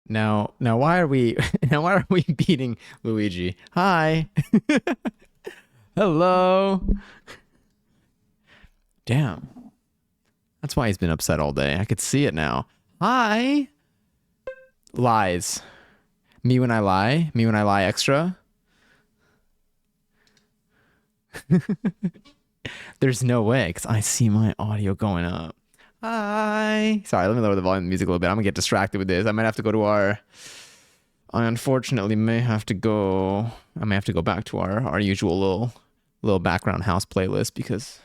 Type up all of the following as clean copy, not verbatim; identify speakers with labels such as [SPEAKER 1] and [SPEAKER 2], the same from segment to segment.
[SPEAKER 1] Now why are we now why are we beating Luigi? Hi. Hello. Damn. That's why he's been upset all day. I could see it now. Hi. Lies. Me when I lie. Me when I lie extra. There's no way because I see my audio going up. Hi. Sorry, let me lower the volume of the music a little bit. I'm gonna get distracted with this. I might have to go to our. I unfortunately may have to go. I may have to go back to our usual little background house playlist because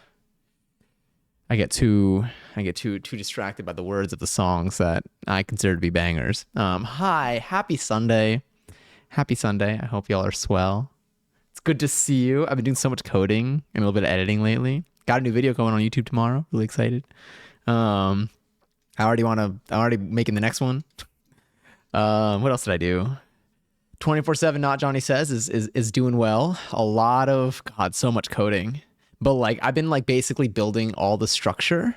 [SPEAKER 1] I get too distracted by the words of the songs that I consider to be bangers. Hi, happy Sunday. Happy Sunday. I hope y'all are swell. It's good to see you. I've been doing so much coding and a little bit of editing lately. Got a new video going on YouTube tomorrow. Really excited. Um, I'm already making the next one. What else did I do? 24/7 Not Johnny Says is doing well. A lot of God, so much coding. But like I've been like basically building all the structure.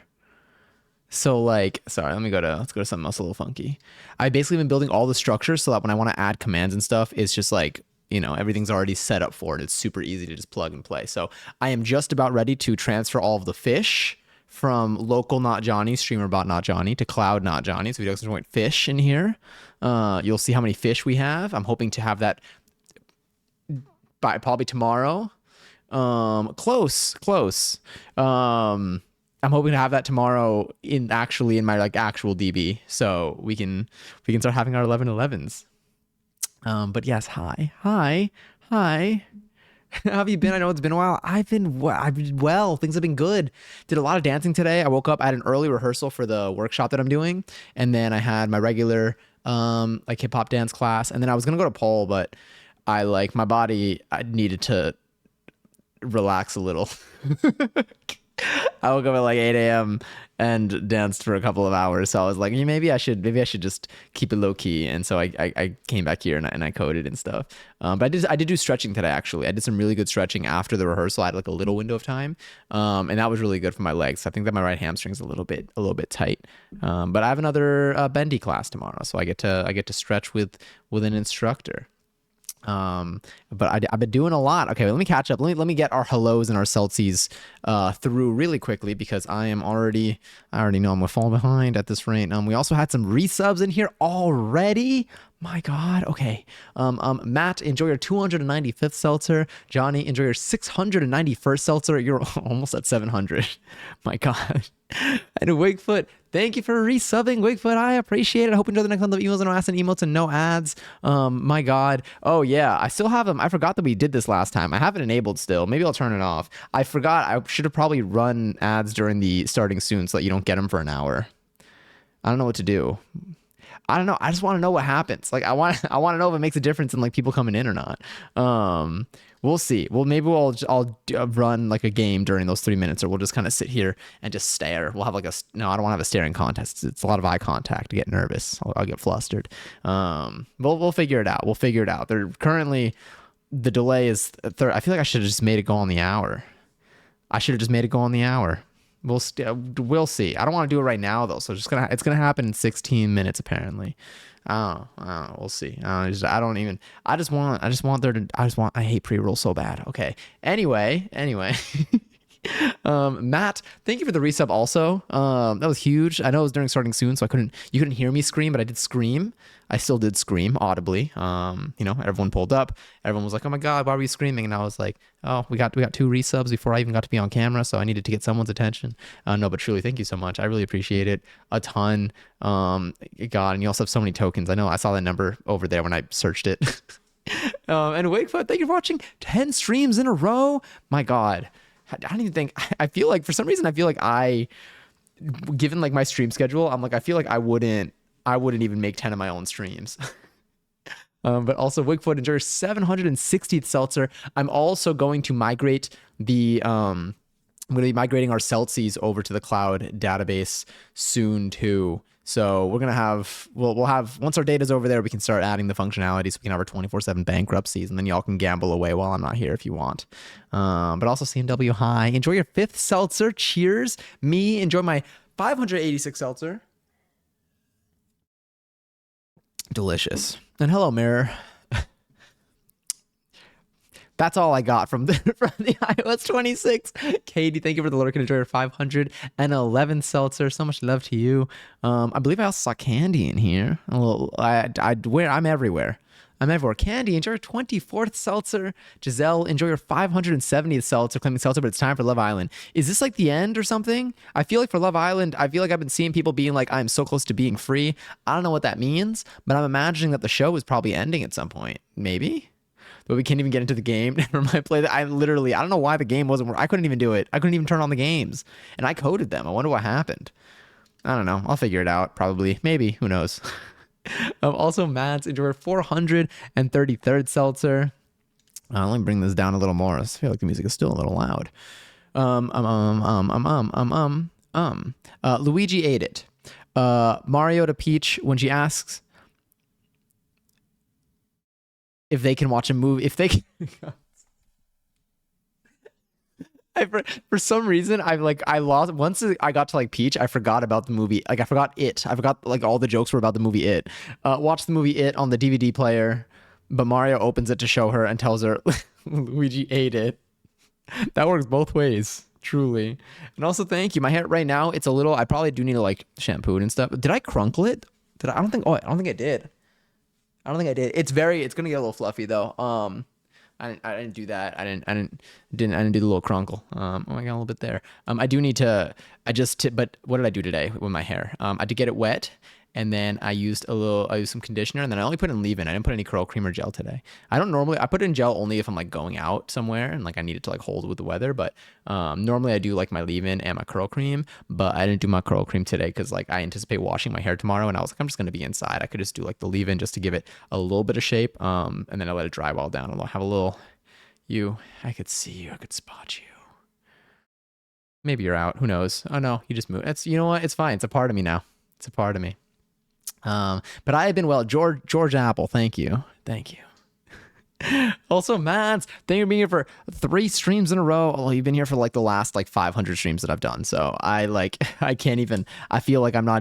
[SPEAKER 1] So like, sorry, let's go to something else a little funky. I've basically been building all the structure so that when I want to add commands and stuff, it's just like, everything's already set up for it. It's super easy to just plug and play. So I am just about ready to transfer all of the fish from local Not Johnny, streamer bot Not Johnny, to cloud Not Johnny. So we don't point fish in here. You'll see how many fish we have. I'm hoping to have that by probably tomorrow. Close. I'm hoping to have that tomorrow in my like actual DB, so we can start having our 11/11s. But yes, hi. How have you been? I know it's been a while. I've been well. Things have been good. Did a lot of dancing today. I woke up. I had an early rehearsal for the workshop that I'm doing, and then I had my regular like hip hop dance class, and then I was gonna go to pole, but my body. I needed to relax a little. I woke up at like 8 a.m. and danced for a couple of hours. So I was like, maybe I should just keep it low key. And so I came back here and I coded and stuff. But I did do stretching today actually. I did some really good stretching after the rehearsal. I had like a little window of time, and that was really good for my legs. I think that my right hamstring's a little bit tight. But I have another bendy class tomorrow, so I get to stretch with an instructor. But I've been doing a lot. Okay, let me catch up. Let me get our hellos and our Celsius through really quickly because I already know I'm gonna fall behind at this rate. We also had some resubs in here already. My God. Okay. Matt, enjoy your 295th seltzer. Johnny, enjoy your 691st seltzer. You're almost at 700. My God. And Wigfoot, thank you for resubbing. Wigfoot, I appreciate it. I hope you enjoy the next month of emails and no ads and emotes and no ads. My God. Oh yeah, I still have them. I forgot that we did this last time. I have it enabled still. Maybe I'll turn it off. I forgot. I should have probably run ads during the starting soon so that you don't get them for an hour. I don't know what to do. I don't know. I just want to know what happens. Like I want to know if it makes a difference in like people coming in or not. We'll see. Well, maybe I'll run like a game during those 3 minutes, or we'll just kind of sit here and just stare. We'll have like no, I don't want to have a staring contest. It's a lot of eye contact. To get nervous. I'll get flustered. We'll figure it out. We'll figure it out. They're currently the delay is I feel like I should have just made it go on the hour. I should have just made it go on the hour. We'll see. I don't want to do it right now though, so it's gonna happen in 16 minutes apparently. I don't know. We'll see. I hate pre-roll so bad. Okay. Anyway. Matt, thank you for the resub also. That was huge. I know it was during starting soon, so you couldn't hear me scream, but I did scream. I still did scream audibly. Everyone pulled up. Everyone was like, "Oh my God, why were you screaming?" And I was like, "Oh, we got two resubs before I even got to be on camera, so I needed to get someone's attention." No, but truly, thank you so much. I really appreciate it a ton. God, and you also have so many tokens. I know I saw that number over there when I searched it. And Wakefoot, thank you for watching 10 streams in a row. My God. I don't even think I feel like for some reason I feel like given like my stream schedule, I feel like I wouldn't even make 10 of my own streams. But also Wigfoot enjoy your 760th seltzer. I'm also going to migrate I'm going to be migrating our Celsius over to the cloud database soon too. So we're going to we'll have, once our data's over there, we can start adding the functionality so we can have our 24/7 bankruptcies, and then y'all can gamble away while I'm not here if you want. But also CMW, hi. Enjoy your 5th seltzer. Cheers. Me, enjoy my 586 seltzer. Delicious. And hello, Mirror. That's all I got from the from the iOS 26. Katie, thank you for the lurk and enjoy 511 seltzer. So much love to you. I believe I also saw Candy in here. A little, I'm everywhere. I'm everywhere. Candy, enjoy your 24th seltzer. Giselle, enjoy your 570th seltzer, claiming seltzer, but it's time for Love Island. Is this like the end or something? I feel like for Love Island, I feel like I've been seeing people being like, I'm so close to being free. I don't know what that means, but I'm imagining that the show is probably ending at some point. Maybe? But we can't even get into the game. Never mind. Play that. I don't know why the game wasn't. I couldn't even do it. I couldn't even turn on the games, and I coded them. I wonder what happened. I don't know. I'll figure it out. Probably. Maybe. Who knows? Also, Matt's enjoy 433rd seltzer. Let me bring this down a little more. I feel like the music is still a little loud. Luigi ate it. Mario to Peach when she asks if they can watch a movie, if they can. For some reason I lost once I got to like Peach. I forgot about the movie. Like I forgot it. I forgot like all the jokes were about the movie It. Watched the movie It on the DVD player, but Mario opens it to show her and tells her Luigi ate it. That works both ways, truly. And also, thank you. My hair right now, it's a little. I probably do need to like shampoo it and stuff. Did I crunkle it? Did I? I don't think. Oh, I don't think I did. I don't think I did. It's gonna get a little fluffy though. I didn't do that. I didn't do the little crunkle. Oh, I got a little bit there. I do need to. But what did I do today with my hair? I did get it wet, and then I used some conditioner, and then I only put in leave-in. I didn't put any curl cream or gel today. I put in gel only if I'm like going out somewhere and like I need it to like hold with the weather. But normally I do like my leave-in and my curl cream. But I didn't do my curl cream today because like I anticipate washing my hair tomorrow, and I was like, I'm just gonna be inside. I could just do like the leave-in just to give it a little bit of shape. And then I let it dry while down. I'll have a little. I could see you. I could spot you. Maybe you're out. Who knows? Oh no, you just moved. You know what? It's fine. It's a part of me now. It's a part of me. But I have been well. George Apple, thank you. Thank you. Also, Mads, thank you for being here for 3 streams in a row. Oh, you've been here for like the last like 500 streams that I've done. So I can't even, I feel like I'm not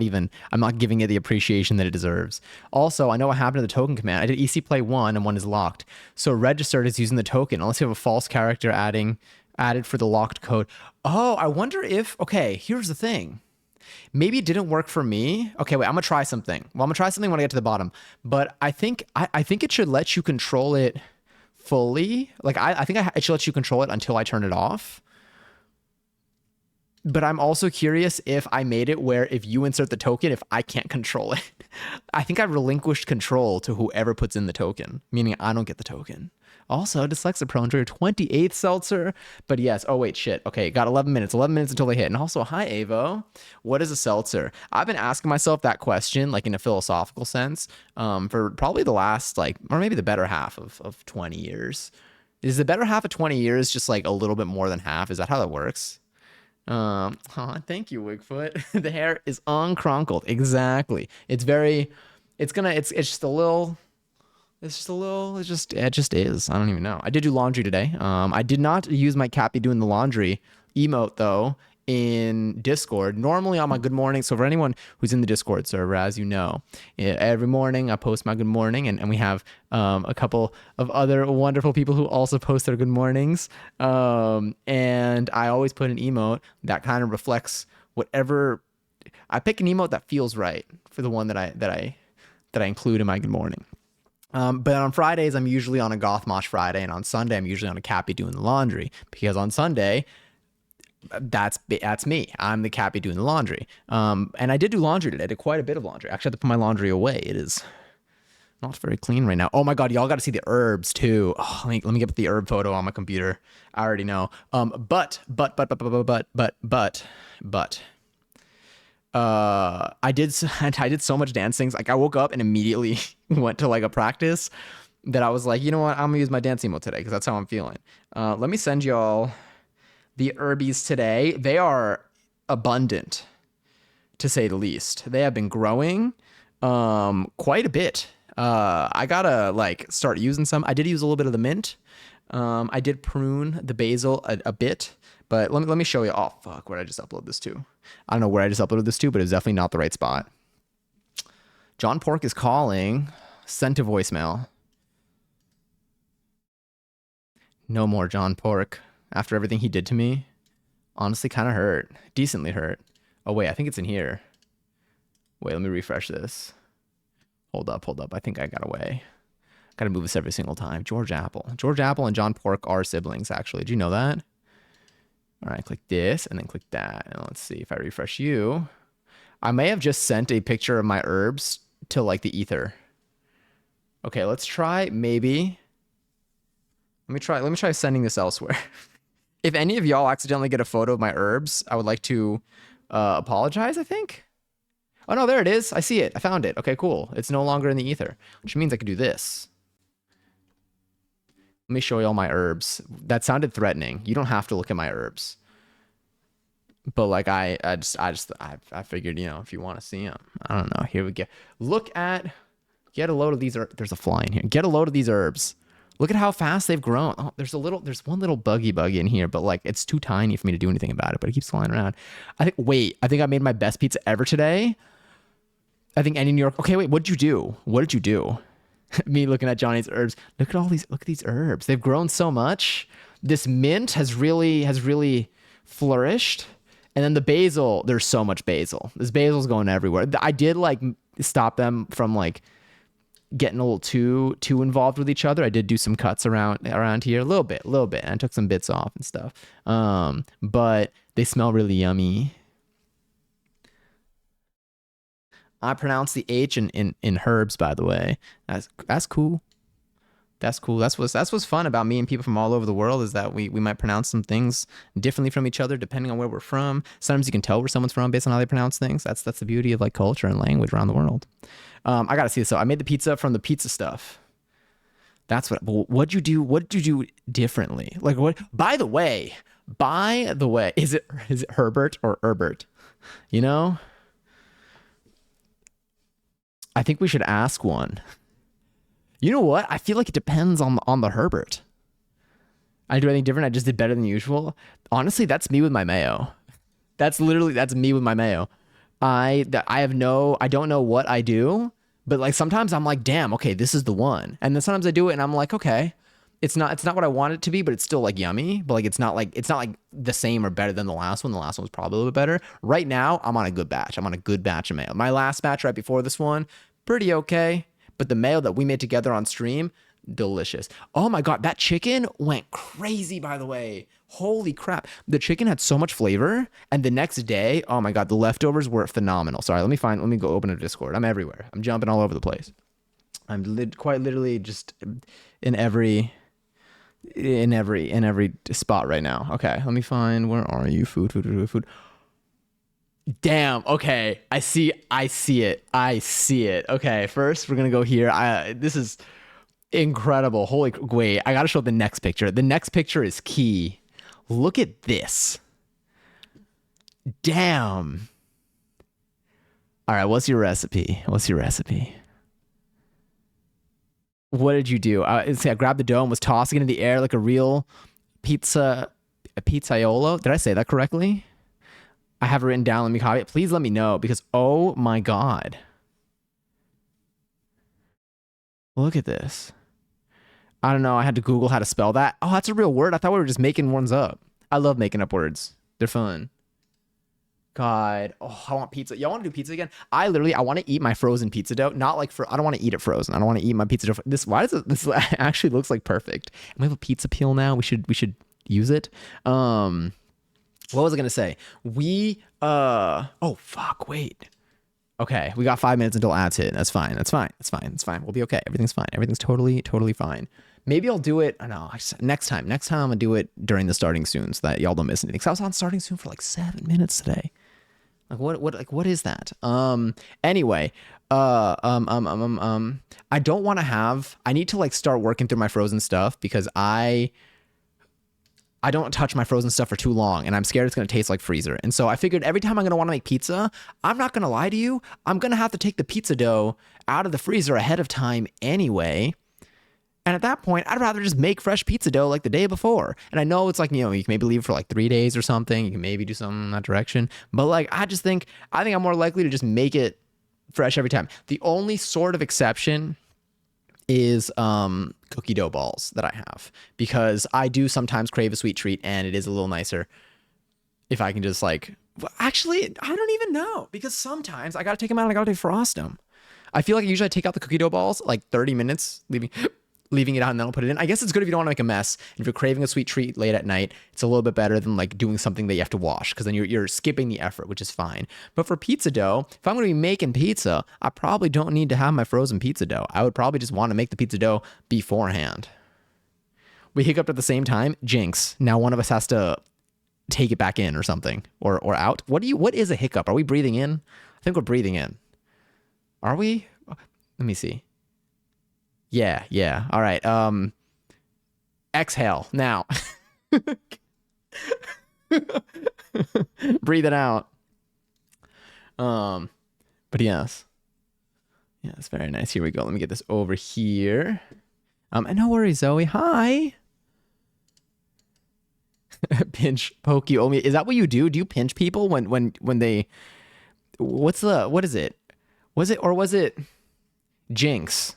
[SPEAKER 1] giving it the appreciation that it deserves. Also, I know what happened to the token command. I did EC play 1 and 1 is locked. So registered is using the token unless you have a false character added for the locked code. Oh, I wonder if, okay, here's the thing. Maybe it didn't work for me. Okay, wait, I'm gonna try something. Well, I'm gonna try something when I get to the bottom. But I think it should let you control it fully. Like I think it should let you control it until I turn it off. But I'm also curious if I made it where if you insert the token, if I can't control it. I think I relinquished control to whoever puts in the token, meaning I don't get the token. Also, Dyslexic Pro, enjoy your 28th seltzer. But yes, oh wait, shit. Okay, got 11 minutes. 11 minutes until they hit. And also, hi, Avo. What is a seltzer? I've been asking myself that question, like in a philosophical sense, for probably the last, like, or maybe the better half of 20 years. Is the better half of 20 years just like a little bit more than half? Is that how that works? Oh, thank you, Wigfoot. The hair is uncrunkled. Exactly. It's just a little. It just is. I don't even know. I did do laundry today. I did not use my Cappy doing the laundry emote though in Discord. Normally on my good morning. So for anyone who's in the Discord server, as you know, every morning I post my good morning, and we have a couple of other wonderful people who also post their good mornings. And I always put an emote that kind of reflects whatever. I pick an emote that feels right for the one that I include in my good morning. But on Fridays, I'm usually on a Goth Mosh Friday, and on Sunday, I'm usually on a Cappy doing the laundry, because on Sunday, that's me. I'm the Cappy doing the laundry. And I did do laundry today. I did quite a bit of laundry. Actually, I had to put my laundry away. It is not very clean right now. Oh my God, y'all got to see the herbs too. Oh, let me get the herb photo on my computer. I already know. But. I did so much dance things. Like I woke up and immediately went to like a practice that I was like, you know what? I'm gonna use my dance emo today because that's how I'm feeling. Let me send y'all the herbies today. They are abundant, to say the least. They have been growing quite a bit. I gotta like start using some. I did use a little bit of the mint. I did prune the basil a bit. But let me show you. Oh, fuck. Where did I just upload this to? I don't know where I just uploaded this to, but it's definitely not the right spot. John Pork is calling. Sent to voicemail. No more John Pork. After everything he did to me, honestly, kind of hurt. Decently hurt. Oh wait, I think it's in here. Wait, let me refresh this. Hold up. I think I got away. Gotta move this every single time. George Apple. George Apple and John Pork are siblings, actually. Did you know that? All right, click this and then click that. And let's see if I refresh you. I may have just sent a picture of my herbs to like the ether. Okay, let's try maybe. Let me try sending this elsewhere. If any of y'all accidentally get a photo of my herbs, I would like to apologize, I think. Oh no, there it is. I see it. I found it. Okay, cool. It's no longer in the ether, which means I can do this. Let me show you all my herbs. That sounded threatening. You don't have to look at my herbs. But like I figured, you know, if you want to see them, I don't know. Here we go. Get a load of these. There's a fly in here. Get a load of these herbs. Look at how fast they've grown. Oh, there's one little buggy in here, but like it's too tiny for me to do anything about it. But it keeps flying around. I think I made my best pizza ever today. I think any New York. Okay, wait. What did you do? Me looking at Johnny's herbs. Look at these herbs. They've grown so much. This mint has really flourished. And then the basil, there's so much basil. This basil's going everywhere. I did like stop them from like getting a little too involved with each other. I did do some cuts around here, a little bit, and I took some bits off and stuff. But they smell really yummy. I pronounce the H in herbs, by the way. That's cool. That's cool. That's what's fun about me and people from all over the world is that we might pronounce some things differently from each other depending on where we're from. Sometimes you can tell where someone's from based on how they pronounce things. That's the beauty of like culture and language around the world. I gotta see this. So I made the pizza from the pizza stuff. That's what'd you do differently? Like what? By the way, is it Herbert or Herbert? You know, I think we should ask one. You know what? I feel like it depends on the Herbert. I do anything different. I just did better than usual. Honestly, that's me with my mayo. That's me with my mayo. I don't know what I do, but like sometimes I'm like, damn, okay, this is the one. And then sometimes I do it and I'm like, okay, it's not what I want it to be, but it's still like yummy. But like it's not like the same or better than the last one. The last one was probably a little bit better. Right now, I'm on a good batch. I'm on a good batch of mayo. My last batch right before this one, pretty okay. But the mayo that we made together on stream, delicious. Oh my God, that chicken went crazy, by the way. Holy crap. The chicken had so much flavor. And the next day, oh my God, the leftovers were phenomenal. Sorry, let me go open a Discord. I'm everywhere. I'm jumping all over the place. I'm quite literally just in every spot right now. Okay, let me find, where are you? Food. Damn. Okay. I see it. Okay. First, we're going to go here. This is incredible. Wait, I got to show the next picture. The next picture is key. Look at this. Damn. All right. What's your recipe? What did you do? I grabbed the dough and was tossing it in the air like a real pizzaiolo. Did I say that correctly? I have it written down. Let me copy it. Please let me know because, oh my God. Look at this. I don't know. I had to Google how to spell that. Oh, that's a real word. I thought we were just making ones up. I love making up words. They're fun. God. Oh, I want pizza. Y'all want to do pizza again? I want to eat my frozen pizza dough. Not like I don't want to eat it frozen. I don't want to eat my pizza dough. This actually looks like perfect. And we have a pizza peel now. We should use it. What was I gonna say? Oh fuck, wait. Okay, we got 5 minutes until ads hit. That's fine. We'll be okay. Everything's fine. Everything's totally fine. Maybe I'll do it. No, next time. I'm gonna do it during the starting soon so that y'all don't miss anything. Cause I was on starting soon for like 7 minutes today. Like what is that? Anyway, I don't want to have. I need to like start working through my frozen stuff because I don't touch my frozen stuff for too long and I'm scared it's going to taste like freezer. And so I figured every time I'm going to want to make pizza, I'm not going to lie to you, I'm going to have to take the pizza dough out of the freezer ahead of time anyway. And at that point, I'd rather just make fresh pizza dough like the day before. And I know it's like, you know, you can maybe leave it for like 3 days or something. You can maybe do something in that direction. But like, I think I'm more likely to just make it fresh every time. The only sort of exception is cookie dough balls that I have, because I do sometimes crave a sweet treat, and it is a little nicer if I can just like, well, actually, I don't even know, because sometimes I gotta take them out and I gotta defrost them. I feel like usually I take out the cookie dough balls like 30 minutes, leaving it out, and then I'll put it in. I guess it's good if you don't want to make a mess. And if you're craving a sweet treat late at night, it's a little bit better than like doing something that you have to wash, because then you're skipping the effort, which is fine. But for pizza dough, if I'm going to be making pizza, I probably don't need to have my frozen pizza dough. I would probably just want to make the pizza dough beforehand. We hiccuped at the same time. Jinx. Now one of us has to take it back in or something, or out. What is a hiccup? Are we breathing in? I think we're breathing in. Are we? Let me see. Yeah. All right. Exhale now. Breathe it out. But yes. Yeah, it's very nice. Here we go. Let me get this over here. And no worries, Zoe. Hi. Pinch, poke you, owe me. Is that what you do? Do you pinch people when they? What is it? Was it Jinx?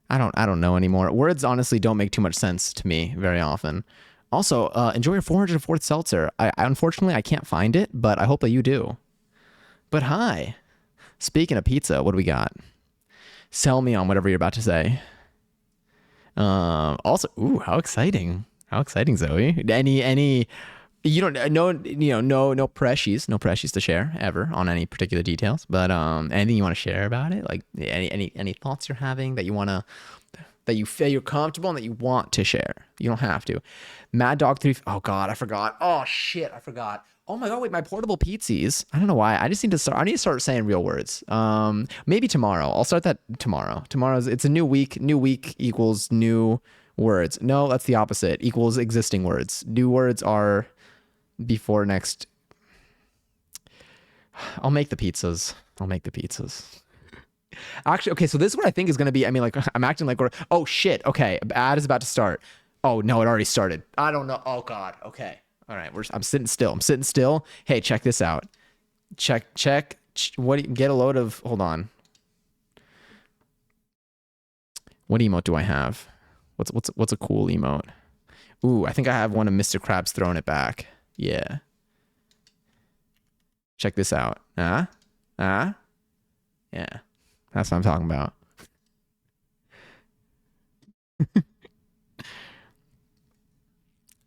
[SPEAKER 1] I don't know anymore. Words honestly don't make too much sense to me very often. Also, enjoy your 404th seltzer. Unfortunately I can't find it, but I hope that you do. But hi. Speaking of pizza, what do we got? Sell me on whatever you're about to say. Also, ooh, how exciting. How exciting, Zoe. Any you don't no pressures to share ever on any particular details, but anything you want to share about it, like any thoughts you're having that you want to, that you feel you're comfortable and that you want to share. You don't have to. Mad Dog 3. Oh god, I forgot. Oh shit, I forgot. Oh my god, wait, my portable pizzies. I don't know why. I need to start saying real words. Maybe tomorrow. I'll start that tomorrow. It's a new week. New week equals new words. No, that's the opposite. Equals existing words. New words are before next. I'll make the pizzas. Actually, okay, so this is what I think is going to be. I mean, like, I'm acting like we're. Oh, shit. Okay, ad is about to start. Oh, no, it already started. I don't know. Oh, God. Okay. All right, I'm sitting still. Hey, check this out. Check. Get a load of. Hold on. What emote do I have? What's a cool emote? Ooh, I think I have one of Mr. Krabs throwing it back. Yeah. Check this out. Yeah. That's what I'm talking about.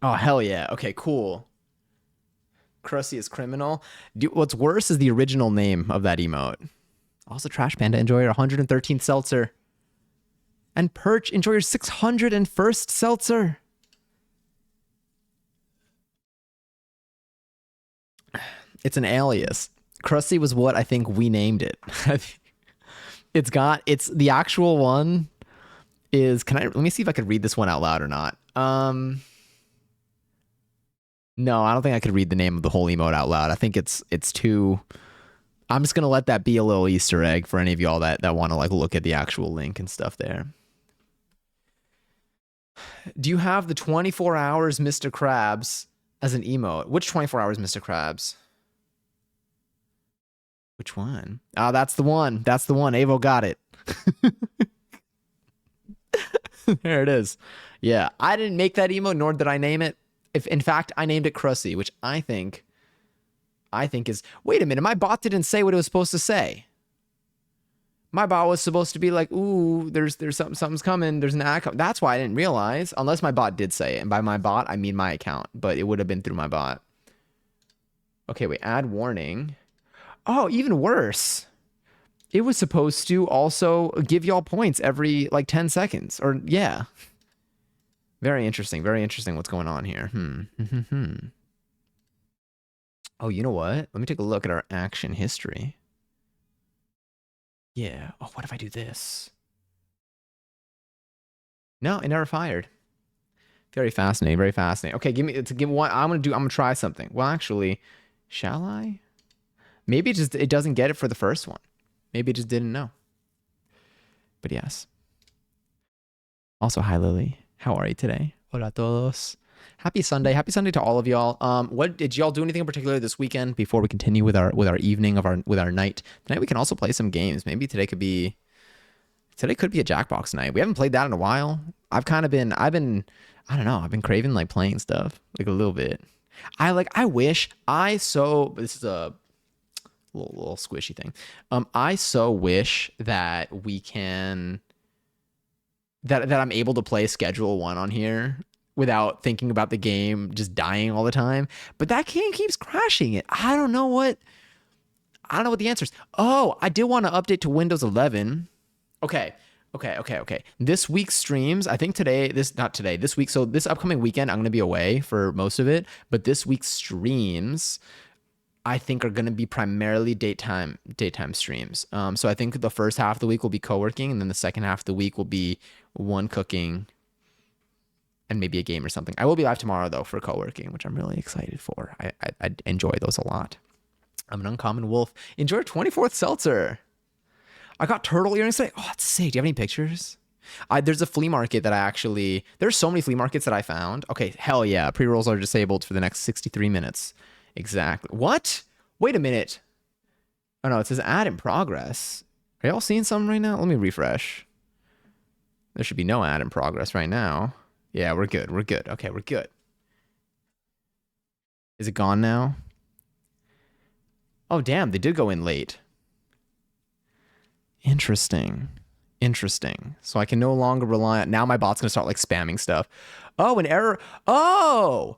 [SPEAKER 1] Oh, hell yeah. Okay, cool. Krusty is criminal. What's worse is the original name of that emote. Also, Trash Panda, enjoy your 113th seltzer. And Perch, enjoy your 601st seltzer. It's an alias. Krusty was what I think we named it. It's the actual one is, let me see if I could read this one out loud or not. No, I don't think I could read the name of the whole emote out loud. I think it's too, I'm just going to let that be a little Easter egg for any of y'all that want to like look at the actual link and stuff there. Do you have the 24 hours Mr. Krabs as an emote? Which 24 hours Mr. Krabs? Which one? Oh, that's the one. Avo got it. There it is. Yeah, I didn't make that emote, nor did I name it. If in fact I named it Krusty, which I think is. Wait a minute, my bot didn't say what it was supposed to say. My bot was supposed to be like, ooh, there's something's coming. There's an ad. That's why I didn't realize, unless my bot did say it. And by my bot, I mean my account, but it would have been through my bot. Okay, wait, ad warning. Oh, even worse. It was supposed to also give y'all points every like 10 seconds. Or yeah. Very interesting. What's going on here. Oh, you know what? Let me take a look at our action history. Yeah. Oh, what if I do this? No, it never fired. Very fascinating. Okay, give me one. I'm gonna try something. Well, actually, shall I? Maybe it doesn't get it for the first one. Maybe it just didn't know. But yes. Also, hi Lily. How are you today? Hola todos. Happy Sunday. Happy Sunday to all of y'all. What did y'all do anything in particular this weekend before we continue with our evening of our with our night? Tonight we can also play some games. Maybe today could be a Jackbox night. We haven't played that in a while. I don't know, I've been craving like playing stuff like a little bit. I wish I so this is a little squishy thing. I so wish that we can that I'm able to play Schedule 1 on here without thinking about the game just dying all the time. But that game keeps crashing it. I don't know what the answer is. Oh, I did want to update to Windows 11. Okay. Okay. This week's streams, I think this week, so this upcoming weekend, I'm going to be away for most of it. But this week's streams, I think, are going to be primarily daytime streams. So I think the first half of the week will be co-working, and then the second half of the week will be one cooking and maybe a game or something. I will be live tomorrow though for co-working, which I'm really excited for. I enjoy those a lot. I'm an uncommon wolf. Enjoy your 24th seltzer. I got turtle earrings today. Oh, that's sick. Do you have any pictures? There's a flea market that there's so many flea markets that I found. Okay, hell yeah. Pre-rolls are disabled for the next 63 minutes. Exactly. What? Wait a minute. Oh no, it says ad in progress. Are y'all seeing something right now? Let me refresh. There should be no ad in progress right now. Yeah, we're good. Okay, we're good. Is it gone now? Oh, damn, they did go in late. Interesting. So I can no longer rely on... Now my bot's going to start like spamming stuff. Oh, an error. Oh,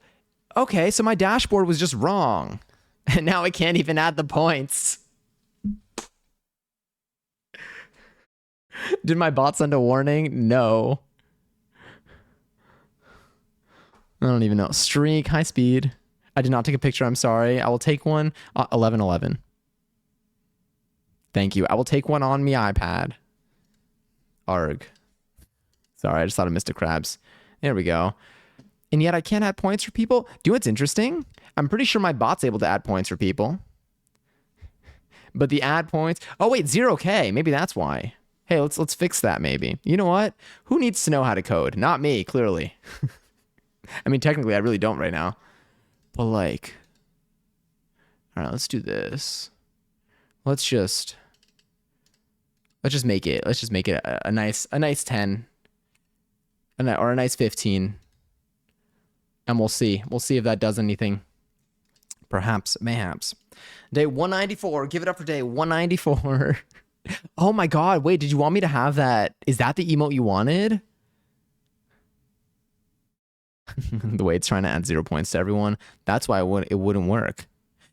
[SPEAKER 1] okay. So my dashboard was just wrong. And now I can't even add the points. Did my bot send a warning? No. I don't even know. Streak, high speed. I did not take a picture. I'm sorry. I will take one. 11:11. Thank you. I will take one on me iPad. Arg. Sorry, I just thought of Mr. Krabs. There we go. And yet I can't add points for people. Do you know what's interesting? I'm pretty sure my bot's able to add points for people. But the add points... Oh, wait, 0K. Maybe that's why. Hey, let's fix that maybe. You know what? Who needs to know how to code? Not me, clearly. I mean, technically, I really don't right now. But like... All right, let's do this. Let's just make it a nice 10 or a nice 15, and we'll see if that does anything. Perhaps, mayhaps. Day 194. Give it up for day 194. Oh my god, wait, did you want me to have that? Is that the emote you wanted? The way it's trying to add 0 points to everyone, that's why it wouldn't work.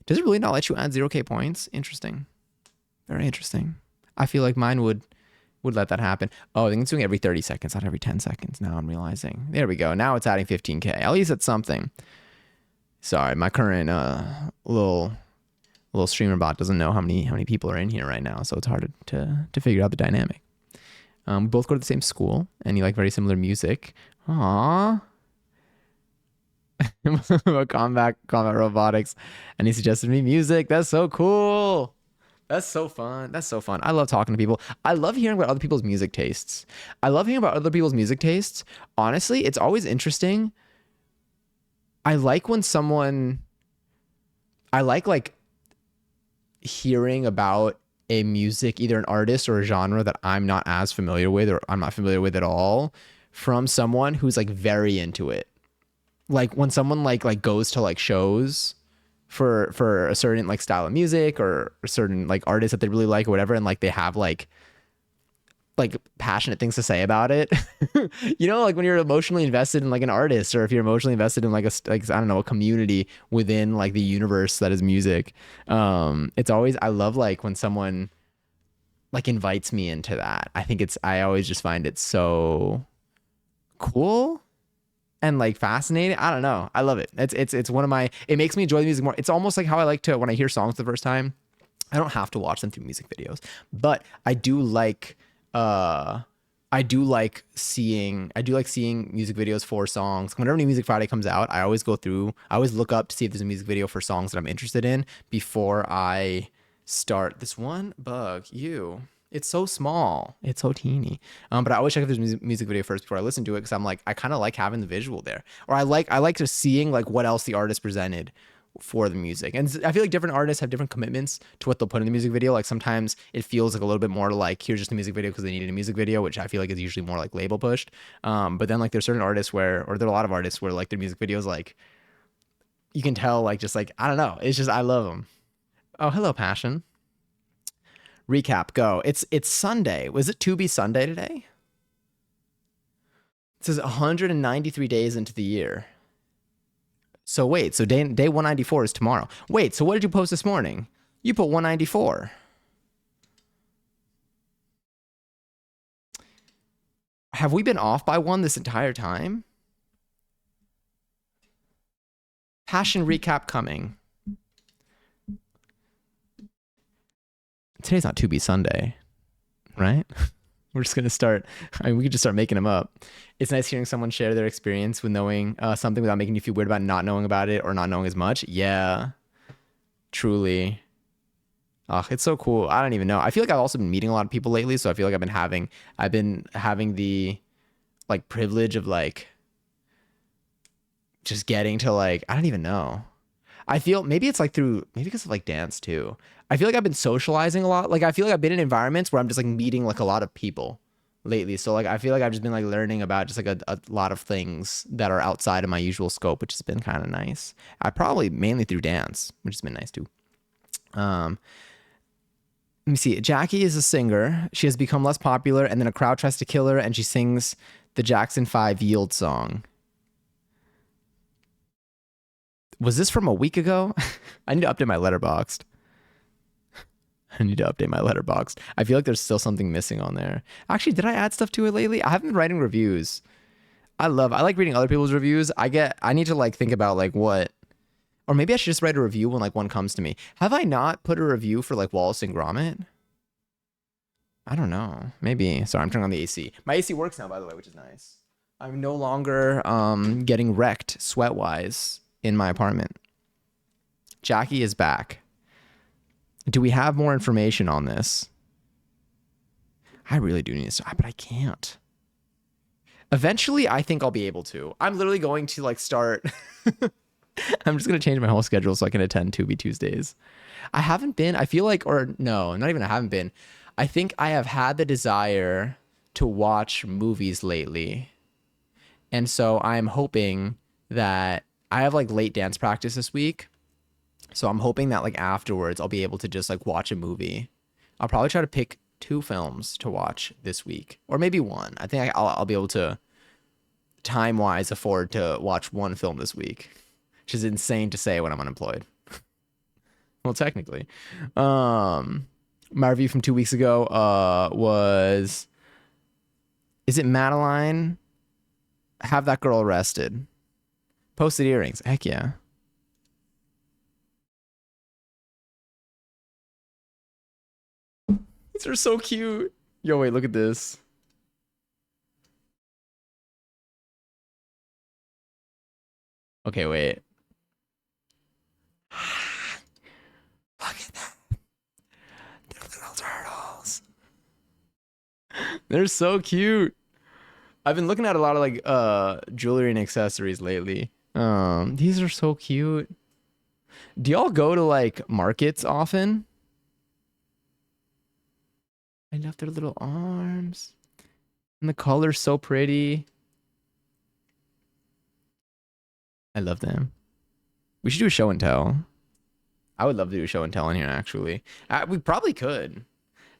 [SPEAKER 1] Does it really not let you add 0K points? Interesting. Very interesting. I feel like mine would let that happen. Oh, I think it's doing every 30 seconds, not every 10 seconds. Now I'm realizing. There we go. Now it's adding 15K. At least it's something. Sorry, my current little streamer bot doesn't know how many people are in here right now, so it's hard to figure out the dynamic. We both go to the same school, and you like very similar music. Aww. About combat robotics, and he suggested me music. That's so cool. That's so fun. I love talking to people. I love hearing about other people's music tastes. Honestly, it's always interesting. I like hearing about a music, either an artist or a genre that I'm not as familiar with, or I'm not familiar with at all, from someone who's like very into it. Like when someone like goes to like shows for a certain like style of music or a certain like artist that they really like or whatever, and like they have like passionate things to say about it. You know, like when you're emotionally invested in like an artist, or if you're emotionally invested in like I don't know, a community within like the universe that is music. It's always, I love like when someone like invites me into that. I always just find it so cool and like fascinating. I don't know. I love it. It's one of my, it makes me enjoy the music more. It's almost like how I like to, when I hear songs the first time, I don't have to watch them through music videos, but I do like seeing music videos for songs. Whenever New Music Friday comes out, I always look up to see if there's a music video for songs that I'm interested in before I start. This one bug, you. It's so small. It's so teeny. But I always check if there's music video first before I listen to it because I'm like, I kind of like having the visual there, or I like just seeing like what else the artist presented for the music. And I feel like different artists have different commitments to what they'll put in the music video. Like sometimes it feels like a little bit more like here's just a music video because they needed a music video, which I feel like is usually more like label pushed. But then like there's certain artists where, or there are a lot of artists where like their music videos like you can tell like just like I don't know. It's just I love them. Oh, hello, Passion. Recap, go. It's Sunday. Was it to be Sunday today? It says 193 days into the year. So wait, so day 194 is tomorrow. Wait, so what did you post this morning? You put 194. Have we been off by one this entire time? Passion recap coming. Today's not to be Sunday, right? We're just gonna start. I mean, we could just start making them up. It's nice hearing someone share their experience with knowing something without making you feel weird about not knowing about it or not knowing as much. Yeah, truly. Oh, it's so cool. I don't even know. I feel like I've also been meeting a lot of people lately, so I feel like I've been having the like privilege of like just getting to like I don't even know. I feel maybe it's like through maybe because of like dance too. I feel like I've been socializing a lot. Like I feel like I've been in environments where I'm just like meeting like a lot of people lately. So like I feel like I've just been like learning about just like a lot of things that are outside of my usual scope, which has been kind of nice. I probably mainly through dance, which has been nice too. Um, Let me see. Jackie is a singer. She has become less popular, and then a crowd tries to kill her, and she sings the Jackson 5 Yield song. Was this from a week ago? I need to update my letterboxed. I need to update my letterboxd. I feel like there's still something missing on there. Actually, did I add stuff to it lately? I haven't been writing reviews. I like reading other people's reviews. I need to like think about like what, or maybe I should just write a review when like one comes to me. Have I not put a review for like Wallace and Gromit? I don't know. Maybe. Sorry, I'm turning on the AC. My AC works now, by the way, which is nice. I'm no longer getting wrecked sweat-wise in my apartment. Jackie is back. Do we have more information on this? I really do need to start, but I can't. Eventually, I think I'll be able to. I'm literally going to like start. I'm just going to change my whole schedule so I can attend 2B Tuesdays. I haven't been, I feel like, or no, not even I haven't been. I think I have had the desire to watch movies lately. And so I'm hoping that I have like late dance practice this week. So I'm hoping that like afterwards I'll be able to just like watch a movie. I'll probably try to pick 2 films to watch this week, or maybe 1. I think I'll be able to time wise afford to watch 1 film this week, which is insane to say when I'm unemployed. Well, technically, my review from 2 weeks ago was, is it Madeline? Have that girl arrested. Posted earrings. Heck yeah. These are so cute. Yo, wait, look at this. Okay, wait. Look at that. They're little turtles. They're so cute. I've been looking at a lot of like jewelry and accessories lately. These are so cute. Do y'all go to like markets often? I love their little arms. And the color's so pretty. I love them. We should do a show and tell. I would love to do a show and tell in here, actually. We probably could.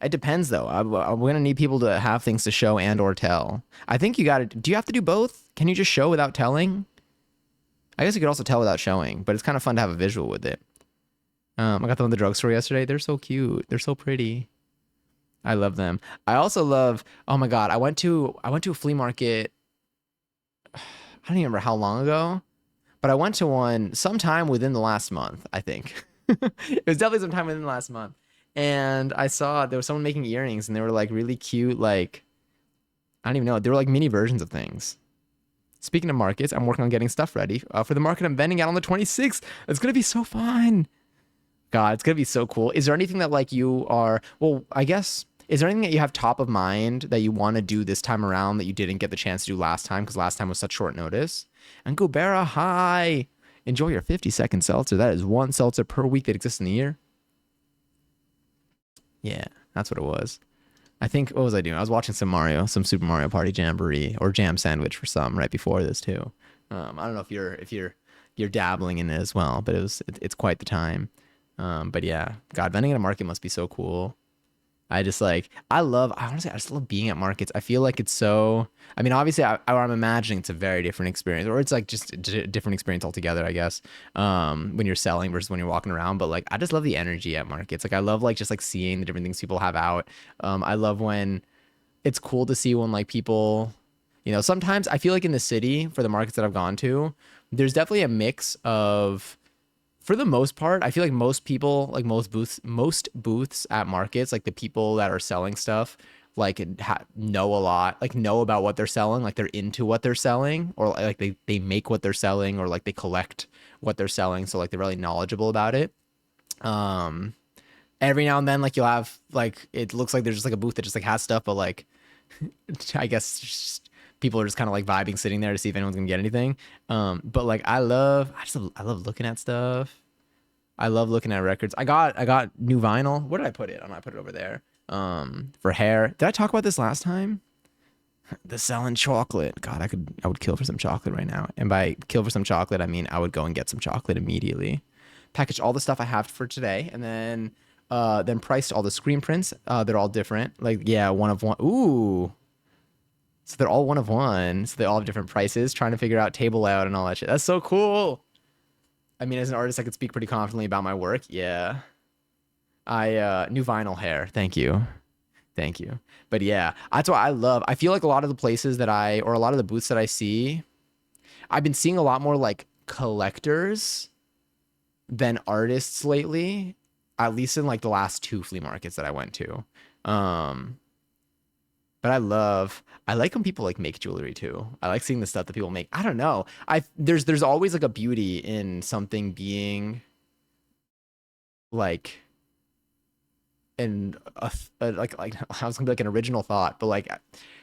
[SPEAKER 1] It depends, though. I'm going to need people to have things to show and or tell. I think you got to... Do you have to do both? Can you just show without telling? I guess you could also tell without showing, but it's kind of fun to have a visual with it. I got them at the drugstore yesterday. They're so cute. They're so pretty. I love them. I also love... Oh, my God. I went to a flea market... I don't even remember how long ago, but I went to one sometime within the last month, I think. It was definitely sometime within the last month. And I saw there was someone making earrings and they were like really cute. Like, I don't even know. They were like mini versions of things. Speaking of markets, I'm working on getting stuff ready for the market I'm vending at on the 26th. It's going to be so fun. God, it's going to be so cool. Is there anything that like you are, well, I guess Is there anything that you have top of mind that you want to do this time around that you didn't get the chance to do last time because last time was such short notice? And Gobera, hi. Enjoy your 50-second seltzer. That is one seltzer per week that exists in the year. Yeah, that's what it was. I think, what was I doing? I was watching some Super Mario Party Jamboree or Jam Sandwich for some right before this too. I don't know if you're dabbling in it as well, but it's quite the time. But yeah, God, vending at a market must be so cool. I just like I honestly I just love being at markets. I feel like it's so. I mean, obviously, I'm imagining it's a very different experience, or it's like just a different experience altogether, I guess. When you're selling versus when you're walking around, but like I just love the energy at markets. Like I love like just like seeing the different things people have out. I love when it's cool to see when like people, sometimes I feel like in the city for the markets that I've gone to, there's definitely a mix of for the most part, I feel like most people, like most booths at markets, like the people that are selling stuff, like know a lot, like know about what they're selling, like they're into what they're selling, or like they make what they're selling, or like they collect what they're selling, so like they're really knowledgeable about it. Um, every now and then, like you'll have like it looks like there's just like a booth that just like has stuff, but like I guess just people are just kind of like vibing, sitting there to see if anyone's gonna get anything. But like I love looking at stuff. I love looking at records. I got new vinyl. Where did I put it? I put it over there. For hair. Did I talk about this last time? The selling chocolate. God, I would kill for some chocolate right now. And by kill for some chocolate, I mean I would go and get some chocolate immediately. Package all the stuff I have for today, and then priced all the screen prints. They're all different. Like yeah, one of one. Ooh. So they're all one of one. So they all have different prices. Trying to figure out table layout and all that shit. That's so cool. I mean, as an artist, I could speak pretty confidently about my work. Yeah. New vinyl hair. Thank you. Thank you. But yeah, that's what I love. I feel like a lot of the places or a lot of the booths that I see, I've been seeing a lot more like collectors than artists lately, at least in like the last two flea markets that I went to. Um, but I like when people like make jewelry too. I like seeing the stuff that people make. I don't know. There's always like a beauty in something being like and like I was gonna be like an original thought, but like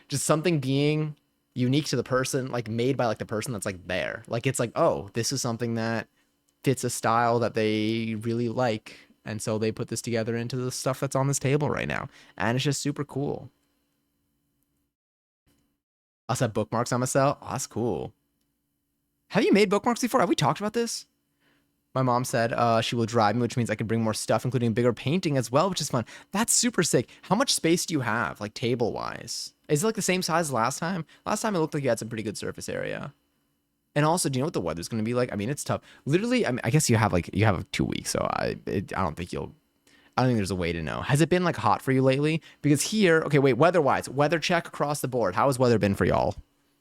[SPEAKER 1] just something being unique to the person, like made by like the person that's like there. Like it's like, oh, this is something that fits a style that they really like, and so they put this together into the stuff that's on this table right now, and it's just super cool. I also have bookmarks on myself. Oh, that's cool. Have you made bookmarks before? Have we talked about this? My mom said she will drive me, which means I can bring more stuff, including a bigger painting as well, which is fun. That's super sick. How much space do you have, like table wise? Is it like the same size as last time? Last time it looked like you had some pretty good surface area. And also, do you know what the weather's going to be like? I mean, it's tough. Literally, I mean, I guess you have 2 weeks, so I don't think I don't think there's a way to know. Has it been like hot for you lately? Because here, okay, wait, weather-wise, weather check across the board. How has weather been for y'all?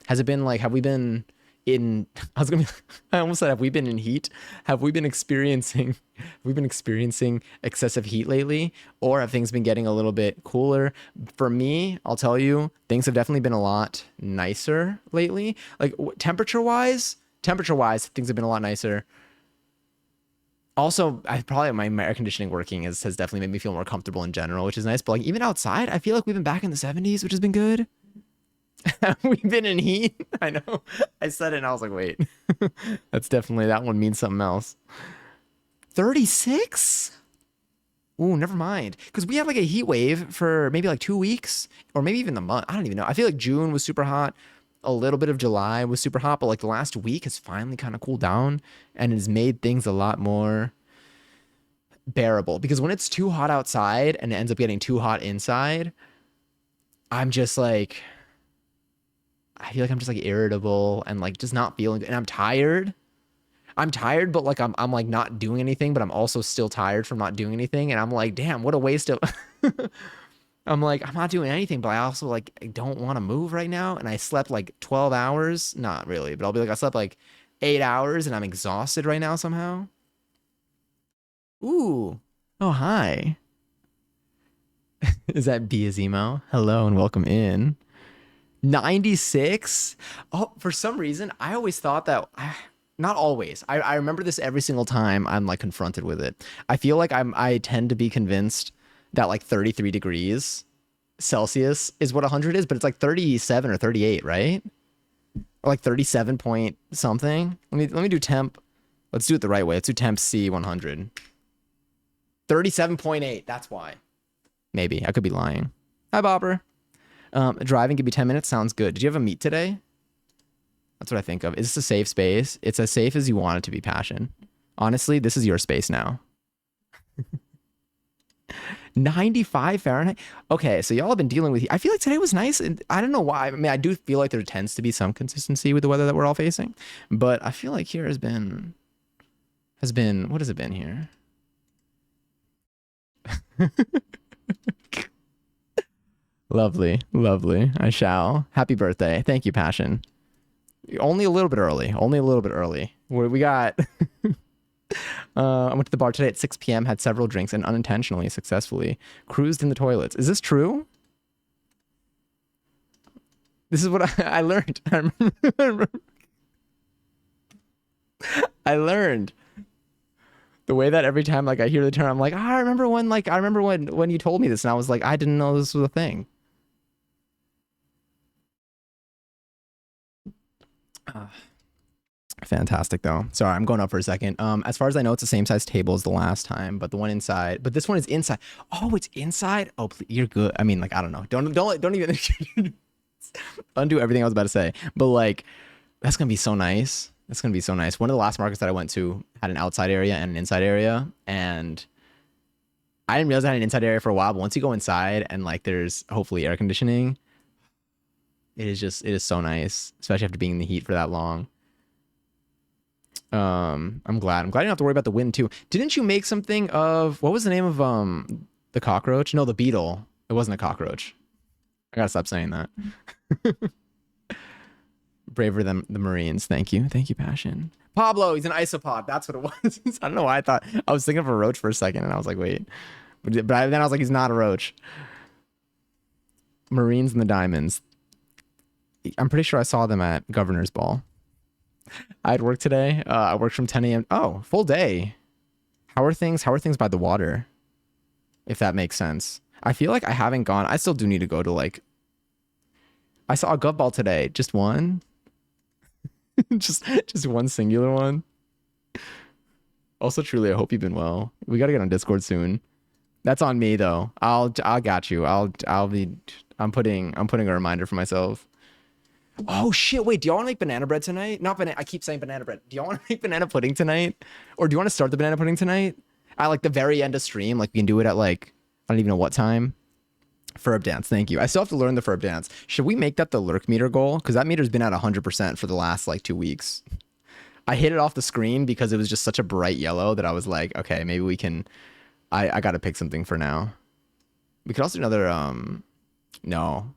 [SPEAKER 1] Has it been like, have we been in, I was gonna be, I almost said, have we been in heat? Have we been experiencing excessive heat lately? Or have things been getting a little bit cooler? For me, I'll tell you, things have definitely been a lot nicer lately. Like temperature-wise, things have been a lot nicer. Also, I probably my air conditioning working has definitely made me feel more comfortable in general, which is nice. But like even outside, I feel like we've been back in the 70s, which has been good. We've been in heat. I know. I said it and I was like, wait. That one means something else. 36? Ooh, never mind. Because we had like a heat wave for maybe like 2 weeks or maybe even the month. I don't even know. I feel like June was super hot. A little bit of July was super hot, but like the last week has finally kind of cooled down and has made things a lot more bearable. Because when it's too hot outside and it ends up getting too hot inside, I'm just like, I feel like I'm just like irritable and like just not feeling good. And I'm tired. I'm tired, but like I'm like not doing anything, but I'm also still tired from not doing anything. And I'm like, damn, what a waste of I'm like, I'm not doing anything, but I also like I don't want to move right now. And I slept like 12 hours. Not really, but I'll be like, I slept like 8 hours and I'm exhausted right now somehow. Ooh. Oh, hi. Is that B as emo? Hello and welcome in. 96? Oh, for some reason, I always thought that not always. I remember this every single time I'm like confronted with it. I feel like I tend to be convinced that like 33 degrees Celsius is what 100 is, but it's like 37 or 38, right? Or like 37 point something. Let me do temp. Let's do it the right way. Let's do temp C 100. 37.8. That's why. Maybe I could be lying. Hi, Bobber. Driving could be 10 minutes. Sounds good. Did you have a meet today? That's what I think of. Is this a safe space? It's as safe as you want it to be, Passion. Honestly, this is your space now. 95 Fahrenheit. Okay, so y'all have been dealing with. I feel like today was nice, and I don't know why. I mean, I do feel like there tends to be some consistency with the weather that we're all facing, but I feel like here has been what has it been here? Lovely, lovely. I shall. Happy birthday. Thank you, Passion. Only a little bit early. Only a little bit early. We got. I went to the bar today at 6 p.m., had several drinks, and unintentionally, successfully cruised in the toilets. Is this true? This is what I learned. I learned the way that every time like I hear the term, I'm like, oh, I remember when you told me this, and I was like, I didn't know this was a thing. Fantastic though. Sorry, I'm going up for a second. As far as I know, it's the same size table as the last time, but the one inside. But this one is inside. Oh, it's inside. Oh, please, you're good. I mean, like, I don't know. Don't even undo everything I was about to say. But like, that's gonna be so nice. That's gonna be so nice. One of the last markets that I went to had an outside area and an inside area, and I didn't realize I had an inside area for a while. But once you go inside and like, there's hopefully air conditioning, it is so nice, especially after being in the heat for that long. I'm glad you don't have to worry about the wind too. Didn't you make something of what was the name of the cockroach? No, the beetle. It wasn't a cockroach. I gotta stop saying that. Braver than the Marines. Thank you, Passion. Pablo, he's an isopod. That's what it was. I don't know why I was thinking of a roach for a second, and I was like, wait, but then I was like, he's not a roach. Marines and the Diamonds. I'm pretty sure I saw them at Governor's Ball. I had work today. I worked from 10 a.m. Oh, full day. How are things by the water? If that makes sense. I feel like I haven't gone. I still do need to go to like. I saw a gov ball today. Just one. just one singular one. Also, truly, I hope you've been well. We got to get on Discord soon. That's on me though. I got you. I'm putting a reminder for myself. Oh shit, wait, do y'all want to make banana bread tonight? Not banana, I keep saying banana bread. Do y'all want to make banana pudding tonight? Or do you want to start the banana pudding tonight? At like the very end of stream, like we can do it at like, I don't even know what time. Ferb dance, thank you. I still have to learn the Ferb dance. Should we make that the lurk meter goal? Because that meter's been at 100% for the last like 2 weeks. I hit it off the screen because it was just such a bright yellow that I was like, okay, maybe we can, I gotta pick something for now. We could also do another, no.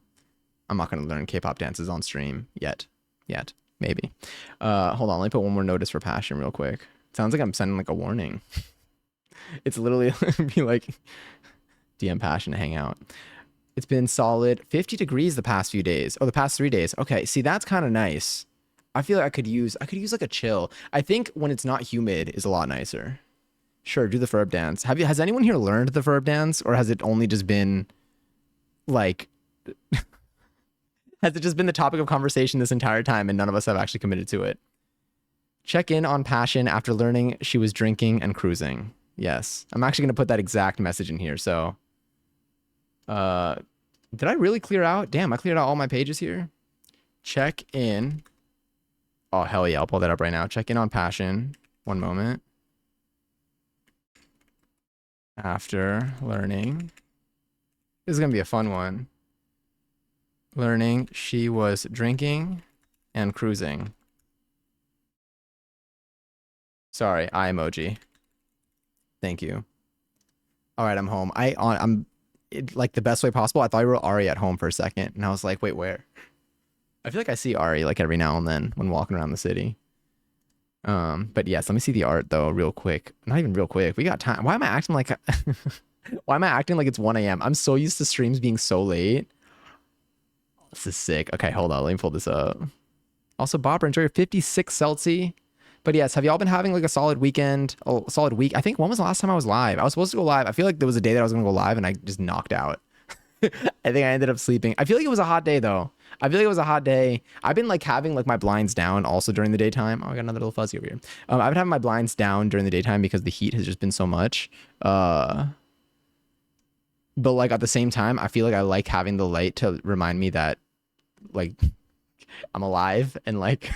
[SPEAKER 1] I'm not going to learn K-pop dances on stream yet, maybe. Hold on, let me put one more notice for Passion real quick. It sounds like I'm sending like a warning. It's literally be like DM Passion to hang out. It's been solid 50 degrees the past few days. Oh, the past 3 days. Okay, see, that's kind of nice. I feel like I could use like a chill. I think when it's not humid is a lot nicer. Sure, do the Ferb dance. Has anyone here learned the Ferb dance, or has it only just been like has it just been the topic of conversation this entire time and none of us have actually committed to it? Check in on Passion after learning she was drinking and cruising. Yes. I'm actually going to put that exact message in here. So, did I really clear out? Damn, I cleared out all my pages here. Check in. Oh, hell yeah. I'll pull that up right now. Check in on Passion. One moment. After learning. This is going to be a fun one. Learning she was drinking and cruising. Sorry, eye emoji. Thank you. All right, I'm home. I'm like the best way possible. I thought I wrote Ari at home for a second, and I was like, wait, where? I feel like I see Ari like every now and then when walking around the city. But yes, let me see the art though, real quick. Not even real quick. We got time. Why am I acting like? Why am I acting like it's 1 a.m.? I'm so used to streams being so late. This is sick. Okay, hold on. Let me pull this up. Also, Bobber, enjoy your 56 Celsius. But yes, have y'all been having like a solid weekend? Oh, a solid week? I think when was the last time I was live? I was supposed to go live. I feel like there was a day that I was going to go live and I just knocked out. I think I ended up sleeping. I feel like it was a hot day though. I feel like it was a hot day. I've been like having like my blinds down also during the daytime. Oh, I got another little fuzzy over here. I've been having my blinds down during the daytime because the heat has just been so much. But like at the same time, I feel like I like having the light to remind me that like I'm alive and like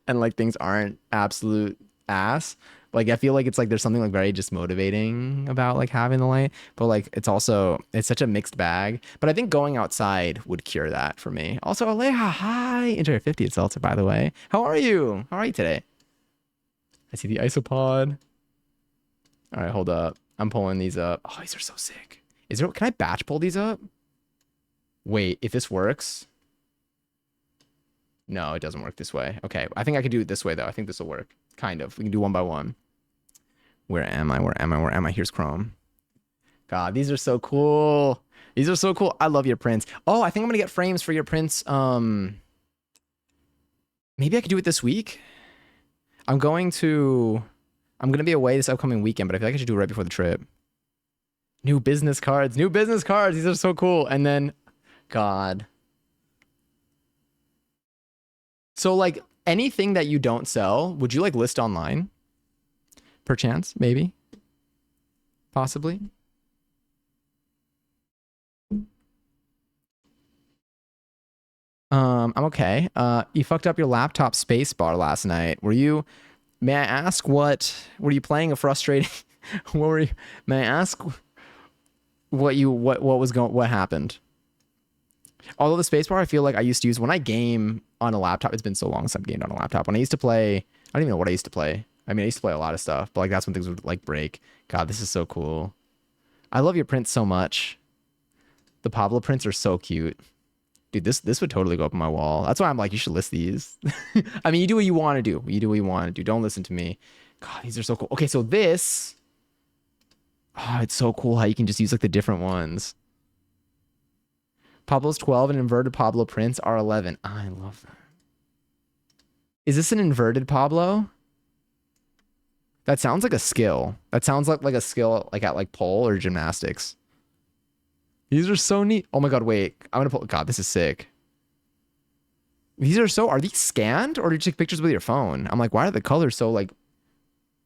[SPEAKER 1] and like things aren't absolute ass. Like I feel like it's like there's something like very just motivating about like having the light, but like it's such a mixed bag. But I think going outside would cure that for me. Also, Aleha, hi, enjoy your 50th Seltzer, by the way. How are you? How are you today? I see the isopod. All right, hold up. I'm pulling these up. Oh, these are so sick. Can I batch pull these up? Wait, if this works. No, it doesn't work this way. Okay, I think I could do it this way though. I think this will work. Kind of. We can do one by one. Where am I? Where am I? Where am I? Here's Chrome. God, these are so cool. These are so cool. I love your prints. Oh, I think I'm gonna get frames for your prints. Maybe I could do it this week. I'm gonna be away this upcoming weekend, but I feel like I should do it right before the trip. New business cards. New business cards. These are so cool. And then, God. So like anything that you don't sell, would you like list online? Perchance, maybe, possibly. I'm okay. You fucked up your laptop space bar last night. May I ask were you playing a frustrating, may I ask what happened? Although the space bar, I feel like I used to use when I game on a laptop. It's been so long since I've gamed on a laptop. When I used to play, I don't even know what I used to play. I mean, I used to play a lot of stuff, but like that's when things would like break. God, this is so cool. I love your prints so much. The Pablo prints are so cute. Dude, this would totally go up on my wall. That's why I'm like, you should list these. I mean, you do what you want to do. You do what you want to do. Don't listen to me. God, these are so cool. Okay, so this. Oh, it's so cool how you can just use like the different ones. Pablo's 12 and inverted Pablo prints are 11. I love that. Is this an inverted Pablo? That sounds like a skill. That sounds like a skill like at like pole or gymnastics. These are so neat. Oh my God, wait. I'm gonna pull. God, this is sick. Are these scanned or did you take pictures with your phone? I'm like, why are the colors so like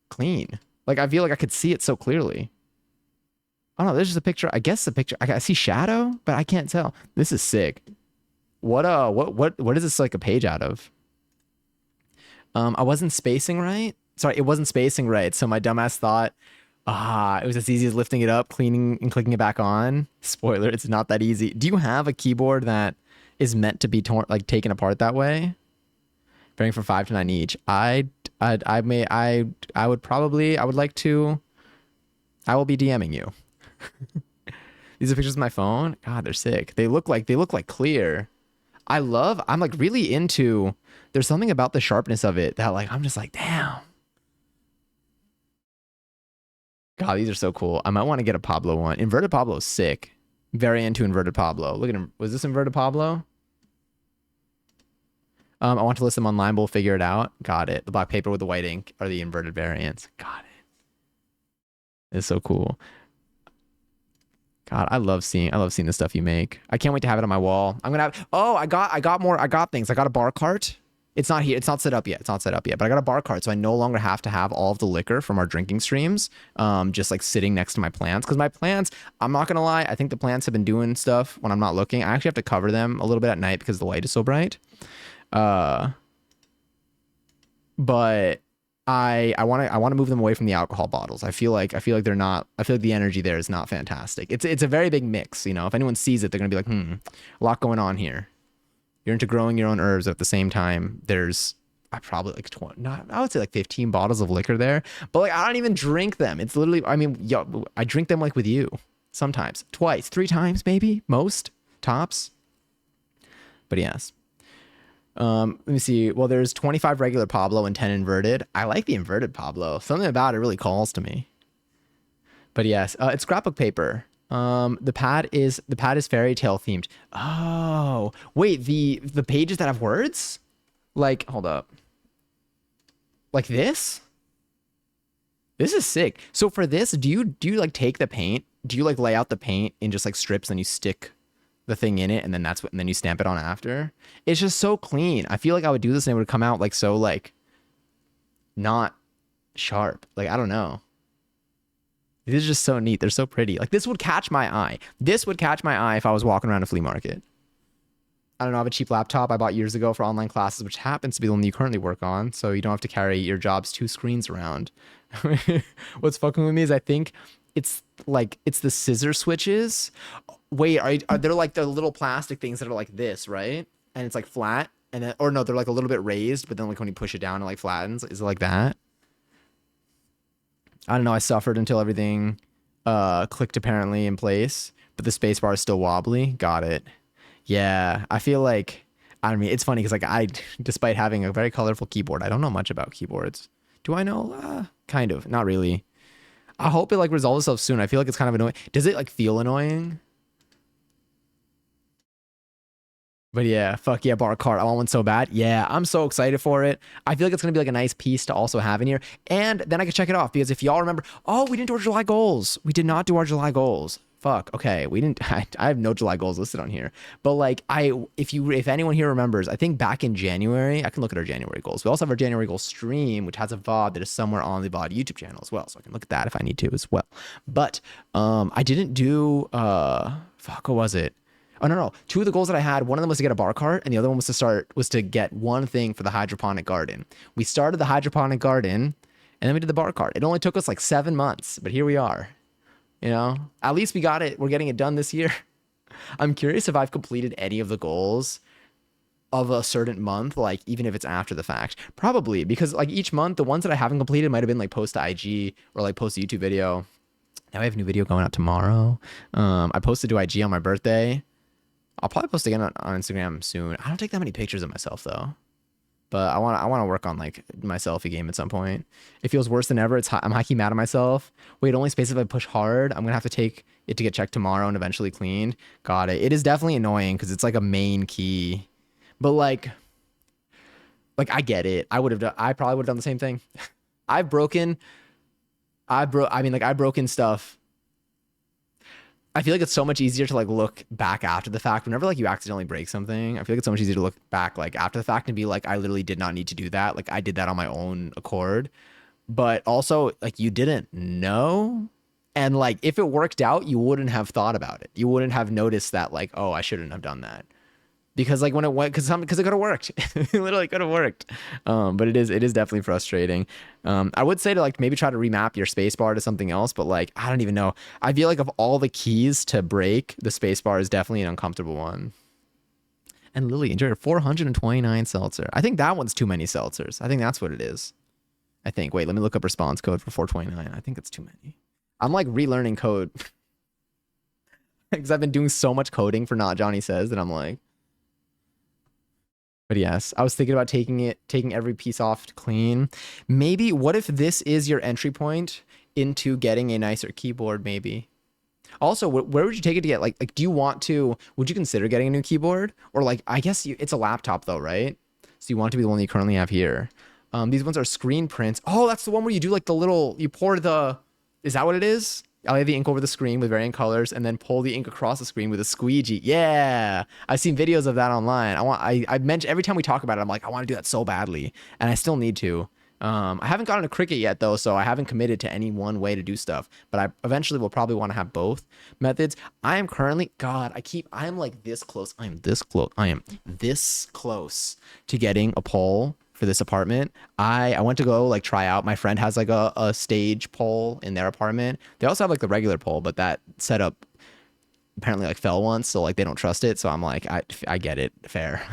[SPEAKER 1] clean? Like I feel like I could see it so clearly. Oh no, there's just a picture. I guess the picture. I see shadow, but I can't tell. This is sick. What is this like a page out of? I wasn't spacing right. Sorry, it wasn't spacing right. So my dumbass thought, it was as easy as lifting it up, cleaning and clicking it back on. Spoiler, it's not that easy. Do you have a keyboard that is meant to be torn, like taken apart that way? Varying from 5 to 9 each. I would like to. I will be DMing you. These are pictures of my phone. God, they're sick. They look like clear. I'm like really into. There's something about the sharpness of it that like I'm just like, damn. God, these are so cool. I might want to get a Pablo one. Inverted Pablo is sick. Very into inverted Pablo. Look at him. Was this inverted Pablo? I want to list them online, but we'll figure it out. Got it. The black paper with the white ink are the inverted variants. Got it. It's so cool. God, I love seeing the stuff you make. I can't wait to have it on my wall. I'm gonna have. Oh, I got things. I got a bar cart. It's not here. It's not set up yet. But I got a bar cart, so I no longer have to have all of the liquor from our drinking streams, just like sitting next to my plants. Because my plants, I'm not gonna lie, I think the plants have been doing stuff when I'm not looking. I actually have to cover them a little bit at night because the light is so bright. But I want to move them away from the alcohol bottles. I feel like they're not. I feel like the energy there is not fantastic. It's a very big mix. You know, if anyone sees it, they're gonna be like, a lot going on here. You're into growing your own herbs. At the same time, there's probably like 20, I would say like 15 bottles of liquor there. But like I don't even drink them. It's literally, I mean, I drink them like with you sometimes, twice, 3 times maybe, most tops. But yes. Let me see. Well, there's 25 regular Pablo and 10 inverted. I like the inverted Pablo. Something about it really calls to me. But yes, it's scrapbook paper. The pad is fairy tale themed. Oh, wait, the pages that have words? Like, hold up. Like this? This is sick. So for this, do you like take the paint? Do you like lay out the paint in just like strips and you stick the thing in it, and then and then you stamp it on after. It's just so clean. I feel like I would do this and it would come out like so like not sharp. Like I don't know. These are just so neat. They're so pretty. Like this would catch my eye. This would catch my eye if I was walking around a flea market. I don't know. I have a cheap laptop I bought years ago for online classes, which happens to be the one you currently work on. So you don't have to carry your job's 2 screens around. What's fucking with me is I think it's the scissor switches. Wait, are there like the little plastic things that are like this, right? And it's like flat, and then or no, they're like a little bit raised, but then like when you push it down, it like flattens. Is it like that? I don't know. I suffered until everything clicked apparently in place, but the space bar is still wobbly. Got it. Yeah, I feel like I mean it's funny because like despite having a very colorful keyboard, I don't know much about keyboards. Do I know? Kind of, not really. I hope it like resolves itself soon. I feel like it's kind of annoying. Does it like feel annoying? But yeah, fuck yeah, bar cart. I want one so bad. Yeah, I'm so excited for it. I feel like it's gonna be like a nice piece to also have in here. And then I can check it off because if y'all remember, oh, we didn't do our July goals. We did not do our July goals. Fuck. Okay, we didn't. I have no July goals listed on here. But like, if anyone here remembers, I think back in January, I can look at our January goals. We also have our January goals stream, which has a VOD that is somewhere on the VOD YouTube channel as well, so I can look at that if I need to as well. But I didn't do fuck. What was it? Oh no. 2 of the goals that I had, one of them was to get a bar cart, and the other one was to get one thing for the hydroponic garden. We started the hydroponic garden, and then we did the bar cart. It only took us like 7 months, but here we are. You know, at least we got it. We're getting it done this year. I'm curious if I've completed any of the goals of a certain month, like even if it's after the fact. Probably because like each month, the ones that I haven't completed might have been like post to IG or like post a YouTube video. Now I have a new video going out tomorrow. I posted to IG on my birthday. I'll probably post again on Instagram soon. I don't take that many pictures of myself though. But I want to work on like my selfie game at some point. It feels worse than ever. I'm high-key mad at myself. Wait, only space if I push hard. I'm gonna have to take it to get checked tomorrow and eventually cleaned. Got it. It is definitely annoying because it's like a main key. But like I get it. I probably would have done the same thing. I've broken. I mean, like I've broken stuff. I feel like it's so much easier to like look back after the fact. Whenever like you accidentally break something, I feel like it's so much easier to look back like after the fact and be like, I literally did not need to do that. Like I did that on my own accord. But also like you didn't know. And like if it worked out, you wouldn't have thought about it. You wouldn't have noticed that like, oh, I shouldn't have done that. Because like when it went, because it could have worked. It literally could have worked. But it is definitely frustrating. I would say to like maybe try to remap your spacebar to something else, but like I don't even know. I feel like of all the keys to break, the spacebar is definitely an uncomfortable one. And Lily, enjoy your 429 seltzer. I think that one's too many seltzers. I think that's what it is. I think. Wait, let me look up response code for 429. I think it's too many. I'm like relearning code because I've been doing so much coding for Not Johnny Says that I'm like. But yes, I was thinking about taking every piece off to clean. Maybe, what if this is your entry point into getting a nicer keyboard, maybe? Also, where would you take it to get, like would you consider getting a new keyboard? Or like, I guess it's a laptop though, right? So you want it to be the one that you currently have here. These ones are screen prints. Oh, that's the one where you do like you pour is that what it is? I'll lay the ink over the screen with varying colors and then pull the ink across the screen with a squeegee. Yeah, I've seen videos of that online. I mentioned every time we talk about it, I'm like, I want to do that so badly, and I still need to. I haven't gotten a Cricut yet though, so I haven't committed to any one way to do stuff. But I eventually will probably want to have both methods. I am currently, God, I am like this close. I am this close. I am this close to getting a pole for this apartment. I went to go like try out. My friend has like a stage pole in their apartment. They also have like the regular pole, but that setup apparently like fell once, so like they don't trust it. So I'm like, I get it, fair.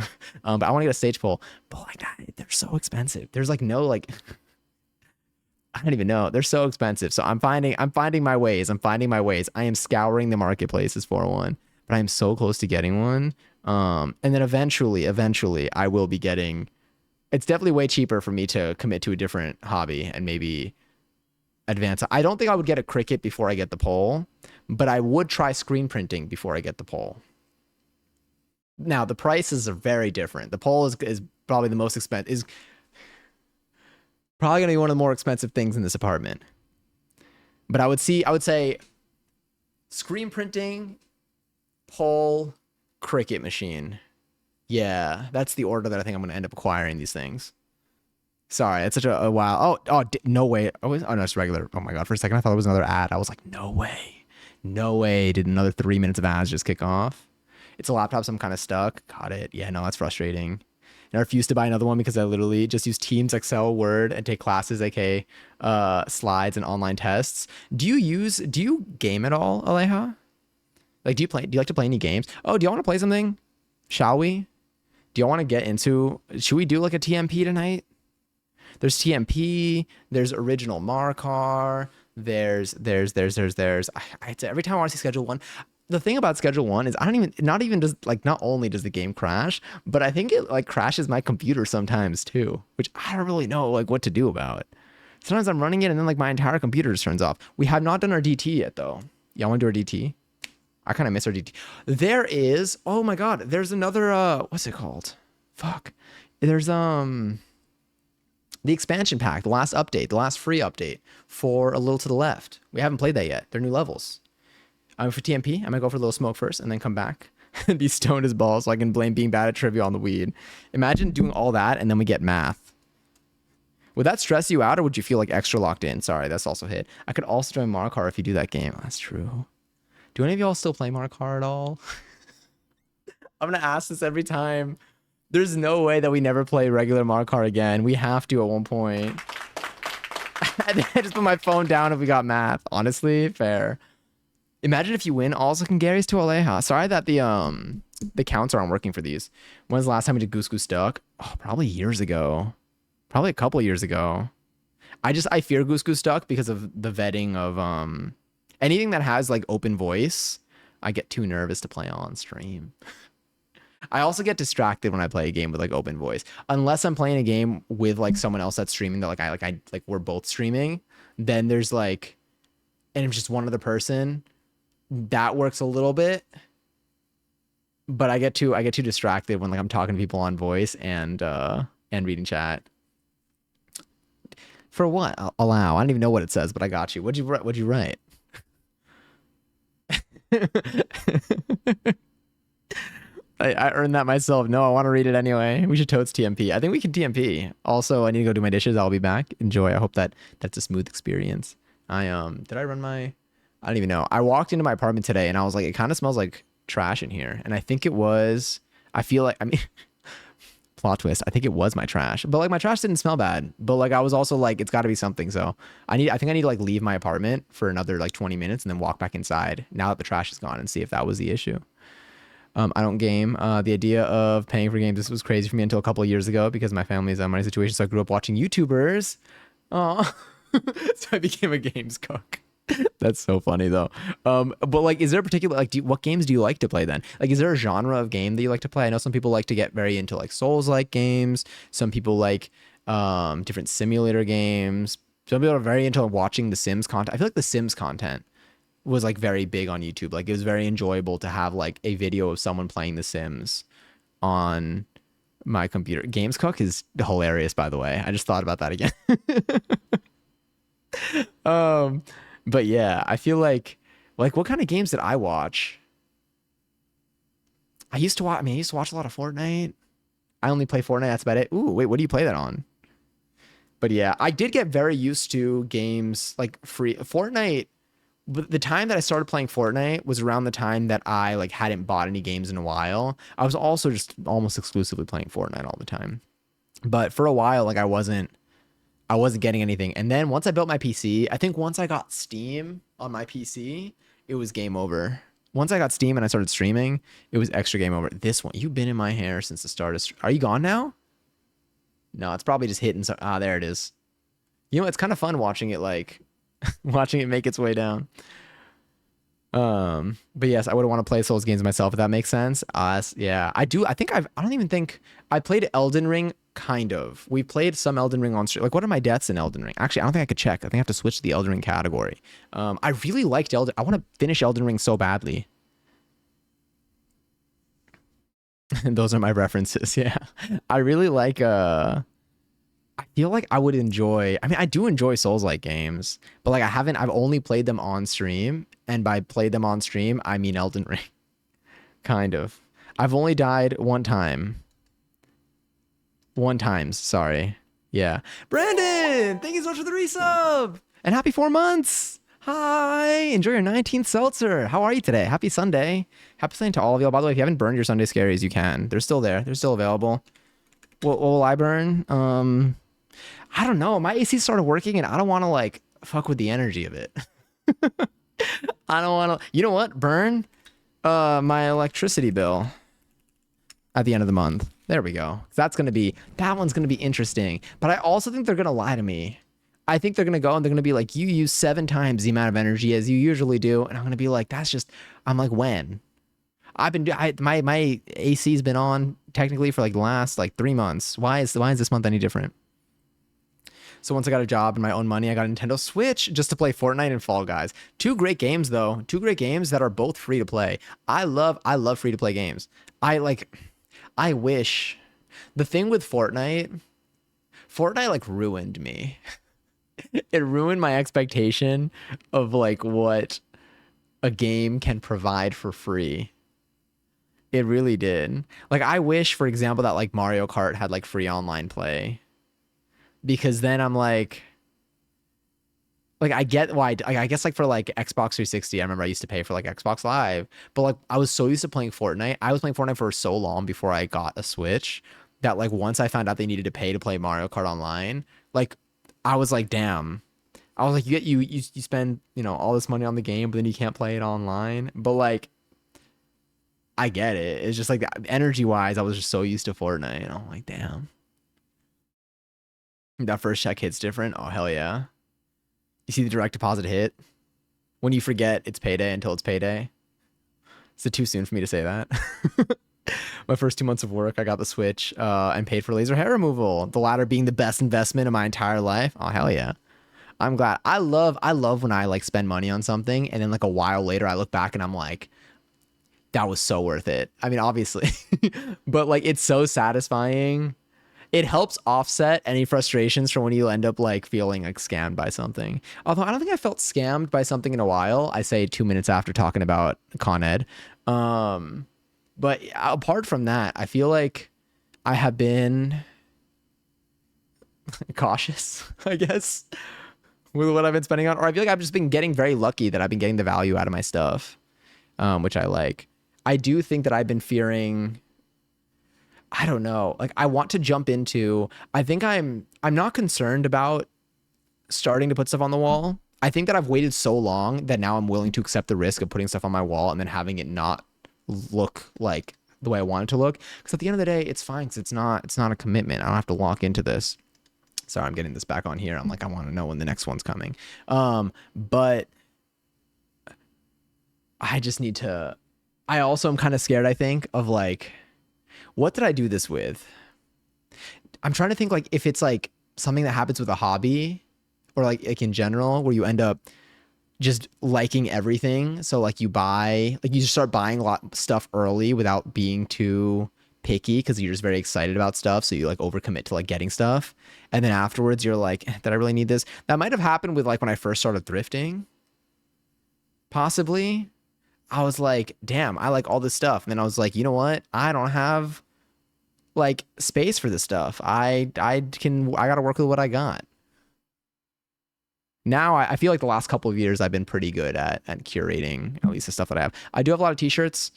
[SPEAKER 1] But I want to get a stage pole, but like they're so expensive. There's like no like I don't even know. They're so expensive. So I'm finding my ways. I am scouring the marketplaces for one, but I am so close to getting one. And then eventually I will be getting. It's definitely way cheaper for me to commit to a different hobby and maybe advance. I don't think I would get a Cricut before I get the pole, but I would try screen printing before I get the pole. Now the prices are very different. The pole is probably the most expensive. Is probably gonna be one of the more expensive things in this apartment. But I would say screen printing, pole, Cricket machine. Yeah, that's the order that I think I'm gonna end up acquiring these things. Sorry, it's such a wow. No way. Oh no, it's regular. Oh my god, for a second I thought it was another ad. I was like, no way, no way. Did another 3 minutes of ads just kick off? It's a laptop, so I'm kind of stuck. Got it. Yeah, no, that's frustrating. And I refuse to buy another one because I literally just use Teams, Excel, Word, and take classes, aka slides and online tests. Do you game at all, Aleja? Like, do you like to play any games? Oh, do you want to play something? Shall we? Do you want to get into? Should we do like a TMP tonight? There's TMP. There's original Marcar. There's. Every time I want to see Schedule One, the thing about Schedule One is I don't even. Not even does like not only does the game crash, but I think it like crashes my computer sometimes too, which I don't really know like what to do about. Sometimes I'm running it and then like my entire computer just turns off. We have not done our DT yet though. Y'all want to do our DT? I kind of miss our DT. There is. Oh my god. There's another. What's it called? Fuck. There's the expansion pack, the last update, the last free update for A Little to the Left. We haven't played that yet. They're new levels. For TMP, I'm gonna go for a little smoke first and then come back and be stoned as balls so I can blame being bad at trivia on the weed. Imagine doing all that and then we get math. Would that stress you out or would you feel like extra locked in? Sorry, that's also hit. I could also join Marcar if you do that game. That's true. Do any of y'all still play Marcar at all? I'm gonna ask this every time. There's no way that we never play regular Marcar again. We have to at one point. I just put my phone down if we got math. Honestly, fair. Imagine if you win also scaries to Aleja. Sorry that the counts aren't working for these. When's the last time we did Goose Goose Duck? Oh, probably years ago. Probably a couple years ago. I fear Goose Goose Duck because of the vetting of anything that has like open voice. I get too nervous to play on stream. I also get distracted when I play a game with like open voice. Unless I'm playing a game with like someone else that's streaming that I we're both streaming, then there's like and it's just one other person. That works a little bit. But I get too distracted when like I'm talking to people on voice and reading chat. For what? Allow. I don't even know what it says, but I got you. What'd you write? I earned that myself. No, I want to read it anyway. We should totes TMP. I think we can TMP. Also, I need to go do my dishes. I'll be back. Enjoy. I hope that's a smooth experience. Did I run my? I don't even know. I walked into my apartment today and I was like, it kind of smells like trash in here. And I think it was. I feel like plot twist. I think it was my trash, but like my trash didn't smell bad. But like I was also like, it's got to be something. So I think I need to like leave my apartment for another like 20 minutes and then walk back inside now that the trash is gone and see if that was the issue. I don't game. The idea of paying for games, this was crazy for me until a couple of years ago because my family's money situation. So I grew up watching YouTubers. Oh, so I became a games cook. That's so funny though. But like, is there a particular like, what games do you like to play then? Like, is there a genre of game that you like to play? I know some people like to get very into like Souls-like games. Some people like different simulator games. Some people are very into watching the Sims content. I feel like the Sims content was like very big on YouTube. Like it was very enjoyable to have like a video of someone playing The Sims on my computer. Games Cook is hilarious, by the way. I just thought about that again. But yeah, I feel like what kind of games did I watch? I used to watch a lot of Fortnite. I only play Fortnite, that's about it. Ooh, wait, what do you play that on? But yeah, I did get very used to games like free Fortnite. But the time that I started playing Fortnite was around the time that I like hadn't bought any games in a while. I was also just almost exclusively playing Fortnite all the time. But for a while, like I wasn't getting anything. And then once I built my PC, I think once I got Steam on my PC, it was game over. Once I got Steam and I started streaming, it was extra game over. This one, you've been in my hair since the start of Are you gone now? No, it's probably just hitting. There it is. You know, it's kind of fun watching it like watching it make its way down. But yes, I would want to play Souls games myself if that makes sense. Yeah, I do. I don't even think I played Elden Ring. Kind of. We played some Elden Ring on stream. Like, what are my deaths in Elden Ring? Actually, I don't think I could check. I think I have to switch to the Elden Ring category. I really liked I want to finish Elden Ring so badly. And those are my references. Yeah, I really like. I feel like I would enjoy. I mean, I do enjoy Souls-like games, but like I've only played them on stream, and by played them on stream, I mean Elden Ring. Kind of. I've only died one time. One times, sorry. Yeah. Brandon, thank you so much for the resub. And happy 4 months. Hi. Enjoy your 19th seltzer. How are you today? Happy Sunday. Happy Sunday to all of y'all. By the way, if you haven't burned your Sunday scaries, you can. They're still there. They're still available. What will I burn? I don't know. My AC started working and I don't want to like fuck with the energy of it. I don't want to. You know what? Burn my electricity bill at the end of the month. There we go. That one's gonna be interesting. But I also think they're gonna lie to me. I think they're gonna go and they're gonna be like, you use 7 times the amount of energy as you usually do, and I'm gonna be like, I'm like, when? My AC's been on technically for like the last like 3 months. Why is this month any different? So once I got a job and my own money, I got a Nintendo Switch just to play Fortnite and Fall Guys. 2 great games though. 2 great games that are both free to play. I love free to play games. I wish the thing with Fortnite like ruined me. It ruined my expectation of like what a game can provide for free. It really did. Like I wish, for example, that like Mario Kart had like free online play. Because then I'm like I get why. I guess like for like Xbox 360, I remember I used to pay for like Xbox Live, but like I was so used to playing Fortnite. I was playing Fortnite for so long before I got a Switch that like once I found out they needed to pay to play Mario Kart online, like I was like, damn. I was like, you spend all this money on the game, but then you can't play it online. But like, I get it. It's just like energy wise, I was just so used to Fortnite. And I'm like, damn. That first check hit's different. Oh hell yeah. You see the direct deposit hit when you forget it's payday until it's payday. Is it too soon for me to say that? My first 2 months of work, I got the Switch and paid for laser hair removal. The latter being the best investment of my entire life. Oh hell yeah. I'm glad. I love when I like spend money on something and then like a while later I look back and I'm like, that was so worth it. I mean, obviously, but like it's so satisfying. It helps offset any frustrations from when you end up like feeling like scammed by something. Although I don't think I felt scammed by something in a while. I say 2 minutes after talking about Con Ed. But apart from that, I feel like I have been cautious, I guess, with what I've been spending on. Or I feel like I've just been getting very lucky that I've been getting the value out of my stuff, which I like. I do think that I've been fearing, I don't know, like I want to jump into, I think I'm not concerned about starting to put stuff on the wall. I think that I've waited so long that now I'm willing to accept the risk of putting stuff on my wall and then having it not look like the way I want it to look. Because at the end of the day, it's fine because it's not a commitment. I don't have to lock into this. Sorry, I'm getting this back on here. I'm like, I want to know when the next one's coming. But I just need to, I also am kind of scared, I think, of like, what did I do this with? I'm trying to think like if it's like something that happens with a hobby or like in general where you end up just liking everything. So like you just start buying a lot of stuff early without being too picky because you're just very excited about stuff. So you like overcommit to like getting stuff. And then afterwards you're like, did I really need this? That might have happened with like when I first started thrifting. Possibly. I was like, damn, I like all this stuff. And then I was like, you know what? I don't have like space for this stuff. I gotta work with what I got. Now I feel like the last couple of years I've been pretty good at curating at least the stuff that I have. I do have a lot of t-shirts,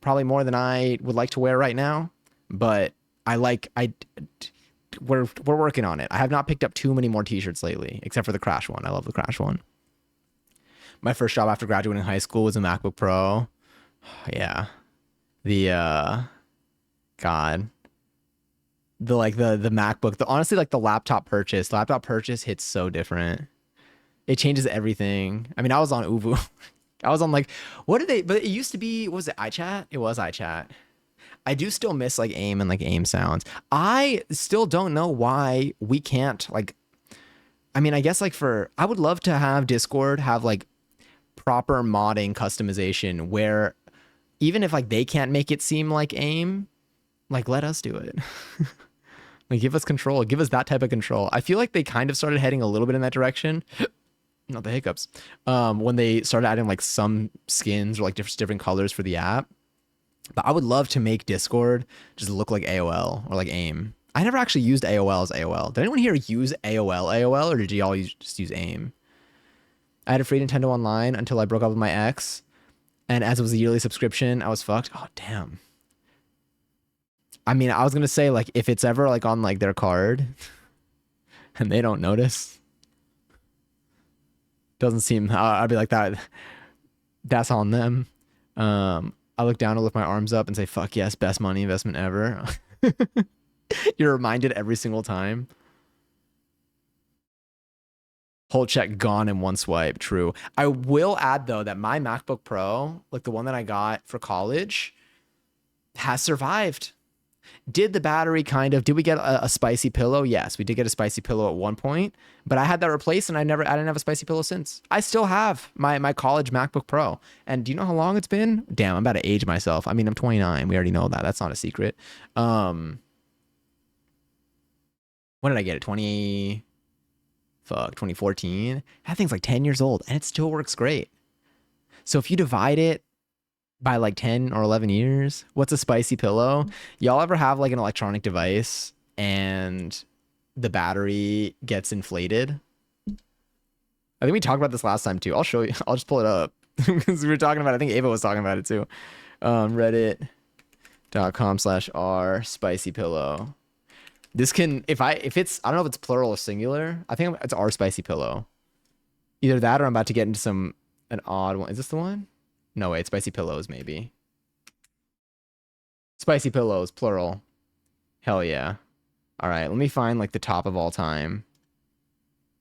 [SPEAKER 1] probably more than I would like to wear right now, but we're working on it. I have not picked up too many more t-shirts lately, except for the Crash one. I love the Crash one. My first job after graduating high school was a MacBook Pro. Yeah. The God. The MacBook, honestly like the laptop purchase hits so different. It changes everything. I mean, I was on Uvu. I was on like, but it used to be, what was it, iChat? It was iChat. I do still miss like AIM and like AIM sounds. I still don't know why we can't like, I mean, I guess like I would love to have Discord have like proper modding customization where even if like they can't make it seem like AIM, like let us do it. Like give us control, give us that type of control. I feel like they kind of started heading a little bit in that direction. Not the hiccups. When they started adding like some skins or like different colors for the app. But I would love to make Discord just look like AOL or like AIM. I never actually used AOL as AOL. Did anyone here use AOL, or did you all just use AIM? I had a free Nintendo Online until I broke up with my ex, and as it was a yearly subscription, I was fucked. Oh damn. I mean, I was gonna say like if it's ever like on like their card and they don't notice, doesn't seem. I'd be like that. That's on them. I look down and lift my arms up and say, "Fuck yes, best money investment ever." You're reminded every single time. Whole check gone in one swipe. True. I will add though that my MacBook Pro, like the one that I got for college, has survived. Did the battery did we get a spicy pillow? Yes, we did get a spicy pillow at one point, but I had that replaced and I didn't have a spicy pillow since. I still have my college MacBook Pro. And do you know how long it's been? Damn, I'm about to age myself. I mean, I'm 29. We already know that. That's not a secret. When did I get it? 2014. That thing's like 10 years old and it still works great. So if you divide it by like 10 or 11 years, what's a spicy pillow? Y'all ever have like an electronic device and the battery gets inflated? I think we talked about this last time too. I'll show you. I'll just pull it up because we were talking about it. I think Ava was talking about it too. Reddit.com/r spicy pillow. This can, if it's, I don't know if it's plural or singular. I think it's R spicy pillow. Either that or I'm about to get into an odd one. Is this the one? No, wait, spicy pillows, maybe. Spicy pillows, plural. Hell yeah. All right, let me find like the top of all time.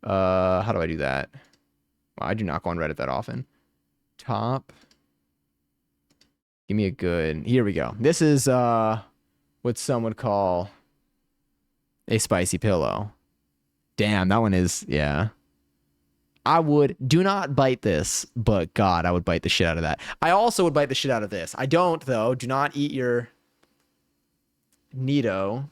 [SPEAKER 1] How do I do that? Well, I do not go on Reddit that often. Top. Give me a good, here we go. This is what some would call a spicy pillow. Damn, that one is, yeah. Do not bite this, but God, I would bite the shit out of that. I also would bite the shit out of this. I don't, though. Do not eat your Nito.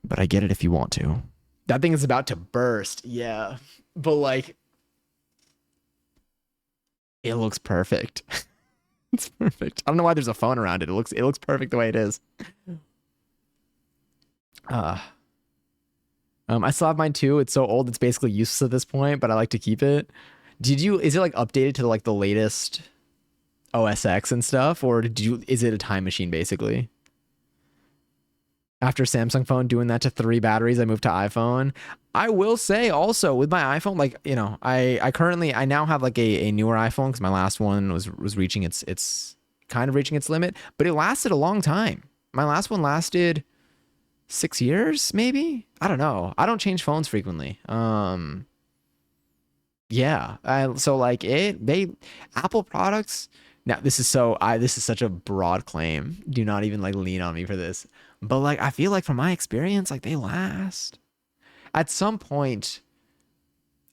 [SPEAKER 1] But I get it if you want to. That thing is about to burst. Yeah. But like, it looks perfect. It's perfect. I don't know why there's a phone around it. It looks perfect the way it is. I still have mine too. It's so old, it's basically useless at this point, but I like to keep it. Is it like updated to like the latest OS X and stuff, or is it a time machine basically? After Samsung phone doing that to 3 batteries, I moved to iPhone. I will say also with my iPhone, like, you know, I now have like a newer iPhone because my last one was reaching its kind of reaching its limit, but it lasted a long time. My last one lasted 6 years, maybe. I don't know. I don't change phones frequently. Yeah. So like Apple products. Now this is such a broad claim. Do not even like lean on me for this. But like I feel like from my experience, like they last. At some point,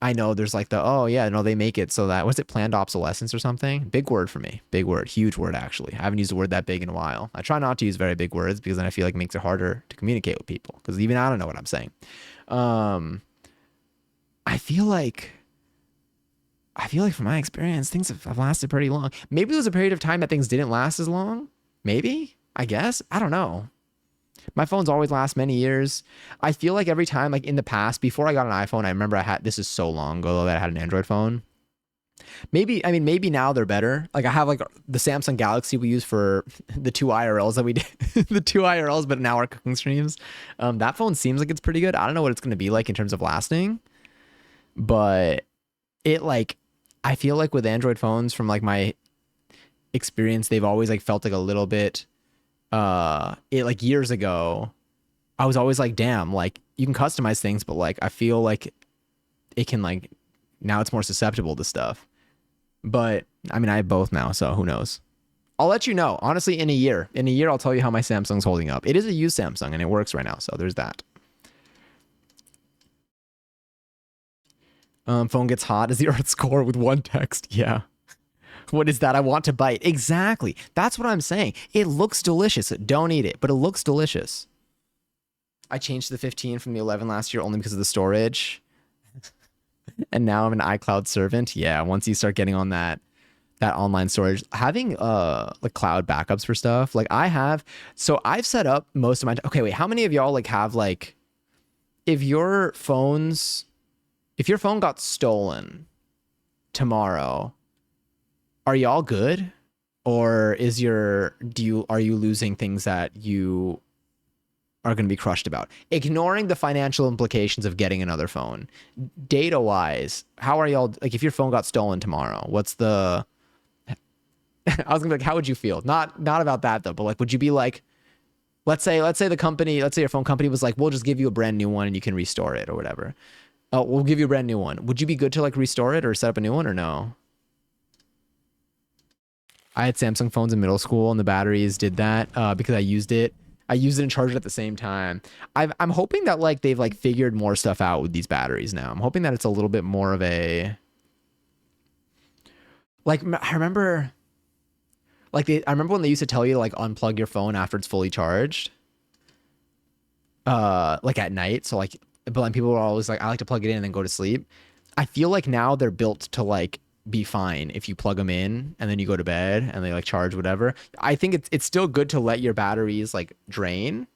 [SPEAKER 1] I know there's like oh yeah, no, they make it so that, was it planned obsolescence or something? Big word for me. Big word. Huge word, actually. I haven't used a word that big in a while. I try not to use very big words because then I feel like it makes it harder to communicate with people because even I don't know what I'm saying. I feel like from my experience, things have lasted pretty long. Maybe there was a period of time that things didn't last as long. Maybe, I guess. I don't know. My phones always last many years. I feel like every time, like in the past, before I got an iPhone, I remember this is so long ago that I had an Android phone. Maybe now they're better. Like I have like the Samsung Galaxy we use for the 2 IRLs that we did, the 2 IRLs, but now our cooking streams. That phone seems like it's pretty good. I don't know what it's going to be like in terms of lasting, but I feel like with Android phones from like my experience, they've always like felt like a little bit, like years ago, I was always like, damn, like you can customize things, but like I feel like it can like, now it's more susceptible to stuff. But I mean, I have both now, so who knows? I'll let you know. Honestly, in a year, I'll tell you how my Samsung's holding up. It is a used Samsung and it works right now, so there's that. Phone gets hot as the Earth score with one text. Yeah. What is that? I want to bite. Exactly. That's what I'm saying. It looks delicious. Don't eat it, but it looks delicious. I changed the 15 from the 11 last year only because of the storage. And now I'm an iCloud servant. Yeah, once you start getting on that that online storage, having like cloud backups for stuff. Like I have, so I've set up most of my. Okay, wait, how many of y'all like have like if your phones if your phone got stolen tomorrow, are y'all good? Or is your do you are you losing things that you are going to be crushed about? Ignoring the financial implications of getting another phone. Data wise, how are y'all like if your phone got stolen tomorrow? What's the I was gonna be like, how would you feel? Not about that though, but like would you be like, let's say the company, let's say your phone company was like, we'll just give you a brand new one and you can restore it or whatever. Oh, we'll give you a brand new one. Would you be good to like restore it or set up a new one or no? I had Samsung phones in middle school and the batteries did that because I used it. I used it and charged it at the same time. I'm hoping that like they've like figured more stuff out with these batteries now. I'm hoping that it's a little bit more of a like I remember I remember when they used to tell you to like unplug your phone after it's fully charged, like at night. So like, but then people were always like, I like to plug it in and then go to sleep. I feel like now they're built to like be fine if you plug them in and then you go to bed and they like charge whatever. I think it's still good to let your batteries like drain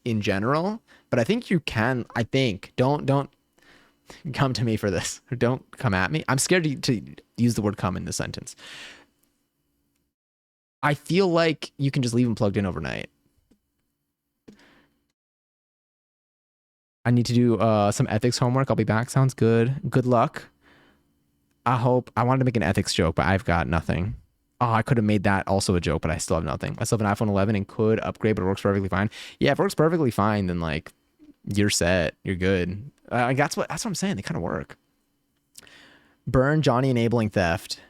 [SPEAKER 1] in general, but I think you can. I think don't come to me for this. Don't come at me. I'm scared to use the word come in this sentence. I feel like you can just leave them plugged in overnight. I need to do some ethics homework. I'll be back. Sounds good. Good luck. I wanted to make an ethics joke, but I've got nothing. Oh, I could have made that also a joke, but I still have nothing. I still have an iPhone 11 and could upgrade, but it works perfectly fine. Yeah, if it works perfectly fine, then like you're set. You're good. That's what I'm saying. They kind of work. Burn Johnny enabling theft.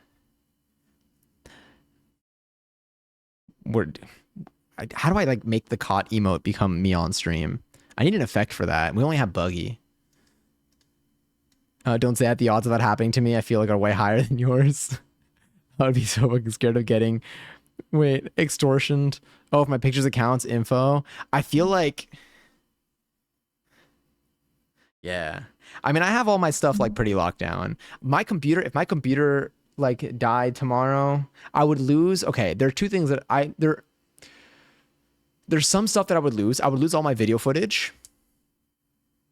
[SPEAKER 1] We're, how do I like make the caught emote become me on stream? I need an effect for that. We only have Buggy. Don't say that. The odds of that happening to me, I feel like are way higher than yours. I would be so fucking scared of getting, wait, extortioned. Oh, if my pictures, accounts, info. I feel like, yeah. I mean, I have all my stuff like pretty locked down. My computer, if my computer like died tomorrow, I would lose. Okay, there are two things that there's some stuff that I would lose. I would lose all my video footage.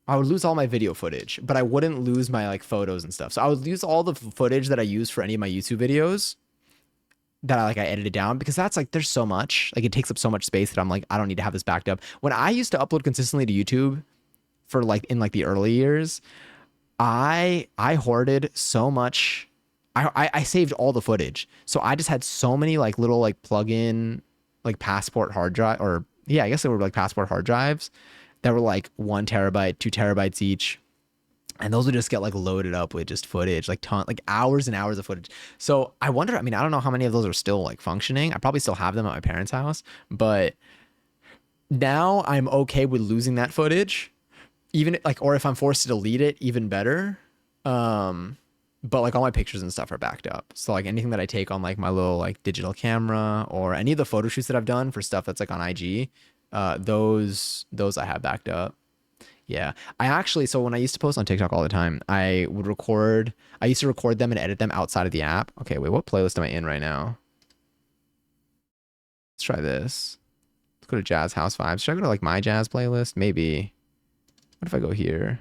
[SPEAKER 1] I would lose all my video footage, but I wouldn't lose my like photos and stuff. So I would lose all the footage that I use for any of my YouTube videos that I edited down because that's like there's so much. Like it takes up so much space that I'm like, I don't need to have this backed up. When I used to upload consistently to YouTube for like in like the early years, I hoarded so much. I saved all the footage. So I just had so many like little like plug-in like passport hard drive or yeah, I guess they were like passport hard drives that were like 1 terabyte, 2 terabytes each. And those would just get like loaded up with just footage, like like hours and hours of footage. So I wonder, I mean, I don't know how many of those are still like functioning. I probably still have them at my parents' house, but now I'm okay with losing that footage, even like, or if I'm forced to delete it, even better. But like all my pictures and stuff are backed up. So like anything that I take on like my little like digital camera or any of the photo shoots that I've done for stuff that's like on IG, those I have backed up. Yeah. I actually, so when I used to post on TikTok all the time, I used to record them and edit them outside of the app. Okay, wait, what playlist am I in right now? Let's try this. Let's go to Jazz House Vibes. Should I go to like my jazz playlist? Maybe. What if I go here?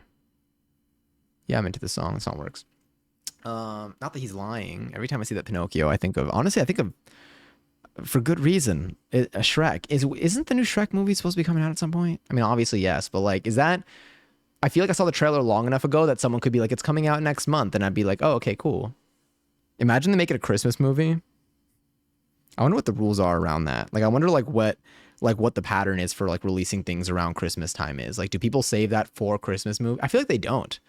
[SPEAKER 1] Yeah, I'm into this song. The song works. Not that he's lying. Every time I see that Pinocchio, I think of, honestly, I think of, for good reason, a Shrek. Isn't the new Shrek movie supposed to be coming out at some point? I mean, obviously, yes, but like, is that, I feel like I saw the trailer long enough ago that someone could be like, it's coming out next month. And I'd be like, oh, okay, cool. Imagine they make it a Christmas movie. I wonder what the rules are around that. Like, I wonder what the pattern is for like releasing things around Christmas time is. Like, do people save that for Christmas movie? I feel like they don't.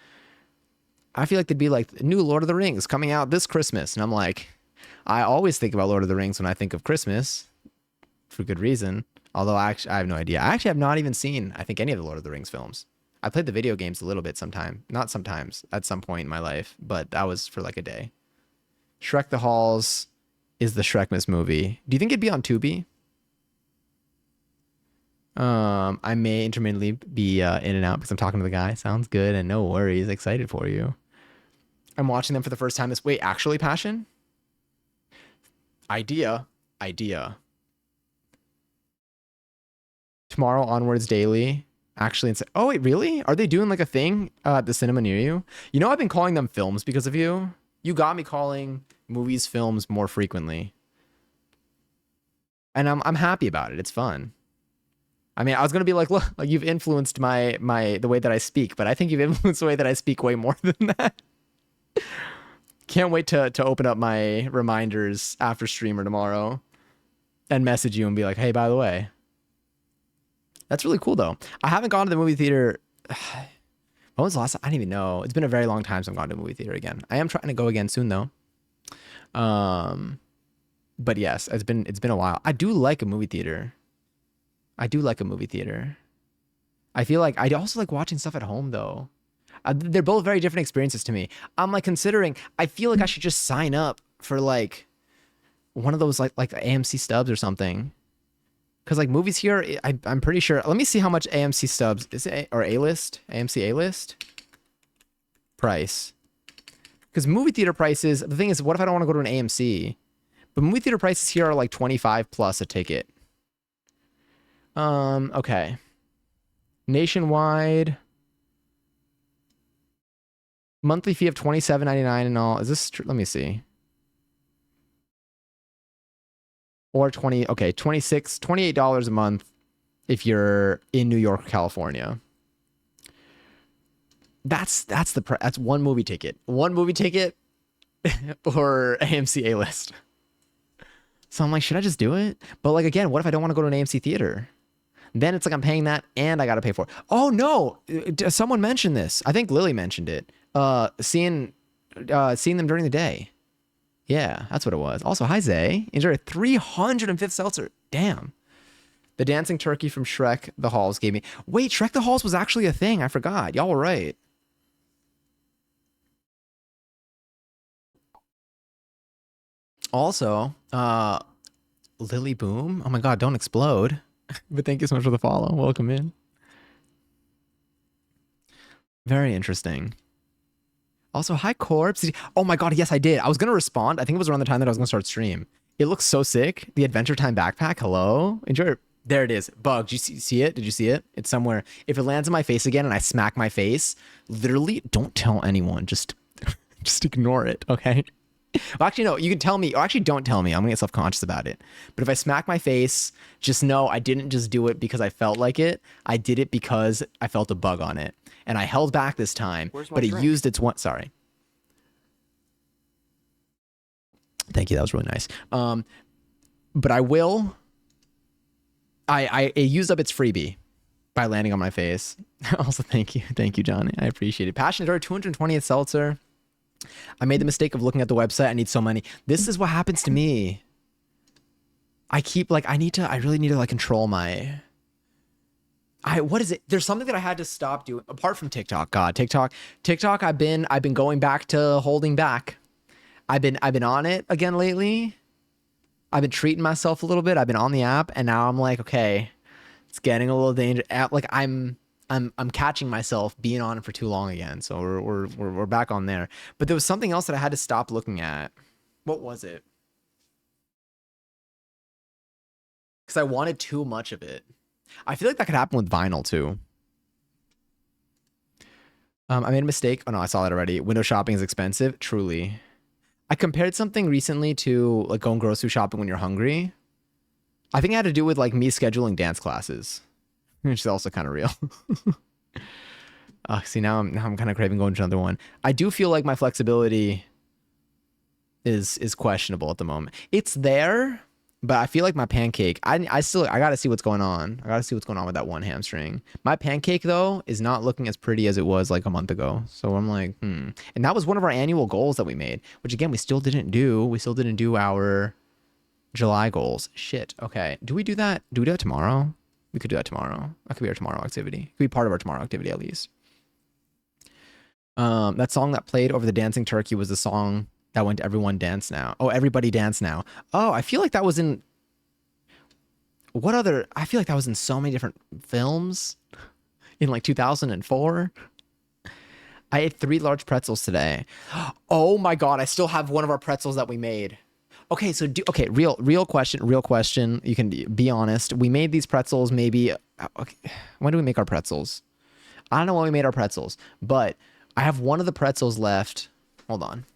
[SPEAKER 1] I feel like they'd be like, new Lord of the Rings coming out this Christmas. And I'm like, I always think about Lord of the Rings when I think of Christmas for good reason. Although I have no idea. I actually have not even seen, I think, any of the Lord of the Rings films. I played the video games a little bit not sometimes, at some point in my life, but that was for like a day. Shrek the Halls is the Shrekmas movie. Do you think it'd be on Tubi? I may intermittently be in and out because I'm talking to the guy. Sounds good, and no worries. Excited for you. I'm watching them for the first time wait, actually, Passion? Idea. Idea. Tomorrow onwards daily. Actually, oh wait, really? Are they doing like a thing at the cinema near you? You know, I've been calling them films because of you. You got me calling movies films more frequently, and I'm happy about it. It's fun. I mean, I was gonna be like, look, like you've influenced my the way that I speak, but I think you've influenced the way that I speak way more than that. Can't wait to open up my reminders after streamer tomorrow and message you and be like, hey, by the way, that's really cool though. I haven't gone to the movie theater. When was the last time? I don't even know. It's been a very long time since I've gone to a movie theater again. I am trying to go again soon though. But yes, it's been a while. I do like a movie theater. I do like a movie theater. I feel like I also like watching stuff at home though. They're both very different experiences to me. I'm like considering. I feel like I should just sign up for like one of those like AMC stubs or something. Because like movies here, I'm pretty sure. Let me see how much AMC stubs is it, or A list, AMC A list price. Because movie theater prices. The thing is, what if I don't want to go to an AMC? But movie theater prices here are like 25 plus a ticket. Okay. Nationwide monthly fee of $27.99 and all. Is this true? Let me see. Or 20, okay, $28 a month if you're in New York, California. That's that's one movie ticket. One movie ticket or AMC A list. So I'm like, should I just do it? But like again, what if I don't want to go to an AMC theater? Then it's like I'm paying that and I got to pay for it. Oh no, someone mentioned this. I think Lily mentioned it. Seeing them during the day. Yeah, that's what it was. Also, hi Zay. Enjoy a 305th seltzer. Damn. The dancing turkey from Shrek the Halls gave me. Wait, Shrek the Halls was actually a thing. I forgot. Y'all were right. Also, Lily Boom. Oh my god, don't explode. But thank you so much for the follow. Welcome in. Very interesting. Also, hi Corpse. Oh my god, yes I did. I was gonna respond. I think it was around the time that I was gonna start stream. It looks so sick. The Adventure Time backpack. Hello. Enjoy it. There it is. Bug. Did you see it? Did you see it? It's somewhere. If it lands in my face again and I smack my face, literally don't tell anyone. Just ignore it, okay? Well, actually, no, you can tell me. Or actually, don't tell me. I'm going to get self-conscious about it. But if I smack my face, just know I didn't just do it because I felt like it. I did it because I felt a bug on it. And I held back this time, but it used its one. Sorry. Thank you. That was really nice. But I will. It used up its freebie by landing on my face. Also, thank you, Johnny. I appreciate it. Passionate or 220th seltzer. I made the mistake of looking at the website. I need so many. This is what happens to me. I keep like I really need to like control my. What is it? There's something that I had to stop doing apart from TikTok. God, TikTok. I've been going back to holding back. I've been on it again lately. I've been treating myself a little bit. I've been on the app, and now I'm like, okay, it's getting a little dangerous. Like I'm catching myself being on it for too long again. So we're back on there. But there was something else that I had to stop looking at. What was it? Because I wanted too much of it. I feel like that could happen with vinyl too. I made a mistake. Oh no, I saw that already. Window shopping is expensive. Truly. I compared something recently to like going grocery shopping when you're hungry. I think it had to do with like me scheduling dance classes, which is also kind of real. See, now I'm kind of craving going to another one. I do feel like my flexibility is questionable at the moment. It's there, but I feel like my pancake. I gotta see what's going on. I gotta see what's going on with that one hamstring. My pancake though is not looking as pretty as it was like a month ago. So I'm like, And that was one of our annual goals that we made, which again we still didn't do. We still didn't do our July goals. Shit. Okay. Do we do that? Do we do that tomorrow? We could do that tomorrow. That could be our tomorrow activity. It could be part of our tomorrow activity at least. That song that played over the dancing turkey was the song that went to Everyone Dance Now. Oh, Everybody Dance Now. Oh, I feel like that was in what other? I feel like that was in so many different films in like 2004. I ate 3 large pretzels today. Oh my God. I still have one of our pretzels that we made. Okay, so okay, real question. You can be honest. We made these pretzels maybe okay, when do we make our pretzels? I don't know when we made our pretzels, but I have one of the pretzels left. Hold on.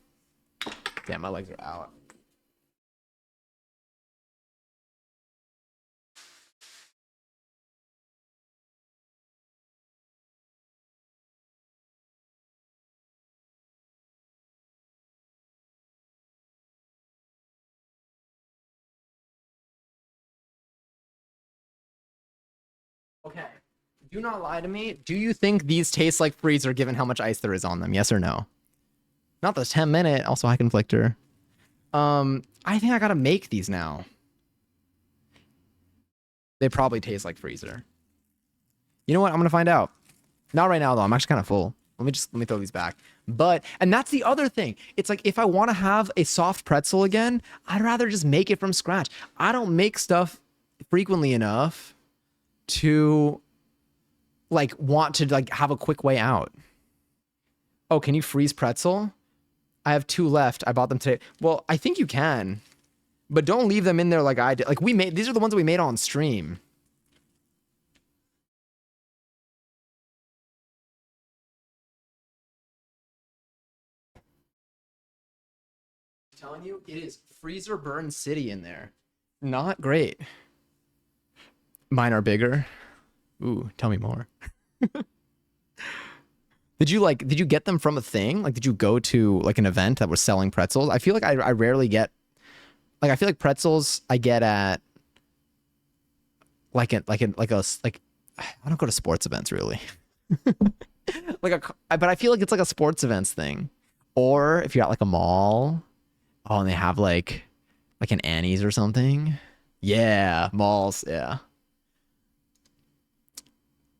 [SPEAKER 1] Damn, my legs are out. Okay. Do not lie to me. Do you think these taste like freezer given how much ice there is on them? Yes or no? Not the 10-minute, also high conflictor. I think I gotta make these now. They probably taste like freezer. You know what? I'm gonna find out. Not right now though. I'm actually kind of full. Let me throw these back. But and that's the other thing. It's like if I want to have a soft pretzel again, I'd rather just make it from scratch. I don't make stuff frequently enough to like want to like have a quick way out. Oh, can you freeze pretzel? I have 2 left. I bought them today. Well, I think you can. But don't leave them in there like I did. Like we made these are the ones that we made on stream. I'm telling you, it is freezer burn city in there. Not great. Mine are bigger. Ooh, tell me more. Did you get them from a thing? Like did you go to like an event that was selling pretzels? I feel like I rarely get like I feel like pretzels I get at like I don't go to sports events really. But I feel like it's like a sports events thing. Or if you're at like a mall, oh, and they have like an Annie's or something. Yeah, malls, yeah.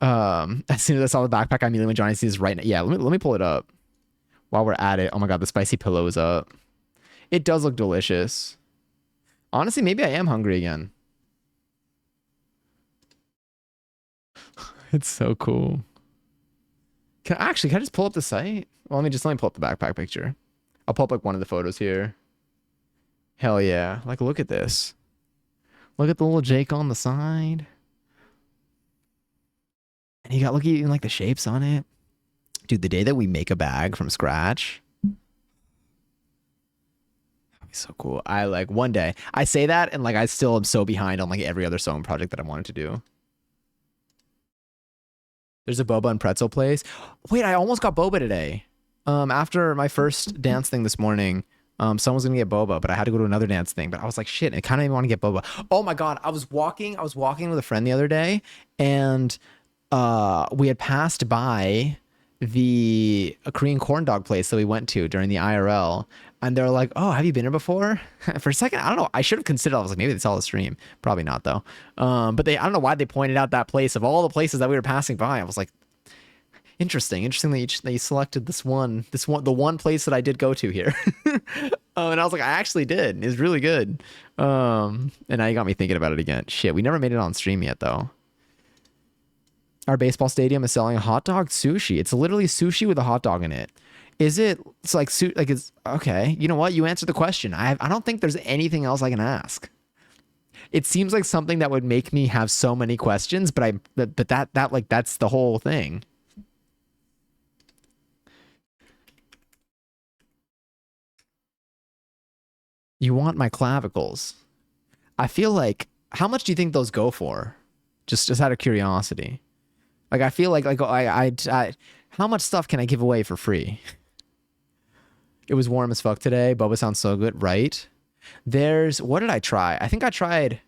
[SPEAKER 1] As soon as I saw the backpack, I immediately went Johnny C's right now. Yeah, let me pull it up while we're at it. Oh my god, the spicy pillow is up. It does look delicious. Honestly, maybe I am hungry again. It's so cool. Can I just pull up the site? Well, let me pull up the backpack picture. I'll pull up like one of the photos here. Hell yeah. Like look at this. Look at the little Jake on the side. And you got look at even like the shapes on it. Dude, the day that we make a bag from scratch. That'd be so cool. I like one day. I say that and like I still am so behind on like every other sewing project that I wanted to do. There's a boba and pretzel place. Wait, I almost got boba today. After my first dance thing this morning, someone was gonna get boba, but I had to go to another dance thing. But I was like, shit, I kind of want to get boba. Oh my god, I was walking with a friend the other day, and we had passed by the a Korean corn dog place that we went to during the IRL, and they're like, "Oh, have you been here before?" For a second, I don't know. I should have considered. I was like, maybe they saw the stream. Probably not though. But I don't know why they pointed out that place of all the places that we were passing by. I was like, interesting that you selected the one place that I did go to here. And I was like, I actually did. It was really good. And now you got me thinking about it again. Shit, we never made it on stream yet though. Our baseball stadium is selling hot dog sushi. It's literally sushi with a hot dog in it. Is it? It's like it's okay. You know what? You answered the question. I don't think there's anything else I can ask. It seems like something that would make me have so many questions, but that like that's the whole thing. You want my clavicles? I feel like how much do you think those go for? Just out of curiosity. Like I feel like how much stuff can I give away for free? It was warm as fuck today. Boba sounds so good, right? What did I try? I think I tried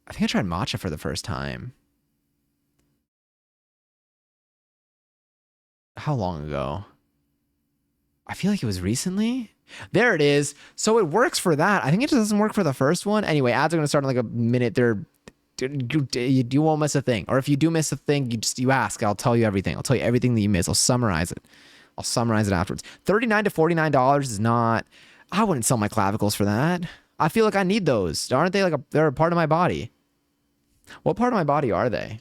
[SPEAKER 1] matcha for the first time. How long ago? I feel like it was recently. There it is. So it works for that. I think it just doesn't work for the first one. Anyway, ads are going to start in like a minute. You won't miss a thing. Or if you do miss a thing, you ask. I'll tell you everything. I'll tell you everything that you miss. I'll summarize it. I'll summarize it afterwards. $39 to $49 is not. I wouldn't sell my clavicles for that. I feel like I need those. Aren't they they're a part of my body? What part of my body are they?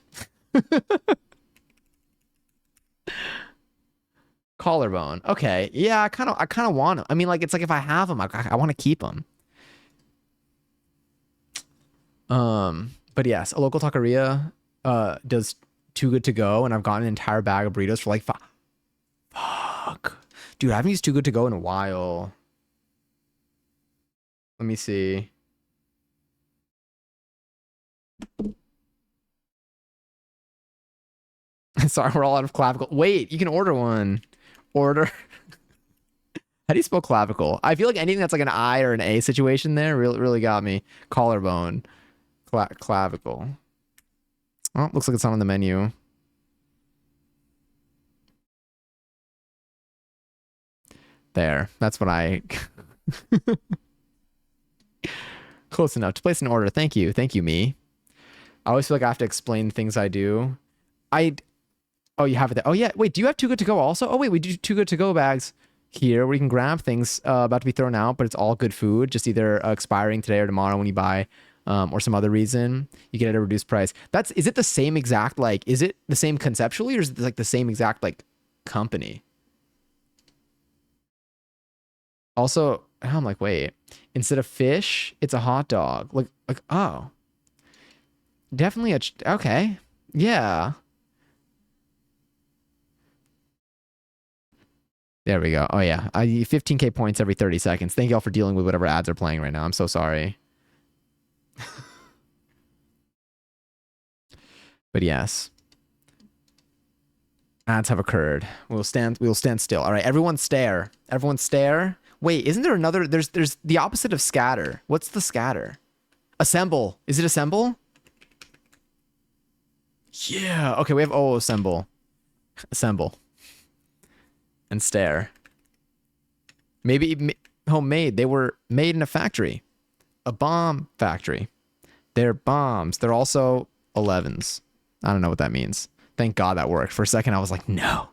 [SPEAKER 1] Collarbone. Okay. Yeah, I kind of want them. I mean, like, it's like if I have them, I want to keep them. But yes, a local taqueria does Too Good to Go, and I've gotten an entire bag of burritos for like fuck. Dude, I haven't used Too Good to Go in a while. Let me see. Sorry, we're all out of clavicle. Wait, you can order one. Order. How do you spell clavicle? I feel like anything that's like an I or an A situation there really got me. Collarbone. Clavicle. Oh, looks like it's not on the menu. There. That's what I... Close enough to place an order. Thank you. Thank you, me. I always feel like I have to explain things I do. Oh, you have it there. Oh, yeah. Wait, do you have Too Good to Go also? Oh, wait, we do Too Good to Go bags here where you can grab things about to be thrown out, but it's all good food, just either expiring today or tomorrow when you buy or some other reason. You get it at a reduced price. Is it the same exact, like, is it the same conceptually or is it like the same exact, like, company? Also, I'm like, wait, instead of fish, it's a hot dog. Oh, definitely okay. Yeah. There we go. Oh yeah, 15K points every 30 seconds. Thank y'all for dealing with whatever ads are playing right now. I'm so sorry. But yes, ads have occurred. We'll stand still. All right, everyone stare. Everyone stare. Wait, isn't there another? There's the opposite of scatter. What's the scatter? Assemble. Is it assemble? Yeah. Okay, we have assemble. Assemble. And stare. Maybe homemade. They were made in a factory. A bomb factory. They're bombs. They're also 11s. I don't know what that means. Thank God that worked. For a second, I was like, no.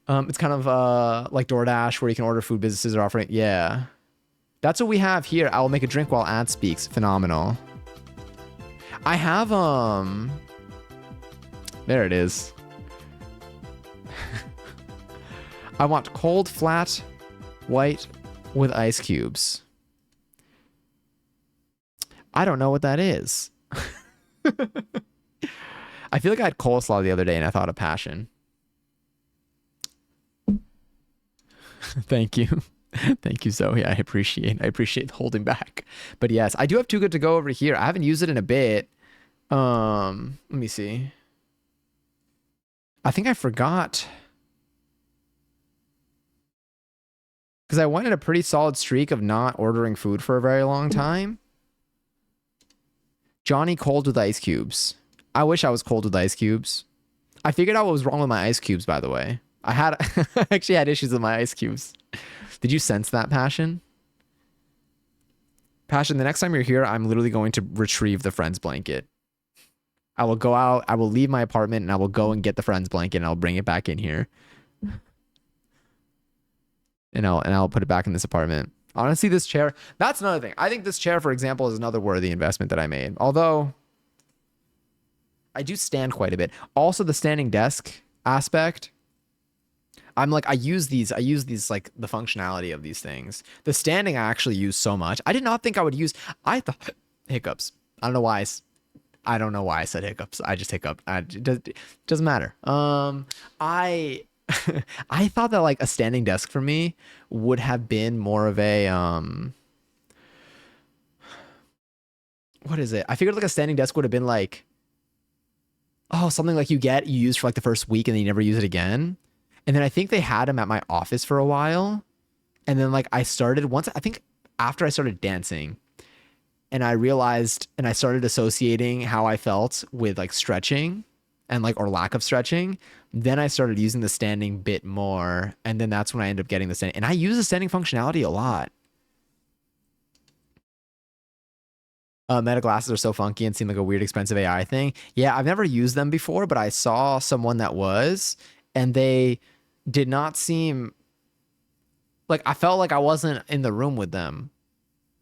[SPEAKER 1] It's kind of like DoorDash where you can order food businesses are offering. Yeah. That's what we have here. I will make a drink while ad speaks. Phenomenal. I have, there it is. I want cold, flat, white with ice cubes. I don't know what that is. I feel like I had coleslaw the other day and I thought of passion. Thank you. Thank you, Zoe. I appreciate holding back. But yes, I do have Too Good to Go over here. I haven't used it in a bit. Let me see. I think I forgot. Because I went in a pretty solid streak of not ordering food for a very long time. Johnny cold with ice cubes. I wish I was cold with ice cubes. I figured out what was wrong with my ice cubes, by the way. I actually had issues with my ice cubes. Did you sense that, Passion? Passion, the next time you're here, I'm literally going to retrieve the Friends blanket. I will go out, I will leave my apartment, and I will go and get the Friends blanket, and I'll bring it back in here. And I'll put it back in this apartment. Honestly, this chair, that's another thing. I think this chair, for example, is another worthy investment that I made. Although, I do stand quite a bit. Also, the standing desk aspect. I'm like, I use these like the functionality of these things. The standing I actually use so much. I did not think I would use, I thought, hiccups. I don't know why I said hiccups. I just hiccuped. It doesn't matter. I thought that like a standing desk for me would have been more of a, what is it? I figured like a standing desk would have been like, oh, something like you use for like the first week and then you never use it again. And then I think they had him at my office for a while. And then like I think after I started dancing and I realized and I started associating how I felt with like stretching and like, or lack of stretching, then I started using the standing bit more. And then that's when I ended up getting the standing. And I use the standing functionality a lot. Meta glasses are so funky and seem like a weird, expensive AI thing. Yeah, I've never used them before, but I saw someone that was, and they did not seem like, I felt like I wasn't in the room with them,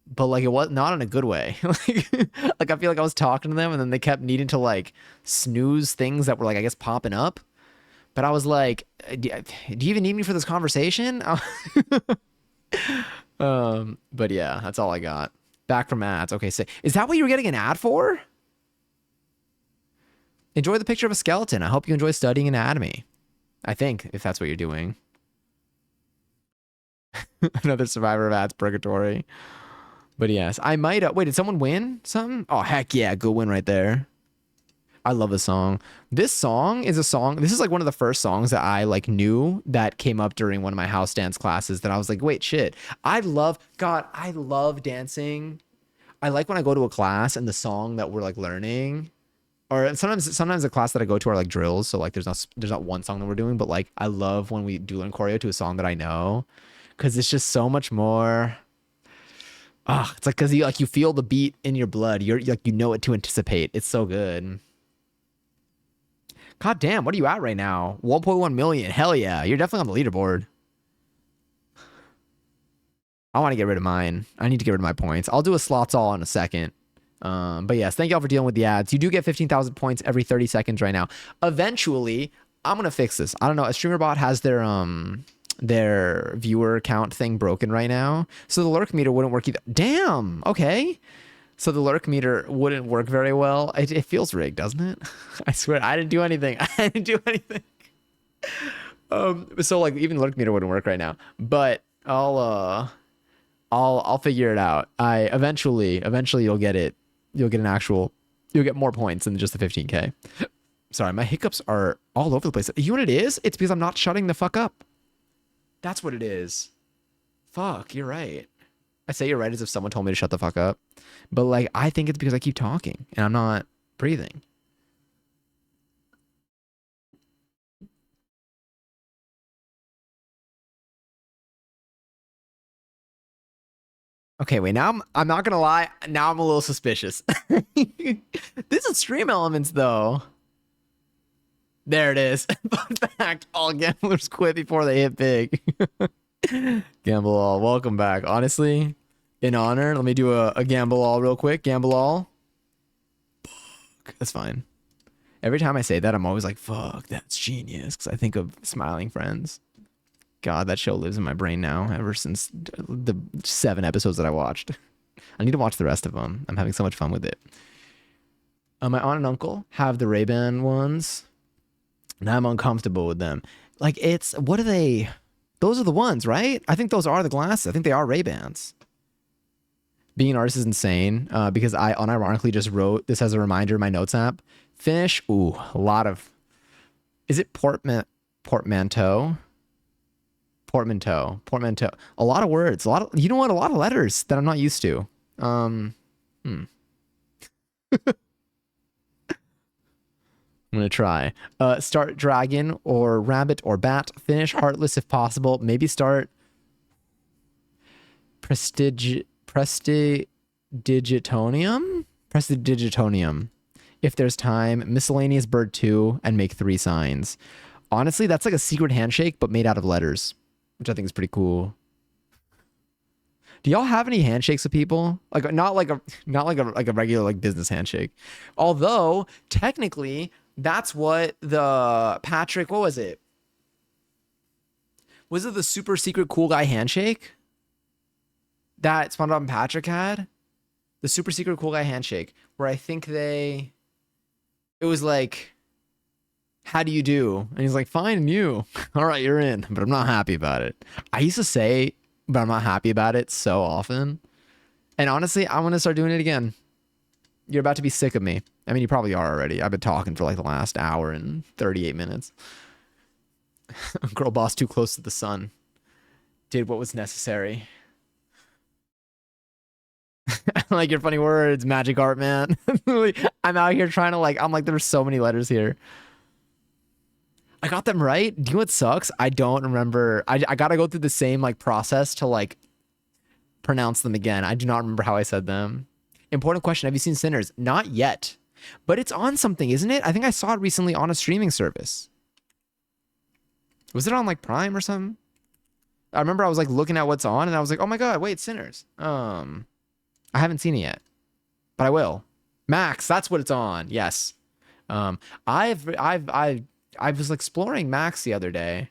[SPEAKER 1] but like it was not in a good way. Like I feel like I was talking to them and then they kept needing to like snooze things that were like, I guess, popping up. But I was like, do you even need me for this conversation? But yeah, that's all I got. Back from ads. Okay, so is that what you were getting an ad for? Enjoy the picture of a skeleton. I hope you enjoy studying anatomy. I think, if that's what you're doing. Another survivor of ads purgatory. But yes, I might. Wait, did someone win something? Oh, heck yeah. Good win right there. I love this song. This song is a song. This is like one of the first songs that I like knew that came up during one of my house dance classes that I was like, wait, shit. I love dancing. I like when I go to a class and the song that we're like learning, or sometimes the class that I go to are like drills. So like there's not one song that we're doing, but like I love when we do learn choreo to a song that I know, because it's just so much more. Ah, it's like because you feel the beat in your blood. You're like you know what to anticipate. It's so good. God damn, what are you at right now? 1.1 million. Hell yeah, you're definitely on the leaderboard. I want to get rid of mine. I need to get rid of my points. I'll do a slots all in a second. But yes, thank y'all for dealing with the ads. You do get 15,000 points every 30 seconds right now. Eventually, I'm gonna fix this. I don't know. A StreamerBot has their viewer count thing broken right now, so the lurk meter wouldn't work either. Damn. Okay. So the lurk meter wouldn't work very well. It feels rigged, doesn't it? I swear, I didn't do anything. I didn't do anything. So like even the lurk meter wouldn't work right now. But I'll figure it out. I eventually you'll get it. You'll get more points than just the 15K. Sorry, my hiccups are all over the place. You know what it is? It's because I'm not shutting the fuck up. That's what it is. Fuck, you're right. I say you're right as if someone told me to shut the fuck up. But like I think it's because I keep talking and I'm not breathing. Okay, wait, now I'm not gonna lie, now I'm a little suspicious. This is Stream Elements though. There it is. Fun fact, all gamblers quit before they hit big. Gamble all. Welcome back. Honestly, in honor, let me do a gamble all real quick. Gamble all. Fuck. That's fine. Every time I say that, I'm always like, fuck, that's genius. Because I think of Smiling Friends. God, that show lives in my brain now ever since the 7 episodes that I watched. I need to watch the rest of them. I'm having so much fun with it. My aunt and uncle have the Ray-Ban ones. And I'm uncomfortable with them. Like what are they? Those are the ones, right? I think those are the glasses. I think they are Ray-Bans. Being an artist is insane because I unironically just wrote this as a reminder in my notes app. Finish. Ooh, a lot of. Is it portmanteau? Portmanteau. A lot of words. You know what? A lot of letters that I'm not used to. I'm gonna try. Start dragon or rabbit or bat. Finish heartless if possible. Maybe start prestidigitonium. If there's time. Miscellaneous bird 2 and make 3 signs. Honestly, that's like a secret handshake but made out of letters, which I think is pretty cool. Do y'all have any handshakes with people? Like not like a regular like business handshake. Although technically that's what the Patrick, what was it? Was it the super secret cool guy handshake that SpongeBob and Patrick had? The super secret cool guy handshake, where I think it was like, how do you do? And he's like, fine, and you? All right, you're in, but I'm not happy about it. I used to say, but I'm not happy about it so often. And honestly, I'm going to start doing it again. You're about to be sick of me. I mean, you probably are already. I've been talking for like the last hour and 38 minutes. Girl boss too close to the sun. Did what was necessary. I like your funny words, magic art man. I'm out here trying to I'm like, there's so many letters here. I got them right. Do you know what sucks? I don't remember. I gotta go through the same process to pronounce them again. I do not remember how I said them. Important question. Have you seen Sinners? Not yet. But it's on something, isn't it? I think I saw it recently on a streaming service. Was it on Prime or something? I remember I was looking at what's on and I was like, oh my God, wait, Sinners. I haven't seen it yet, but I will. Max, that's what it's on. Yes. I've I was exploring Max the other day.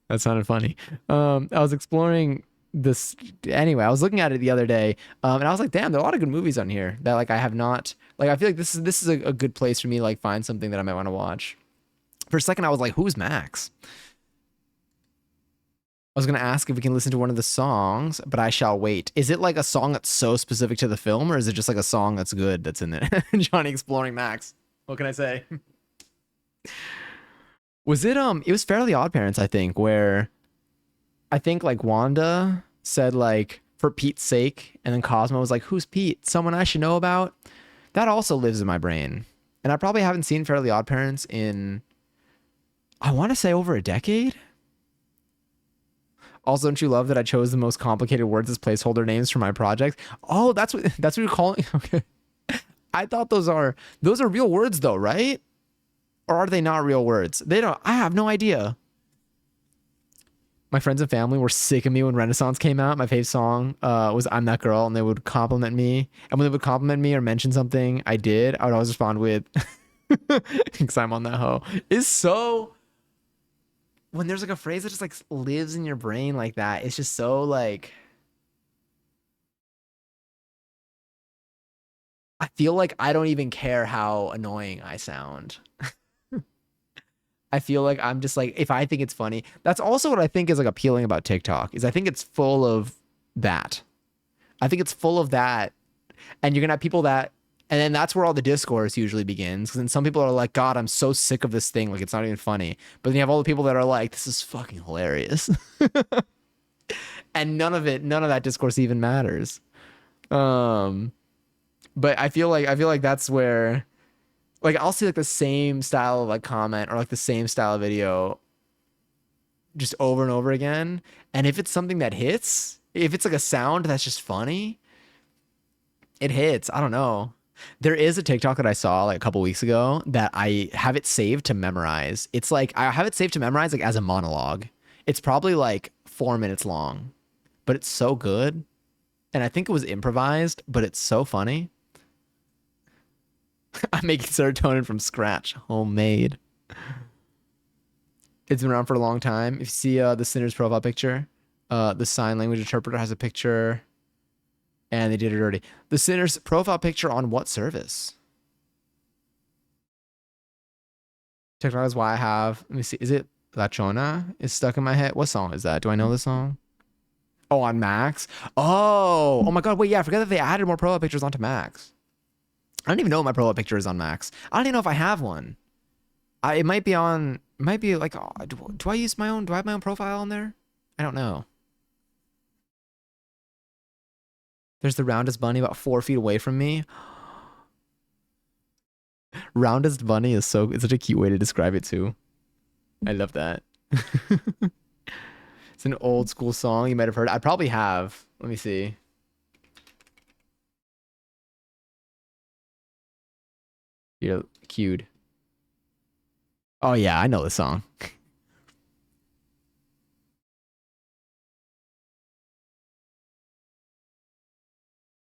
[SPEAKER 1] That sounded funny. I was exploring this anyway. I was looking at it the other day, and I was like, "Damn, there are a lot of good movies on here that like I have not like." I feel like this is a good place for me to like find something that I might want to watch. For a second, I was like, "Who's Max?" I was gonna ask if we can listen to one of the songs, but I shall wait. Is it like a song that's so specific to the film, or is it just like a song that's good that's in there? Johnny exploring Max. What can I say? Was it it was Fairly Odd Parents, I think, where I think like Wanda said like for Pete's sake, and then Cosmo was like, "Who's Pete? Someone I should know about." That also lives in my brain, and I probably haven't seen Fairly Odd Parents in I want to say over a decade. Also, don't you love that I chose the most complicated words as placeholder names for my project? Oh, that's what you're calling. Okay, I thought those are real words though, right? Or are they not real words? They don't. I have no idea. My friends and family were sick of me when Renaissance came out. My fave song was "I'm That Girl," and they would compliment me. And when they would compliment me or mention something I did, I would always respond with, "Because I'm on that hoe." It's so when there's like a phrase that just like lives in your brain like that. It's just so like I feel like I don't even care how annoying I sound. I feel like I'm just like if I think it's funny. That's also what I think is like appealing about TikTok is I think it's full of that. I think it's full of that, and you're gonna have people that, and then that's where all the discourse usually begins. Because then some people are like, "God, I'm so sick of this thing. Like it's not even funny." But then you have all the people that are like, "This is fucking hilarious," and none of that discourse even matters. Um, but I feel like that's where like I'll see like the same style of like comment or like the same style of video just over and over again. And if it's something that hits, if it's like a sound that's just funny, it hits. I don't know. There is a TikTok that I saw like a couple weeks ago that I have it saved to memorize. It's like I have it saved to memorize like as a monologue. It's probably like 4 minutes long, but it's so good. And I think it was improvised, but it's so funny. I'm making serotonin from scratch, homemade. It's been around for a long time. If you see the Sinner's profile picture, the sign language interpreter has a picture, and they did it already. The Sinner's profile picture on what service? TikTok is why I have. Let me see. Is it La Chona? Is stuck in my head. What song is that? Do I know the song? Oh, on Max. Oh my God. Wait, yeah. I forgot that they added more profile pictures onto Max. I don't even know what my profile picture is on Max. I don't even know if I have one. It might be on. It might be like. Do I use my own? Do I have my own profile on there? I don't know. There's the roundest bunny about 4 feet away from me. Roundest bunny is so. It's such a cute way to describe it too. I love that. It's an old school song. You might have heard. I probably have. Let me see. You're cued. Oh yeah, I know the song.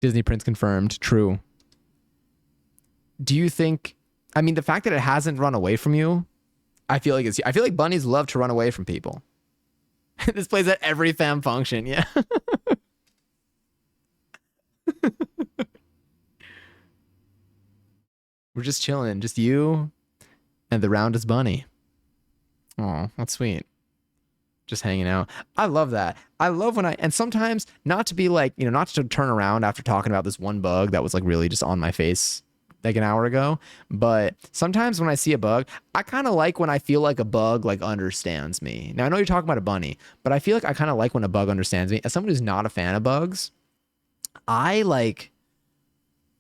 [SPEAKER 1] Disney Prince confirmed. True. Do you think? I mean, the fact that it hasn't run away from you, I feel like it's. I feel like bunnies love to run away from people. This plays at every fam function. Yeah. We're just chilling, just you and the roundest bunny. Oh, that's sweet. Just hanging out. I love that. I love when and sometimes not to be like, not to turn around after talking about this one bug that was like really just on my face like an hour ago. But sometimes when I see a bug, I kind of like when I feel like a bug like understands me. Now I know you're talking about a bunny, but I feel like I kind of like when a bug understands me. As someone who's not a fan of bugs, I like,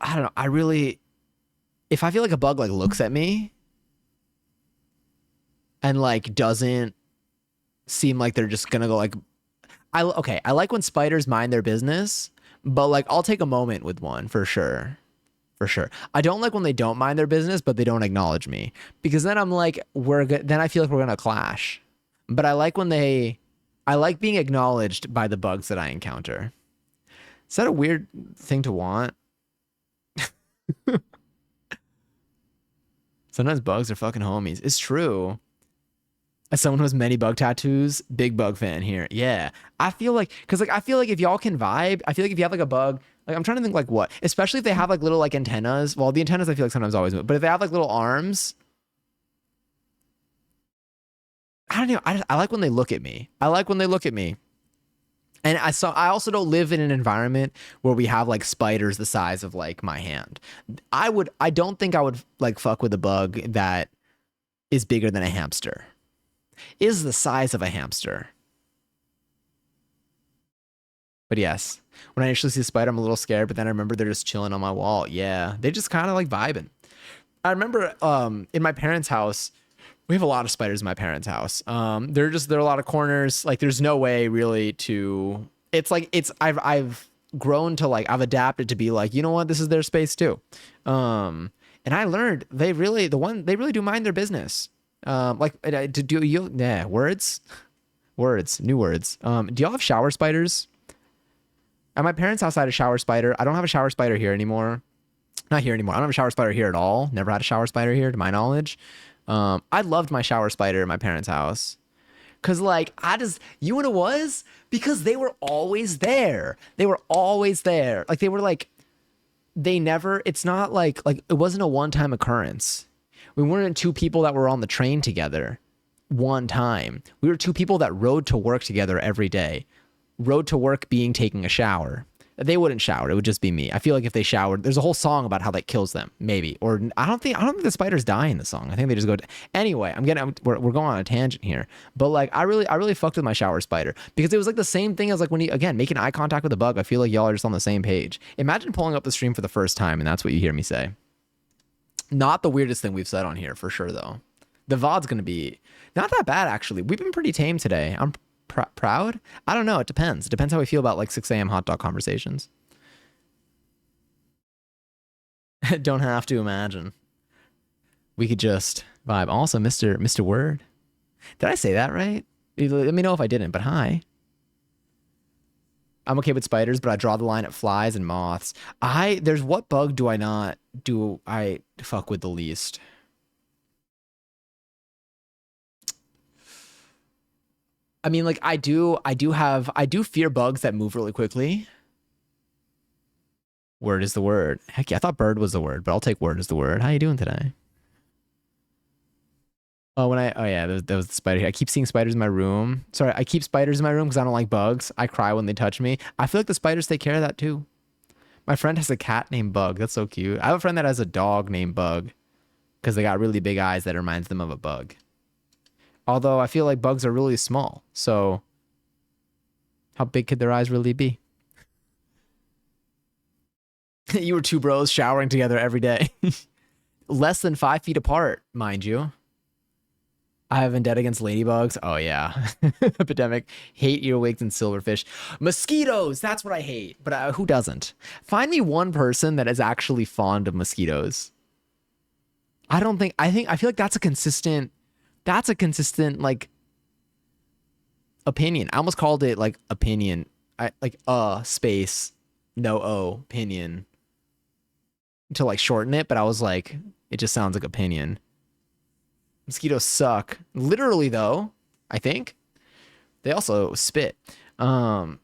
[SPEAKER 1] I don't know. I really, if I feel like a bug like looks at me and like doesn't seem like they're just gonna go like I like when spiders mind their business, but like I'll take a moment with one for sure. For sure. I don't like when they don't mind their business, but they don't acknowledge me because then I'm like we're good. Then I feel like we're gonna clash. But I like when I like being acknowledged by the bugs that I encounter. Is that a weird thing to want? Sometimes bugs are fucking homies. It's true. As someone who has many bug tattoos, big bug fan here. Yeah. I feel like, cause like I feel like if y'all can vibe, I feel like if you have like a bug, like I'm trying to think like what, especially if they have like little like antennas. Well, the antennas I feel like sometimes always move, but if they have like little arms, I don't know. I like when they look at me. I like when they look at me. And I also don't live in an environment where we have like spiders the size of like my hand. I don't think I would like fuck with a bug that is bigger than a hamster. Is the size of a hamster. But yes, when I initially see a spider, I'm a little scared, but then I remember they're just chilling on my wall. Yeah, they just kind of like vibing. I remember in my parents' house, we have a lot of spiders in my parents' house. There are a lot of corners. Like there's no way really to. It's like I've grown to like I've adapted to be like, you know what, this is their space too. And I learned they really do mind their business. Like to do you yeah words new words. Do y'all have shower spiders? At my parents' house, I had a shower spider. I don't have a shower spider here anymore. Not here anymore. I don't have a shower spider here at all. Never had a shower spider here, to my knowledge. I loved my shower spider at my parents' house. Cause like you know what it was? Because they were always there. They were always there. Like they were like, they never, it's not like it wasn't a one-time occurrence. We weren't two people that were on the train together one time. We were two people that rode to work together every day. Rode to work being taking a shower. They wouldn't shower. It would just be me. I feel like if they showered, there's a whole song about how that kills them, maybe. Or I don't think the spiders die in the song. I think they just go. Anyway, we're going on a tangent here, but like I really fucked with my shower spider because it was like the same thing as like when you again making eye contact with a bug. I feel like y'all are just on the same page. Imagine pulling up the stream for the first time and that's what you hear me say. Not the weirdest thing we've said on here for sure though. The VOD's gonna be not that bad actually. We've been pretty tame today. I'm proud. I don't know. It depends. It depends how we feel about like 6 a.m. hot dog conversations. Don't have to imagine. We could just vibe. Also, Mr. Word. Did I say that right? Let me know if I didn't, but hi. I'm okay with spiders, but I draw the line at flies and moths. There's what bug do I fuck with the least? I mean, like I do fear bugs that move really quickly. Word is the word. Heck yeah, I thought bird was the word, but I'll take word as the word. How you doing today? Oh yeah, there was the spider here. I keep seeing spiders in my room. Sorry, I keep spiders in my room because I don't like bugs. I cry when they touch me. I feel like the spiders take care of that too. My friend has a cat named Bug. That's so cute. I have a friend that has a dog named Bug because they got really big eyes that reminds them of a bug. Although I feel like bugs are really small. So how big could their eyes really be? You were two bros showering together every day. Less than 5 feet apart, mind you. I have vendetta against ladybugs. Oh yeah. Epidemic. Hate earwigs and silverfish. Mosquitoes. That's what I hate. But who doesn't? Find me one person that is actually fond of mosquitoes. I feel like that's a consistent like opinion. I almost called it like opinion. Space no opinion to like shorten it, but I was like, it just sounds like opinion. Mosquitoes suck. Literally though, I think. They also spit. But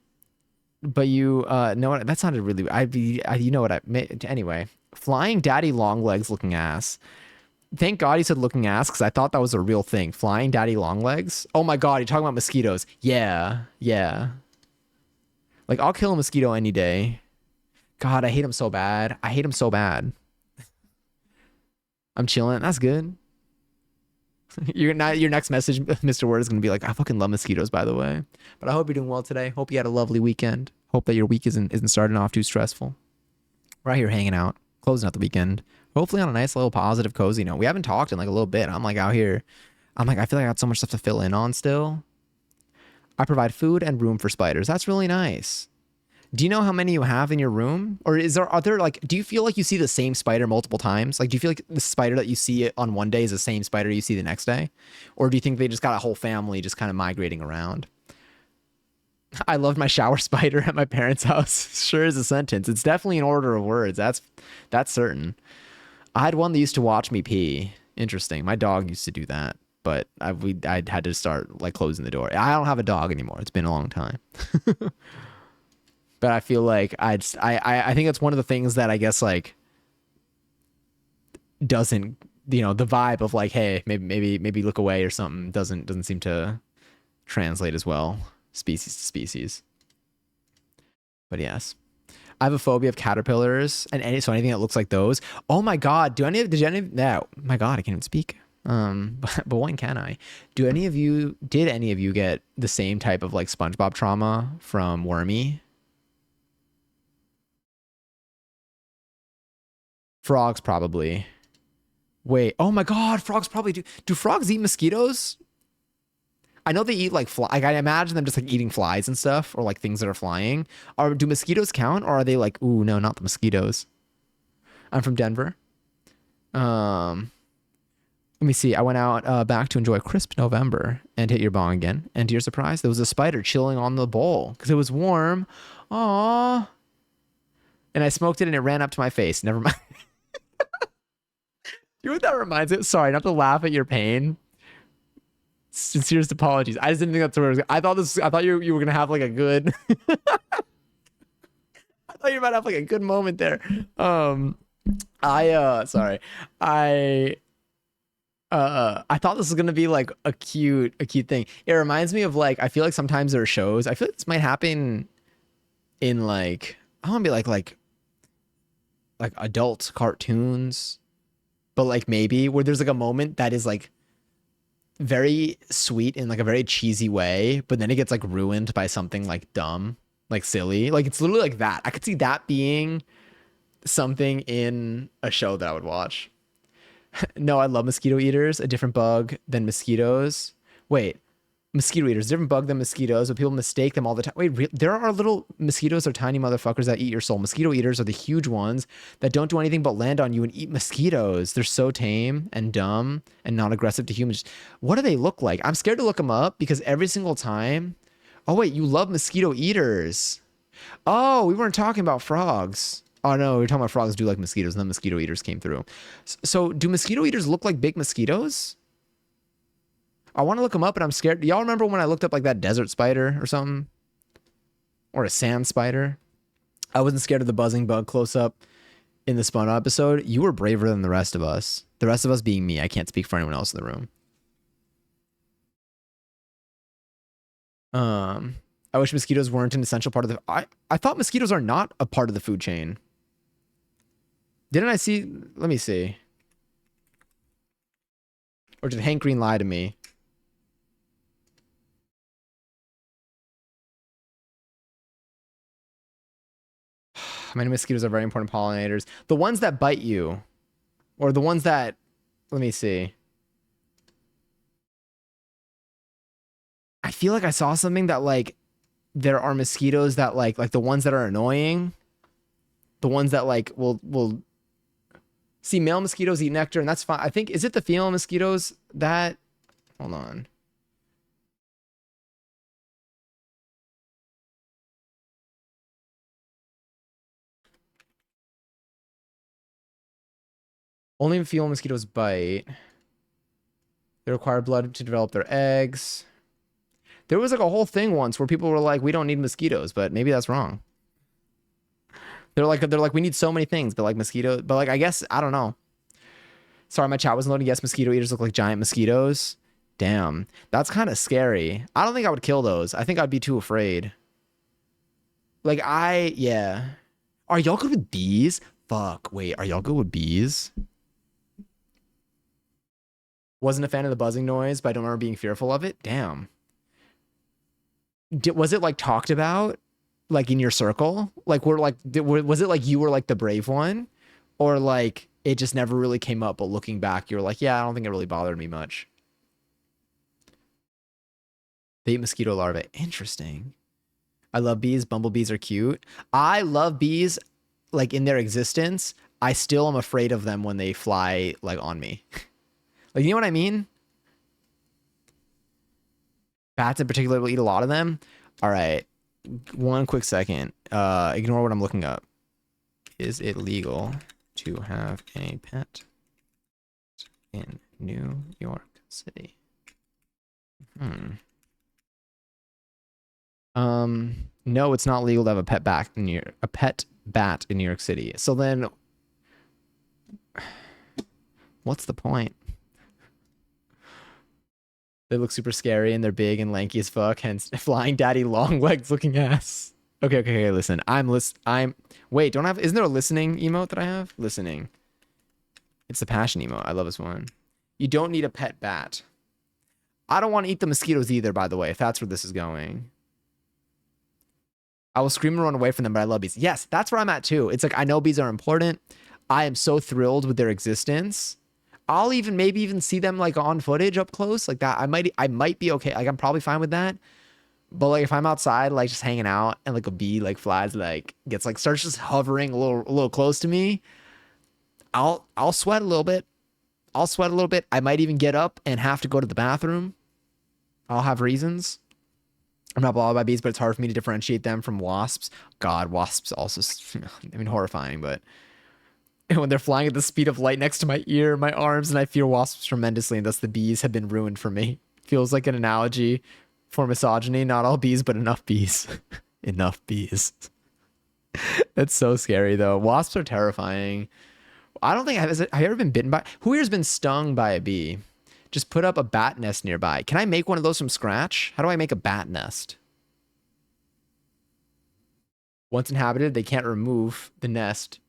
[SPEAKER 1] you know what? That sounded really you know what anyway. Flying daddy long legs looking ass. Thank God he said looking ass because I thought that was a real thing. Flying daddy long legs. Oh my God, you're talking about mosquitoes. Yeah, yeah. Like I'll kill a mosquito any day. God, I hate him so bad. I hate him so bad. I'm chilling. That's good. Your next message, Mr. Word, is gonna be like, I fucking love mosquitoes, by the way. But I hope you're doing well today. Hope you had a lovely weekend. Hope that your week isn't starting off too stressful. We're out here hanging out, closing out the weekend. Hopefully on a nice little positive, cozy note. We haven't talked in like a little bit. I'm like out here. I'm like, I feel like I got so much stuff to fill in on still. I provide food and room for spiders. That's really nice. Do you know how many you have in your room? Or are there like, do you feel like you see the same spider multiple times? Like, do you feel like the spider that you see on one day is the same spider you see the next day? Or do you think they just got a whole family just kind of migrating around? I loved my shower spider at my parents' house. Sure is a sentence. It's definitely an order of words. That's certain. I had one that used to watch me pee. Interesting. My dog used to do that, but I had to start like closing the door. I don't have a dog anymore. It's been a long time. But I feel like I think it's one of the things that I guess like doesn't, the vibe of like, hey, maybe look away or something doesn't seem to translate as well species to species. But yes. I have a phobia of caterpillars and anything that looks like those. Oh my god, no, my god, I can't even speak. But when can I? Did any of you get the same type of like SpongeBob trauma from Wormy? Frogs probably. Wait, oh my god, frogs probably do. Do frogs eat mosquitoes? I know they eat like like I imagine them just like eating flies and stuff or like things that are flying. Or do mosquitoes count or are they like, ooh, no, not the mosquitoes. I'm from Denver. Um, Let me see. I went out back to enjoy a crisp November and hit your bong again. And to your surprise, there was a spider chilling on the bowl because it was warm. Aww. And I smoked it and it ran up to my face. Never mind. You know what that reminds me? Sorry, not to laugh at your pain. Sincerest apologies. I just didn't think that's where it was. I thought you were gonna have like a good. I thought you might have like a good moment there. Sorry. I thought this was gonna be like a cute thing. It reminds me of like I feel like sometimes there are shows. I feel like this might happen in like I want to be like adult cartoons, but like maybe where there's like a moment that is like very sweet in like a very cheesy way, but then it gets like ruined by something like dumb, like silly. Like it's literally like that. I could see that being something in a show that I would watch. No, I love mosquito eaters, a different bug than mosquitoes. Wait, mosquito eaters, different bug than mosquitoes, but people mistake them all the time. Wait, there are little mosquitoes or tiny motherfuckers that eat your soul. Mosquito eaters are the huge ones that don't do anything but land on you and eat mosquitoes. They're so tame and dumb and not aggressive to humans. What do they look like? I'm scared to look them up because every single time. Oh, wait, you love mosquito eaters. Oh, we weren't talking about frogs. Oh no, we were talking about frogs do like mosquitoes, and then mosquito eaters came through. So do mosquito eaters look like big mosquitoes? I want to look them up, and I'm scared. Y'all remember when I looked up like that desert spider or something? Or a sand spider? I wasn't scared of the buzzing bug close up in the SpongeBob episode. You were braver than the rest of us. The rest of us being me. I can't speak for anyone else in the room. I wish mosquitoes weren't an essential part of the... I thought mosquitoes are not a part of the food chain. Didn't I see... Let me see. Or did Hank Green lie to me? Many mosquitoes are very important pollinators. The ones that bite you. Or the ones that... Let me see. I feel like I saw something that like... There are mosquitoes that like the ones that are annoying. The ones that like will... See, male mosquitoes eat nectar, and that's fine. I think, is it the female mosquitoes that... Hold on. Only female mosquitoes bite. They require blood to develop their eggs. There was like a whole thing once where people were like, we don't need mosquitoes, but maybe that's wrong. They're like, we need so many things, but like mosquitoes, but like, I guess, I don't know. Sorry, my chat wasn't loading. Yes, mosquito eaters look like giant mosquitoes. Damn, that's kind of scary. I don't think I would kill those. I think I'd be too afraid. Like yeah. Are y'all good with bees? Fuck, wait, are y'all good with bees? Wasn't a fan of the buzzing noise, but I don't remember being fearful of it. Damn. Was it like talked about like in your circle? Like was it like you were like the brave one? Or like it just never really came up, but looking back, you're like, yeah, I don't think it really bothered me much. They eat mosquito larvae. Interesting. I love bees. Bumblebees are cute. I love bees like in their existence. I still am afraid of them when they fly like on me. Like, you know what I mean? Bats in particular will eat a lot of them. All right. One quick second. Ignore what I'm looking up. Is it legal to have a pet in New York City. No, it's not legal to have a pet bat in New York City. So then what's the point? They look super scary and they're big and lanky as fuck, hence flying daddy long legs looking ass. Okay, listen. I'm wait, don't I have isn't there a listening emote that I have? Listening. It's the passion emote. I love this one. You don't need a pet bat. I don't want to eat the mosquitoes either, by the way, if that's where this is going. I will scream and run away from them, but I love bees. Yes, that's where I'm at too. It's like I know bees are important. I am so thrilled with their existence. I'll maybe even see them like on footage up close like that. I might be okay. Like I'm probably fine with that. But like if I'm outside like just hanging out and like a bee like flies like gets like starts just hovering a little close to me, I'll sweat a little bit. I'll sweat a little bit. I might even get up and have to go to the bathroom. I'll have reasons. I'm not bothered by bees, but it's hard for me to differentiate them from wasps. God, wasps also, I mean, horrifying, but when they're flying at the speed of light next to my ear, my arms, and I fear wasps tremendously, and thus the bees have been ruined for me. Feels like an analogy for misogyny. Not all bees, but enough bees. Enough bees. That's so scary, though. Wasps are terrifying. I don't think, have you ever been bitten by, who here's been stung by a bee? Just put up a bat nest nearby. Can I make one of those from scratch? How do I make a bat nest? Once inhabited, they can't remove the nest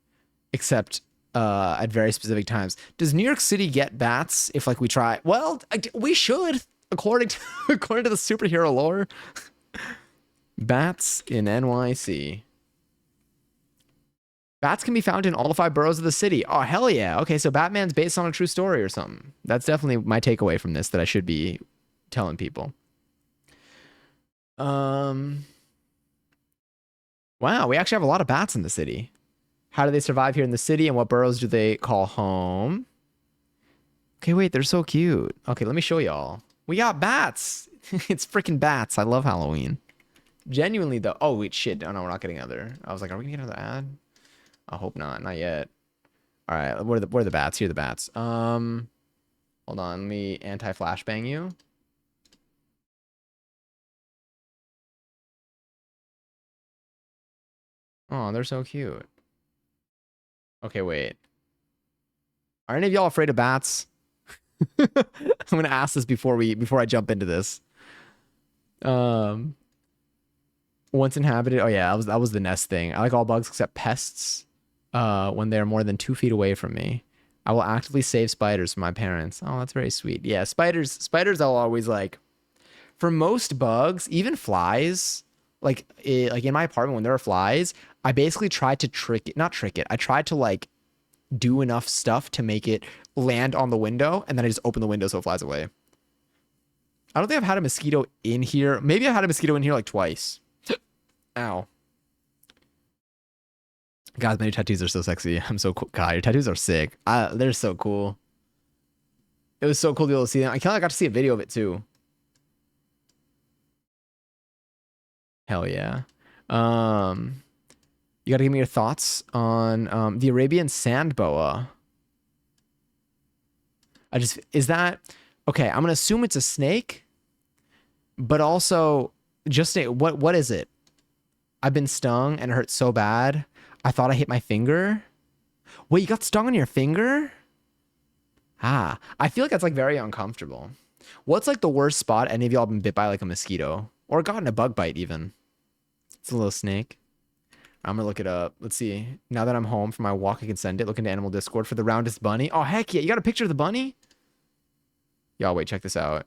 [SPEAKER 1] except at very specific times. Does New York City get bats if like we try? Well, we should, according to according to the superhero lore. Bats in NYC. Bats can be found in all 5 boroughs of the city. Oh, hell yeah. Okay, so Batman's based on a true story or something. That's definitely my takeaway from this that I should be telling people. Wow, we actually have a lot of bats in the city. How do they survive here in the city and what boroughs do they call home? Okay, wait, they're so cute. Okay, let me show y'all. We got bats. It's freaking bats. I love Halloween. Genuinely though. Oh, wait, shit. Oh no, we're not getting another. I was like, are we gonna get another ad? I hope not. Not yet. All right. Where are the bats? Here are the bats. Hold on. Let me anti-flashbang you. Oh, they're so cute. Okay, wait. Are any of y'all afraid of bats? I'm gonna ask this before I jump into this. Once inhabited. Oh yeah, that was the nest thing. I like all bugs except pests. When they're more than 2 feet away from me. I will actively save spiders from my parents. Oh, that's very sweet. Yeah, spiders I'll always like. For most bugs, even flies, like in my apartment when there are flies, I basically tried to not trick it. I tried to like do enough stuff to make it land on the window, and then I just open the window so it flies away. I don't think I've had a mosquito in here. Maybe I've had a mosquito in here like twice. Ow. Guys, my new tattoos are so sexy. I'm so cool. God, your tattoos are sick. They're so cool. It was so cool to be able to see them. I kind of got to see a video of it too. Hell yeah. You gotta give me your thoughts on the Arabian sand boa. Is that okay? I'm gonna assume it's a snake, but also just say what is it? I've been stung and it hurts so bad. I thought I hit my finger. Wait, you got stung on your finger? Ah, I feel like that's like very uncomfortable. What's like the worst spot any of y'all been bit by like a mosquito or gotten a bug bite even? It's a little snake. I'm gonna look it up. Let's see. Now that I'm home from my walk, I can send it. Look into Animal Discord for the roundest bunny. Oh heck yeah! You got a picture of the bunny? Y'all wait, check this out.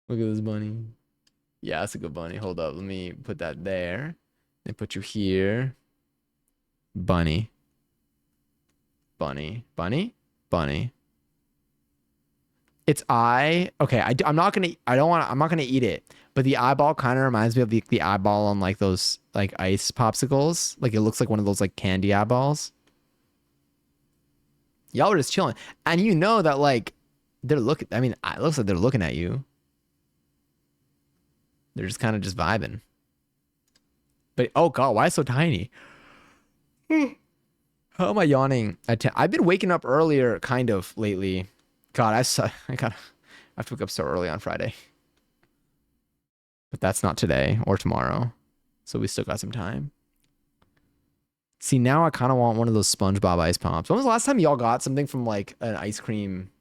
[SPEAKER 1] Look at this bunny. Yeah, that's a good bunny. Hold up, let me put that there. Then put you here. Bunny. Bunny. Bunny? Bunny. Its eye. Okay, I'm not gonna. I'm not gonna eat it. But the eyeball kind of reminds me of the eyeball on like those like ice popsicles. Like it looks like one of those like candy eyeballs. Y'all are just chilling, and you know that like they're looking. I mean, it looks like they're looking at you. They're just kind of just vibing. But oh god, why so tiny? How am I yawning? I've been waking up earlier, kind of lately. God, I have to wake up so early on Friday, but that's not today or tomorrow, so we still got some time. See, now I kind of want one of those SpongeBob ice pops. When was the last time y'all got something from like an ice cream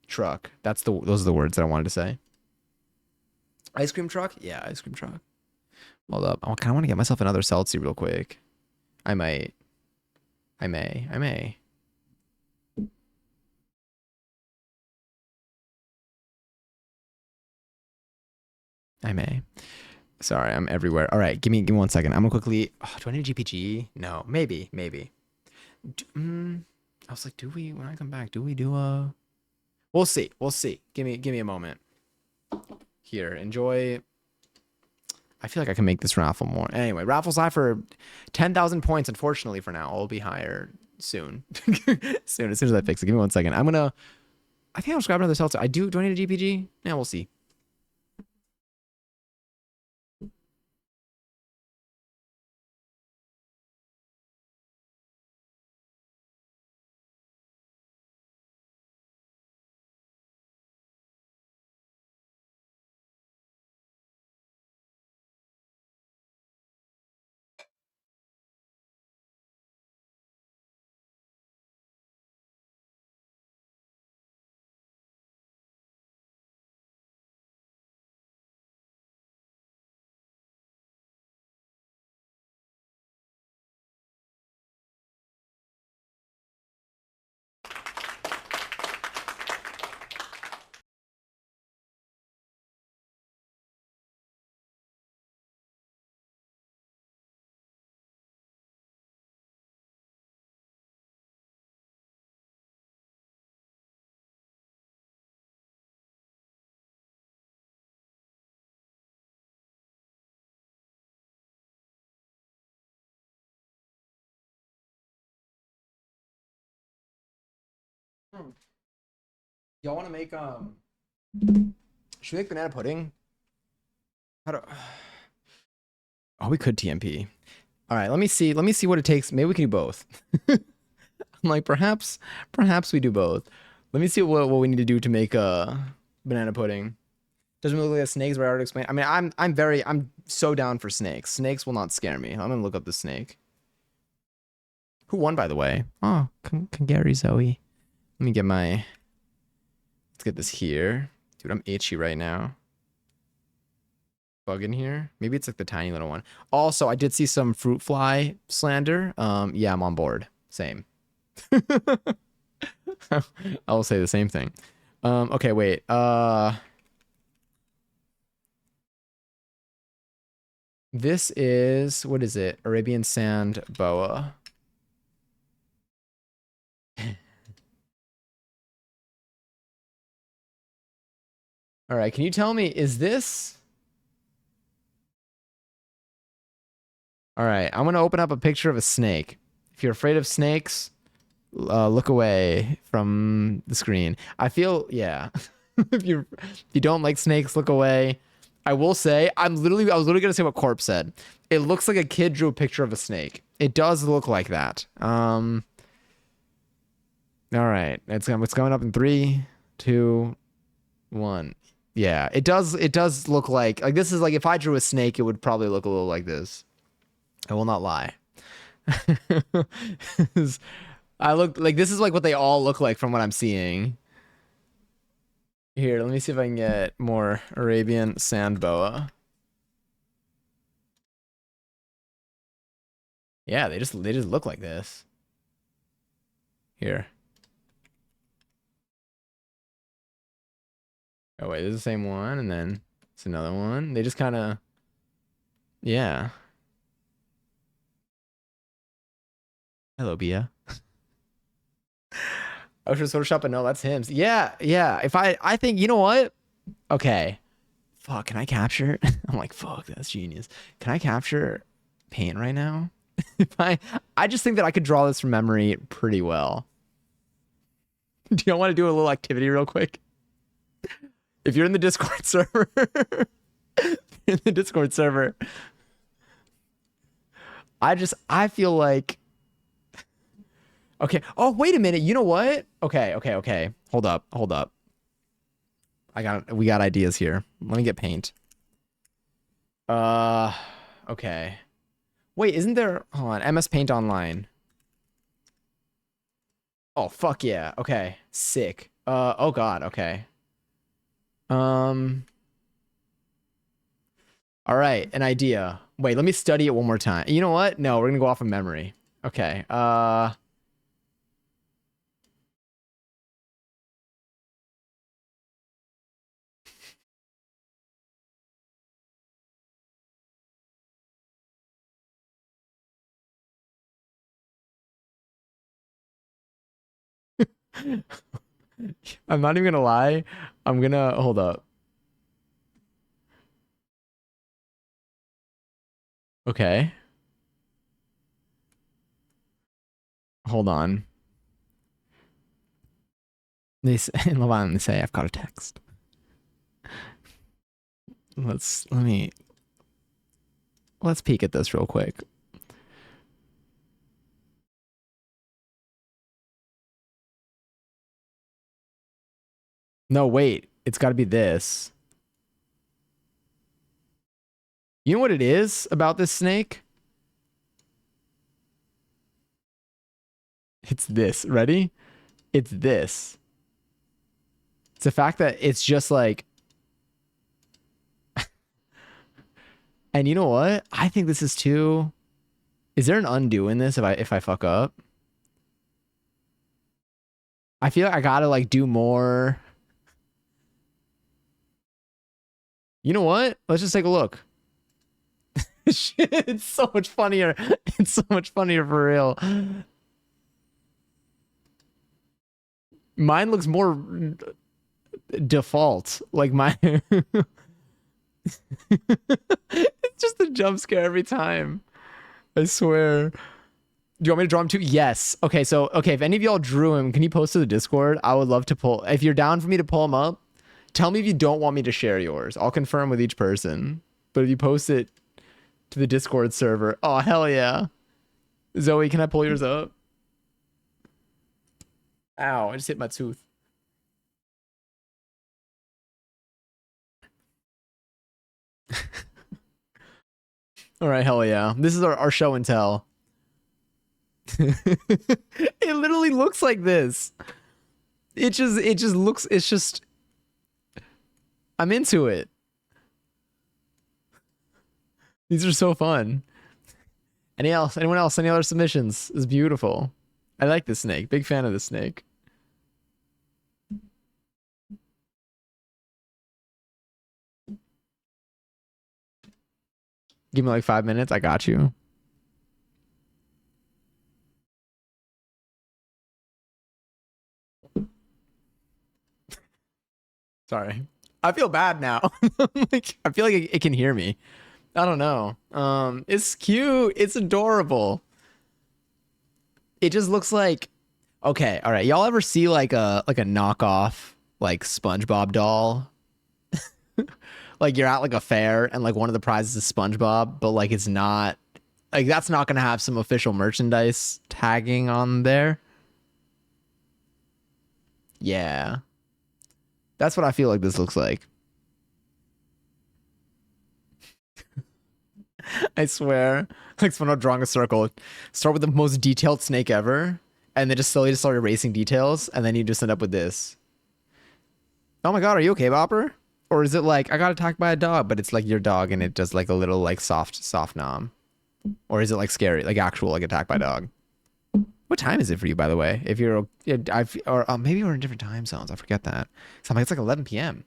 [SPEAKER 1] truck? Those are the words that I wanted to say. Ice cream truck? Yeah, ice cream truck. Hold up. I kind of want to get myself another seltzer real quick. I might. I may. I may. I may. Sorry, I'm everywhere. All right, give me 1 second. I'm gonna quickly. Oh, do I need a GPG? No, maybe. I was like, do we? When I come back, do we do a? We'll see. We'll see. Give me a moment. Here, enjoy. I feel like I can make this raffle more. Anyway, raffle's high for 10,000 points. Unfortunately, for now, I'll be higher soon. soon, as soon as I fix it. Give me 1 second. I think I'll just grab another seltzer. Do I need a GPG? Yeah, we'll see. Y'all want to make Should we make banana pudding? How do? Oh, we could TMP. All right, let me see. Let me see what it takes. Maybe we can do both. I'm like, perhaps we do both. Let me see what we need to do to make a banana pudding. Doesn't look like a snakes, but I already explained. I mean, I'm so down for snakes. Snakes will not scare me. I'm gonna look up the snake. Who won, by the way? Oh, Gary Zoe. Let me get my. Let's get this here, dude. I'm itchy right now. Bug in here. Maybe it's like the tiny little one. Also, I did see some fruit fly slander. Yeah, I'm on board. Same. I'll say the same thing. Okay, wait. This is, what is it? Arabian sand boa. All right, can you tell me, is this? All right, I'm gonna open up a picture of a snake. If you're afraid of snakes, look away from the screen. I feel, yeah. if you don't like snakes, look away. I will say, I was literally gonna say what Corp said. It looks like a kid drew a picture of a snake. It does look like that. All right, it's coming up in 3, 2, 1. Yeah, it does. It does look like this is like if I drew a snake, it would probably look a little like this. I will not lie. I look like this is like what they all look like from what I'm seeing. Here, let me see if I can get more Arabian sand boa. Yeah, they just look like this. Here. Oh wait, this is the same one, and then it's another one. They just kind of, yeah. Hello, Bia. Ocean Photoshop, but no, that's him. Yeah, yeah. If I think, you know what? Okay. Fuck, can I capture? I'm like, fuck, that's genius. Can I capture paint right now? if I just think that I could draw this from memory pretty well. Do you want to do a little activity real quick? If you're in the Discord server, in the Discord server, I feel like Okay. Oh, wait a minute. You know what? Okay. Hold up. Hold up. We got ideas here. Let me get paint. Uh, okay. Wait, isn't there, hold on, MS Paint Online. Oh, fuck yeah. Okay. Sick. Oh God. Okay. Um, all right. An idea. Wait, let me study it one more time. You know what? No, we're gonna go off of memory. Okay. I'm not even gonna lie. I'm gonna, hold up. Okay. Hold on. They say, hold on, they say I've got a text. Let me, let's peek at this real quick. No, wait. It's got to be this. You know what it is about this snake? It's this. Ready? It's this. It's the fact that it's just like, and you know what? I think this is too. Is there an undo in this if I fuck up? I feel like I gotta like do more. You know what? Let's just take a look. Shit, it's so much funnier. It's so much funnier for real. Mine looks more default. Like my it's just a jump scare every time. I swear. Do you want me to draw him too? Yes. Okay, so okay, if any of y'all drew him, can you post to the Discord? I would love to pull. If you're down for me to pull him up, tell me if you don't want me to share yours. I'll confirm with each person. But if you post it to the Discord server, oh hell yeah. Zoe, can I pull yours up? Ow, I just hit my tooth. All right, hell yeah. This is our show and tell. It literally looks like this. It just looks, it's just, I'm into it. These are so fun. Anyone else? Any other submissions? It's beautiful. I like this snake. Big fan of the snake. Give me like 5 minutes. I got you. Sorry. I feel bad now. Like, I feel like it can hear me. I don't know. It's cute. It's adorable. It just looks like, okay, all right. Y'all ever see like a knockoff like SpongeBob doll? Like you're at like a fair and like one of the prizes is SpongeBob, but like it's not, like that's not gonna have some official merchandise tagging on there. Yeah. That's what I feel like this looks like. I swear. Like someone drawing a circle. Start with the most detailed snake ever, and then just slowly just start erasing details, and then you just end up with this. Oh my god, are you okay, Bopper? Or is it like I got attacked by a dog, but it's like your dog and it does like a little like soft nom? Or is it like scary, like actual like attack by dog? What time is it for you, by the way? If you're, yeah, or maybe we're in different time zones. I forget that. So I'm like, it's like 11 p.m.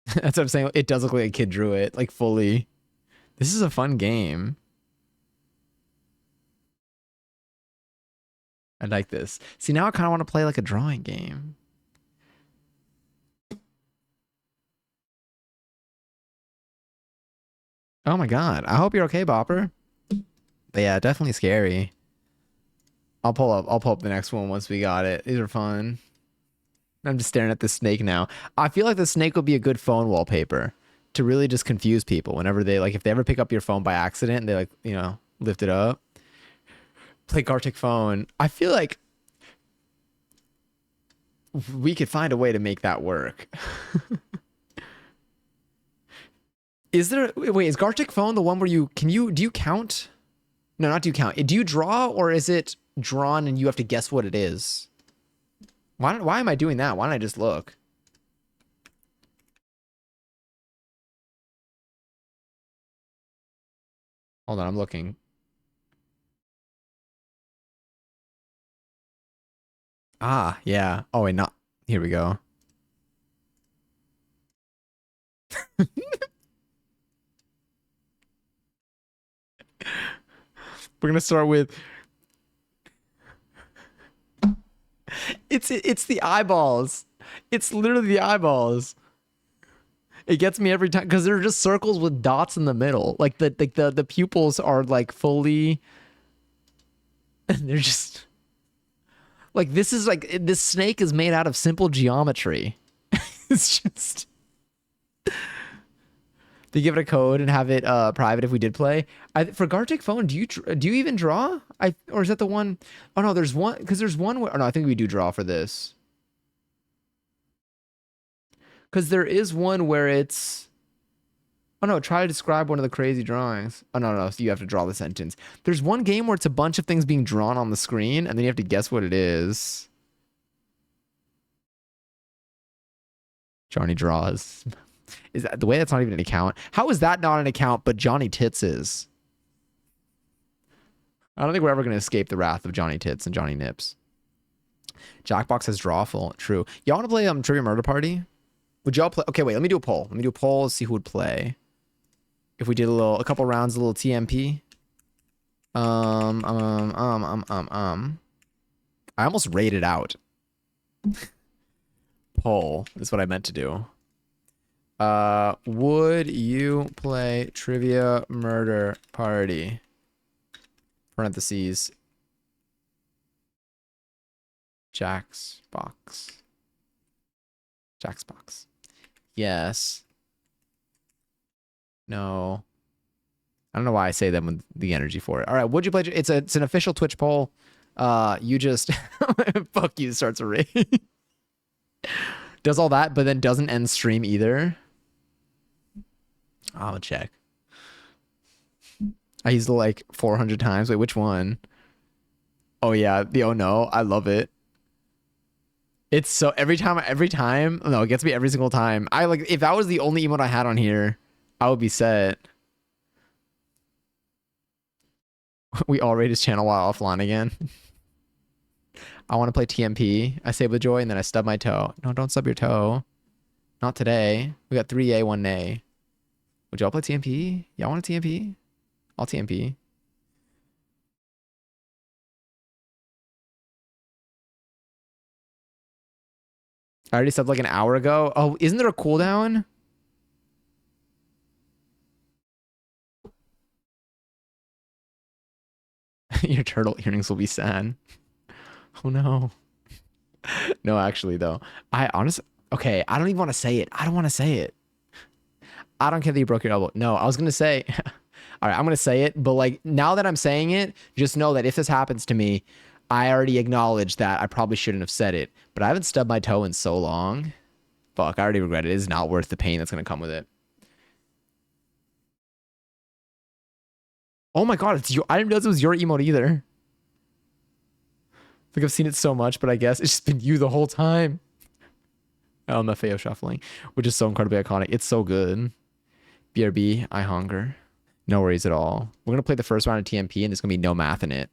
[SPEAKER 1] That's what I'm saying. It does look like a kid drew it, like fully. This is a fun game. I like this. See, now I kind of want to play like a drawing game. Oh my god. I hope you're okay, Bopper. But yeah, definitely scary. I'll pull up the next one once we got it. These are fun. I'm just staring at the snake now. I feel like the snake would be a good phone wallpaper to really just confuse people whenever they like if they ever pick up your phone by accident and they like, lift it up. Play Gartic Phone. I feel like we could find a way to make that work. Is there wait, is Gartic Phone the one where do you count? No, not do you count. Do you draw or is it drawn and you have to guess what it is? Why am I doing that? Why don't I just look? Hold on, I'm looking. Ah, yeah. Oh wait, not here we go. We're gonna start with it's the eyeballs. It's literally the eyeballs. It gets me every time because they're just circles with dots in the middle. Like the pupils are like fully and they're just like this is like this snake is made out of simple geometry. It's just to give it a code and have it private if we did play. For Gartic Phone, do you even draw? Or is that the one? Oh no, there's one because there's one where, oh no, I think we do draw for this. Because there is one where it's oh no, try to describe one of the crazy drawings. Oh no, so you have to draw the sentence. There's one game where it's a bunch of things being drawn on the screen and then you have to guess what it is. Johnny draws. Is that the way? That's not even an account. How is that not an account, but Johnny Tits is? I don't think we're ever going to escape the wrath of Johnny Tits and Johnny Nips. Jackbox has drawful. True. Y'all want to play Trivia Murder Party? Would y'all play? Okay, wait. Let me do a poll. Let me do a poll. See who would play. If we did a couple rounds, a little TMP. I almost rated out. Poll is what I meant to do. Would you play Trivia Murder Party? Parentheses. Jack's box. Jack's box. Yes. No. I don't know why I say that with the energy for it. All right, would you play? It's an official Twitch poll. You just fuck you starts a raid. Does all that, but then doesn't end stream either. I'll check. I used it like 400 times. Wait, which one? Oh yeah, the oh no. I love it. It's so every time. No, it gets me every single time. I like if that was the only emote I had on here, I would be set. We all raid his channel while offline again. I want to play TMP. I say with joy and then I stub my toe. No, don't stub your toe. Not today. We got 3A, 1 nay. Would y'all play TMP? Y'all want a TMP? I'll TMP. I already subbed like an hour ago. Oh, isn't there a cooldown? Your turtle earrings will be sad. Oh no. No, actually though. I honestly, okay, I don't even want to say it. I don't want to say it. I don't care that you broke your elbow. No, I was going to say, all right, I'm going to say it. But like now that I'm saying it, just know that if this happens to me, I already acknowledge that I probably shouldn't have said it. But I haven't stubbed my toe in so long. Fuck, I already regret it. It is not worth the pain that's going to come with it. Oh my God, it's your, I didn't realize it was your emote either. Like I've seen it so much, but I guess it's just been you the whole time. LMFAO shuffling, which is so incredibly iconic. It's so good. BRB, I hunger. No worries at all. We're going to play the first round of TMP and there's going to be no math in it.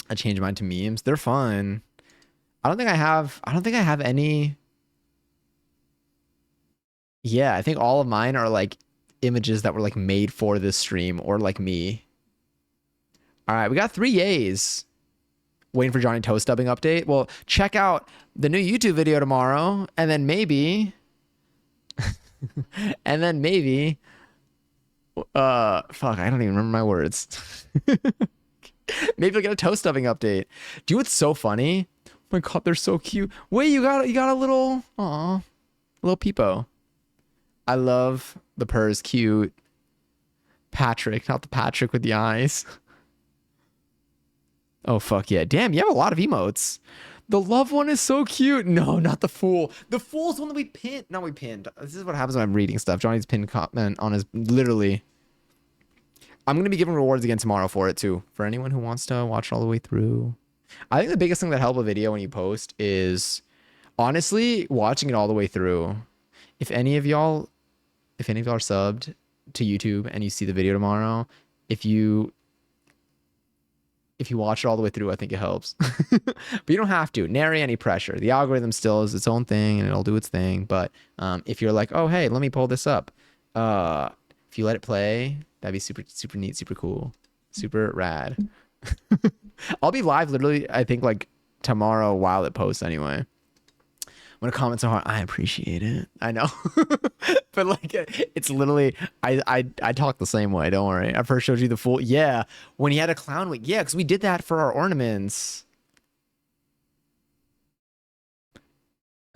[SPEAKER 1] I changed mine to memes. They're fun. I don't think I have any. Yeah, I think all of mine are like images that were like made for this stream or like me. All right, we got 3 yays. Waiting for Johnny Toe stubbing update. Well, check out the new YouTube video tomorrow and then maybe and then maybe fuck, I don't even remember my words. Maybe we'll get a toe stubbing update. Dude, it's so funny. Oh my God, they're so cute. Wait, you got a little little peepo. I love the purr's cute. Patrick, not the Patrick with the eyes. Oh fuck yeah. Damn, you have a lot of emotes. The love one is so cute. No, not the fool. The fool's the one that we pinned. No, we pinned. This is what happens when I'm reading stuff. Johnny's pinned comment on his literally. I'm gonna be giving rewards again tomorrow for it too. For anyone who wants to watch all the way through. I think the biggest thing that help a video when you post is honestly watching it all the way through. If any of y'all are subbed to YouTube and you see the video tomorrow, if you watch it all the way through, I think it helps. But you don't have to nary any pressure. The algorithm still is its own thing and it'll do its thing. But if you're like, oh hey, let me pull this up, if you let it play, that'd be super super neat, super cool, super rad. I'll be live literally, I think like tomorrow while it posts anyway. When a comment so hard, I appreciate it. I know, but like it's literally, I talk the same way. Don't worry. I first showed you the full. Yeah, when he had a clown wig. Yeah, because we did that for our ornaments.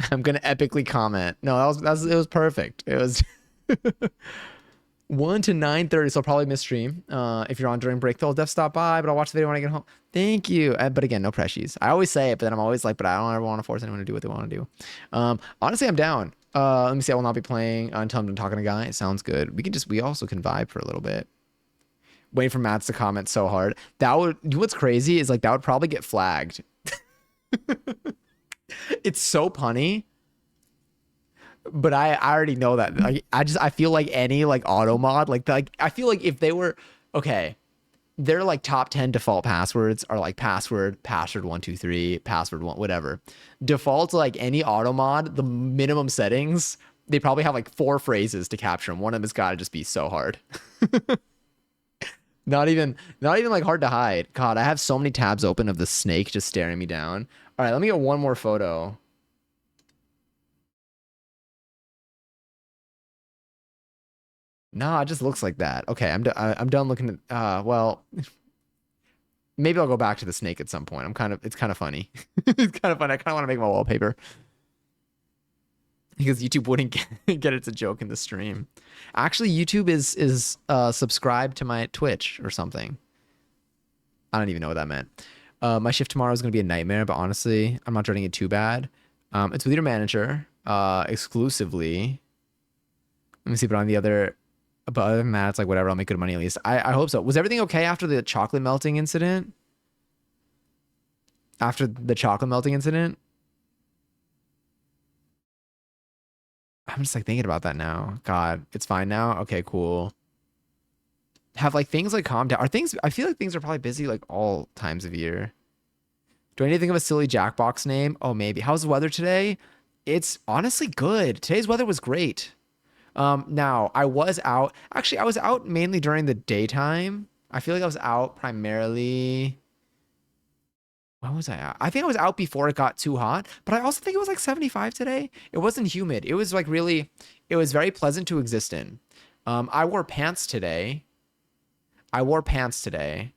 [SPEAKER 1] I'm gonna epically comment. No, it was perfect. It was 1 to 9:30, so I'll probably miss stream. If you're on during break, though, I'll def stop by, but I'll watch the video when I get home. Thank you. But again, no pressures. I always say it, but then I'm always like, but I don't ever want to force anyone to do what they want to do. Honestly, I'm down. Let me see. I will not be playing until I'm done talking to Guy. It sounds good. We also can vibe for a little bit. Waiting for Mats to comment so hard. That would, what's crazy is like that would probably get flagged. It's so punny. But I already know that. Like, I feel like any like auto mod, like I feel like if they were okay, their like top 10 default passwords are like password 123, password one, whatever. Default like any auto mod, the minimum settings, they probably have like 4 phrases to capture them. One of them has got to just be so hard. Not even like hard to hide. God, I have so many tabs open of the snake just staring me down. All right, let me get one more photo. No, it just looks like that. Okay, I'm done looking at well, maybe I'll go back to the snake at some point. It's kind of funny. It's kind of fun. I kind of want to make my wallpaper because YouTube wouldn't get it's a joke in the stream. Actually, YouTube is subscribed to my Twitch or something. I don't even know what that meant. My shift tomorrow is going to be a nightmare, but honestly, I'm not dreading it too bad. It's with your manager exclusively. Let me see, but on the other. But other than that, it's like whatever. I'll make good money at least. I hope so. Was everything okay after the chocolate melting incident? After the chocolate melting incident? I'm just like thinking about that now. God, it's fine now. Okay, cool. Have like things like calmed down? Are things? I feel like things are probably busy like all times of year. Do I need to think of a silly Jackbox name? Oh, maybe. How's the weather today? It's honestly good. Today's weather was great. Now I was out. Actually, I was out mainly during the daytime. I feel like I was out primarily. When was I out? I think I was out before it got too hot, but I also think it was like 75 today. It wasn't humid. It was like really, it was very pleasant to exist in. I wore pants today. I wore pants today.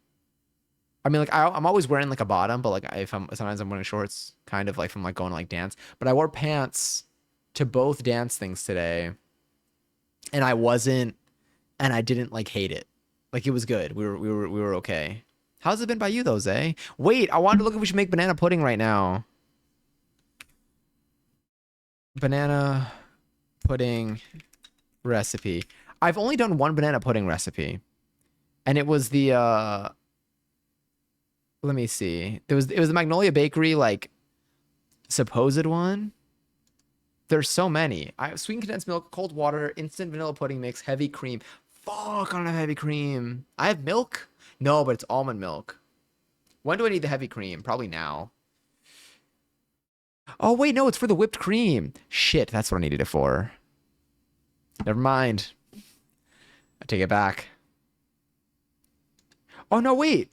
[SPEAKER 1] I mean, like I'm always wearing like a bottom, but like if sometimes I'm wearing shorts, kind of like from like going to like dance. But I wore pants to both dance things today. And I didn't like hate it. Like it was good. We were okay. How's it been by you though, Zay? Wait, I wanted to look if we should make banana pudding right now. Banana pudding recipe. I've only done one banana pudding recipe. And it was the let me see. It was the Magnolia Bakery like supposed one. There's so many. I have sweetened condensed milk, cold water, instant vanilla pudding mix, heavy cream. Fuck, I don't have heavy cream. I have milk? No, but it's almond milk. When do I need the heavy cream? Probably now. Oh, wait, no, it's for the whipped cream. Shit, that's what I needed it for. Never mind. I take it back. Oh, no, wait.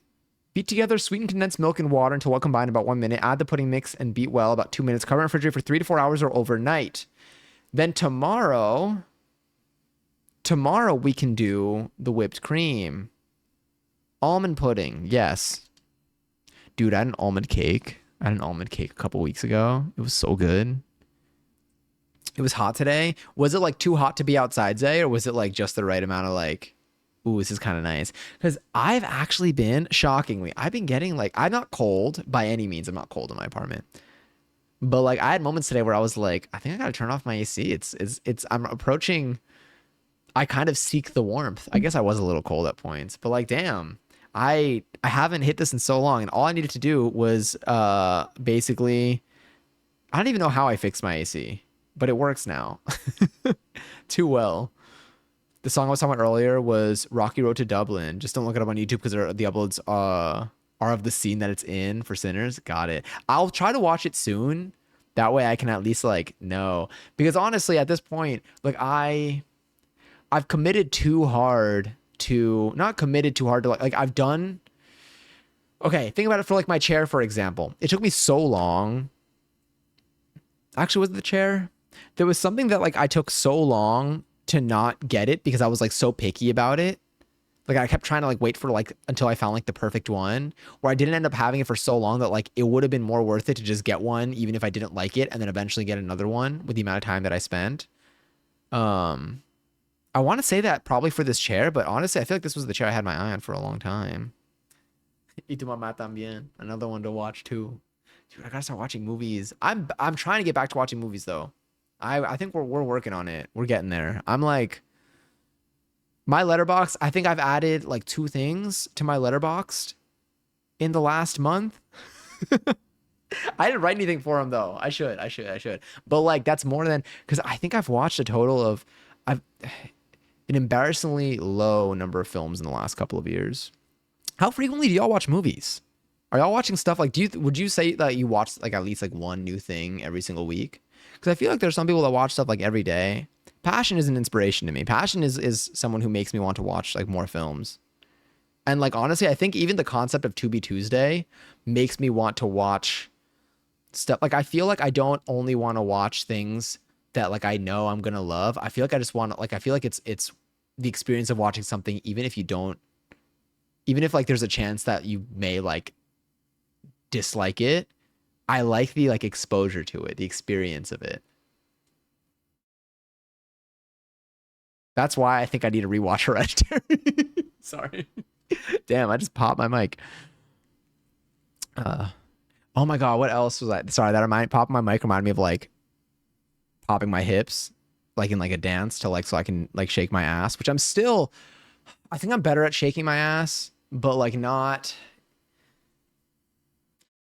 [SPEAKER 1] Beat together sweetened condensed milk and water until well combined about 1 minute. Add the pudding mix and beat well about 2 minutes. Cover and refrigerate for 3 to 4 hours or overnight. Then tomorrow we can do the whipped cream. Almond pudding, yes. Dude, I had an almond cake. I had an almond cake a couple weeks ago. It was so good. It was hot today. Was it like too hot to be outside, Zay? Or was it like just the right amount of like Ooh, this is kind of nice because I've actually been shockingly, I've been getting like, I'm not cold by any means. I'm not cold in my apartment, but like I had moments today where I was like, I think I gotta turn off my AC. I'm approaching. I kind of seek the warmth. I guess I was a little cold at points, but like, damn, I haven't hit this in so long, and all I needed to do was basically, I don't even know how I fixed my AC, but it works now, too well. The song I was talking about earlier was Rocky Road to Dublin. Just don't look it up on YouTube because the uploads are of the scene that it's in for Sinners. Got it. I'll try to watch it soon. That way I can at least like know. Because honestly, at this point, like I've committed too hard to not committed too hard to like I've done okay, think about it for like my chair, for example. It took me so long. Actually, was it the chair? There was something that like I took so long to not get it because I was like so picky about it. Like I kept trying to like wait for like until I found like the perfect one, where I didn't end up having it for so long that like it would have been more worth it to just get one even if I didn't like it and then eventually get another one with the amount of time that I spent. Um I want to say that probably for this chair, but honestly, I feel like this was the chair I had my eye on for a long time. Y tu mamá también. Another one to watch too. Dude, I gotta start watching movies. I'm trying to get back to watching movies though. I think we're working on it. We're getting there. I'm like my letterbox. I think I've added like 2 things to my letterbox in the last month. I didn't write anything for him though. I should. But like that's more than because I think I've watched a total of I've an embarrassingly low number of films in the last couple of years. How frequently do y'all watch movies? Are y'all watching stuff like would you say that you watch like at least like one new thing every single week? Because I feel like there's some people that watch stuff like every day. Passion is an inspiration to me. Passion is someone who makes me want to watch like more films. And like honestly, I think even the concept of To Be Tuesday makes me want to watch stuff. Like I feel like I don't only want to watch things that like I know I'm gonna love. I feel like I just want like I feel like it's the experience of watching something even if you don't even if like there's a chance that you may like dislike it. I like the like exposure to it, the experience of it. That's why I think I need to rewatch Hereditary. Sorry. Damn, I just popped my mic. Uh oh my god, what else was I sorry, that remind popping my mic reminded me of like popping my hips like in like a dance to like so I can like shake my ass, which I'm still I think I'm better at shaking my ass, but like not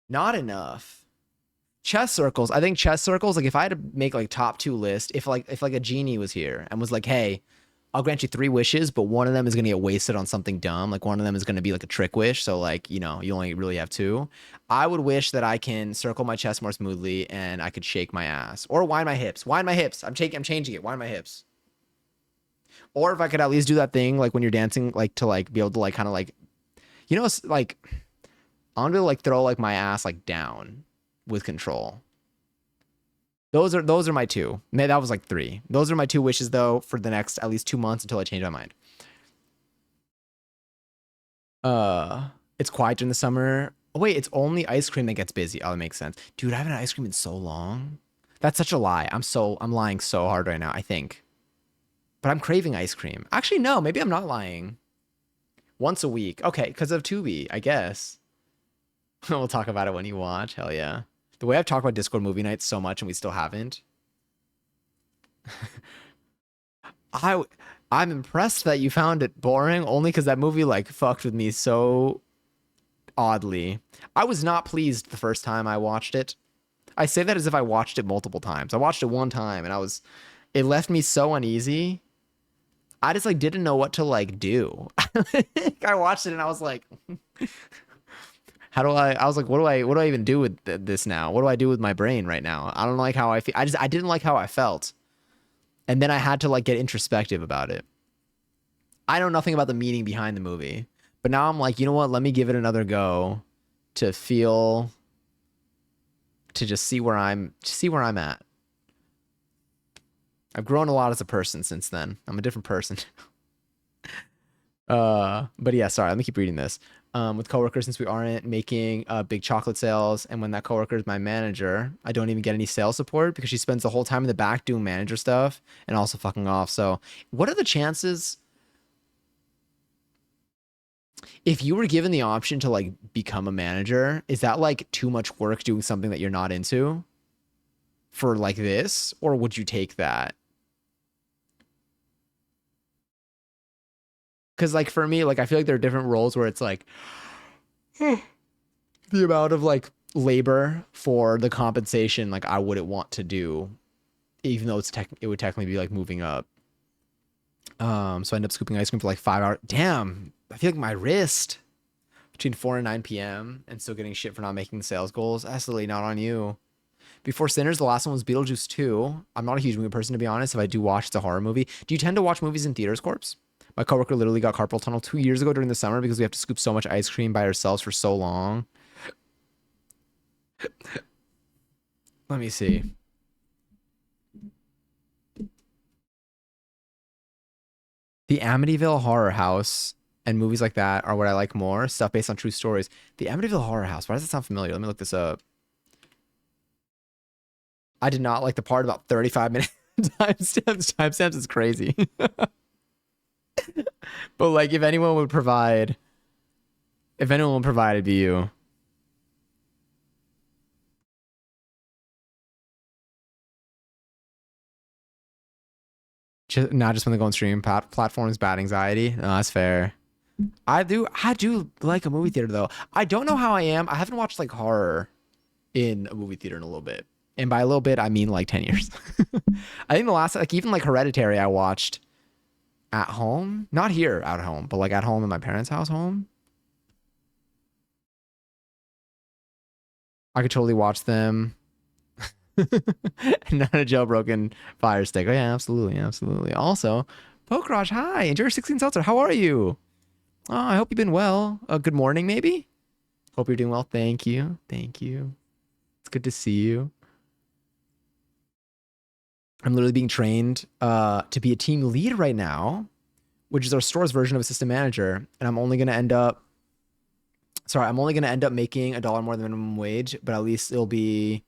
[SPEAKER 1] enough. Chess circles. I think chess circles, like if I had to make like top 2 list, if like a genie was here and was like, hey, I'll grant you 3 wishes, but one of them is gonna get wasted on something dumb. Like one of them is gonna be like a trick wish. So like, you only really have 2. I would wish that I can circle my chest more smoothly and I could shake my ass. Or wind my hips. Wind my hips. I'm changing it. Wind my hips. Or if I could at least do that thing like when you're dancing, like to like be able to like kind of like like I want to like throw like my ass like down with control. Those are my 2. That was like 3. Those are my 2 wishes though for the next at least 2 months until I change my mind. It's quiet during the summer. Oh wait, it's only ice cream that gets busy. Oh, that makes sense. Dude, I haven't had ice cream in so long. That's such a lie. I'm lying so hard right now, I think. But I'm craving ice cream. Actually, no, maybe I'm not lying. Once a week. Okay, because of Tubi, I guess. We'll talk about it when you watch. Hell yeah. The way I've talked about Discord movie nights so much and we still haven't. I I'm impressed that you found it boring only because that movie like fucked with me so oddly. I was not pleased the first time I watched it. I say that as if I watched it multiple times. I watched it one time and it left me so uneasy. I just like didn't know what to like do. I watched it and I was like, how do I was like, what do I even do with this now? What do I do with my brain right now? I don't like how I feel. I didn't like how I felt. And then I had to like get introspective about it. I know nothing about the meaning behind the movie, but now I'm like, you know what? Let me give it another go to feel to just see where I'm at. I've grown a lot as a person since then. I'm a different person. But yeah, sorry, let me keep reading this. With coworkers, since we aren't making big chocolate sales, and when that coworker is my manager, I don't even get any sales support because she spends the whole time in the back doing manager stuff and also fucking off. So, what are the chances? If you were given the option to like become a manager, is that like too much work doing something that you're not into for like this, or would you take that? Because like for me, like I feel like there are different roles where it's like the amount of like labor for the compensation like I wouldn't want to do, even though it would technically be like moving up. So I end up scooping ice cream for like 5 hours. Damn, I feel like my wrist between 4 and 9 p.m. and still getting shit for not making the sales goals. Absolutely not on you. Before Sinners, the last one was Beetlejuice 2. I'm not a huge movie person, to be honest. If I do watch, it's a horror movie. Do you tend to watch movies in theaters, Corpse? My coworker literally got carpal tunnel 2 years ago during the summer because we have to scoop so much ice cream by ourselves for so long. Let me see. The Amityville Horror House and movies like that are what I like more. Stuff based on true stories. The Amityville Horror House. Why does it sound familiar? Let me look this up. I did not like the part about 35 minute timestamps. Timestamps is crazy. But like, if anyone would provide, it'd be you. Not just when they go on stream platforms, bad anxiety. No, that's fair. I do like a movie theater though. I don't know how I am. I haven't watched like horror in a movie theater in a little bit. And by a little bit, I mean like 10 years. I think the last, like even like Hereditary, I watched at home, not here at home, but like at home in my parents' house home. I could totally watch them. Not a jailbroken fire stick. Oh yeah, absolutely, absolutely. Also, Pokrosh, hi, enjoy your 16 seltzer. How are you? Oh, I hope you've been well. Good morning, maybe. Hope you're doing well. Thank you, thank you. It's good to see you. I'm literally being trained to be a team lead right now, which is our store's version of assistant manager, and I'm only gonna end up making $1 more than minimum wage, but at least I'll be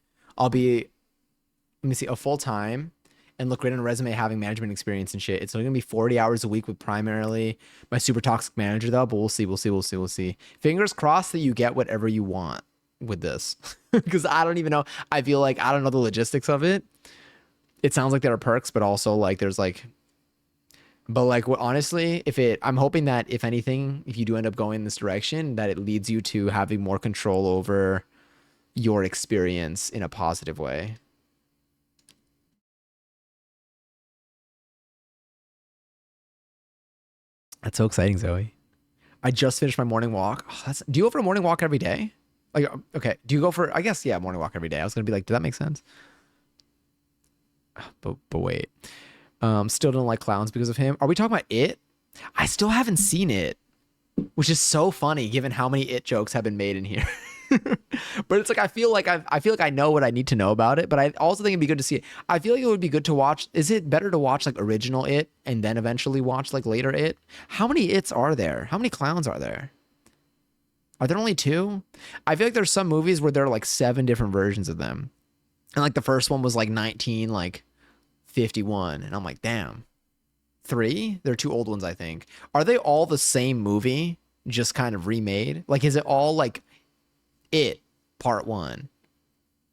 [SPEAKER 1] let me see, a full time and look great on a resume having management experience and shit. It's only gonna be 40 hours a week with primarily my super toxic manager though, but we'll see, we'll see. Fingers crossed that you get whatever you want with this. Because I don't even know. I feel like I don't know the logistics of it. It sounds like there are perks, but also like there's like but like what honestly, I'm hoping that if anything, if you do end up going in this direction, that it leads you to having more control over your experience in a positive way. That's so exciting, Zoe. I just finished my morning walk. Oh, do you go for a morning walk every day? Like, okay, do you go for? I guess yeah, morning walk every day. I was gonna be like, did that make sense? But wait, still don't like clowns because of him. Are we talking about it? I still haven't seen it, which is so funny given how many it jokes have been made in here. But it's like I feel like I know what I need to know about it, but I also think it'd be good to see it. I feel like it would be good to watch. Is it better to watch like original it and then eventually watch like later it? How many its are there? How many clowns are there? Are there only two? I feel like there's some movies where there are like 7 different versions of them. And like the first one was like 19 like 51 and I'm like, "Damn. 3? They're 2 old ones, I think. Are they all the same movie just kind of remade? Like is it all like it part 1?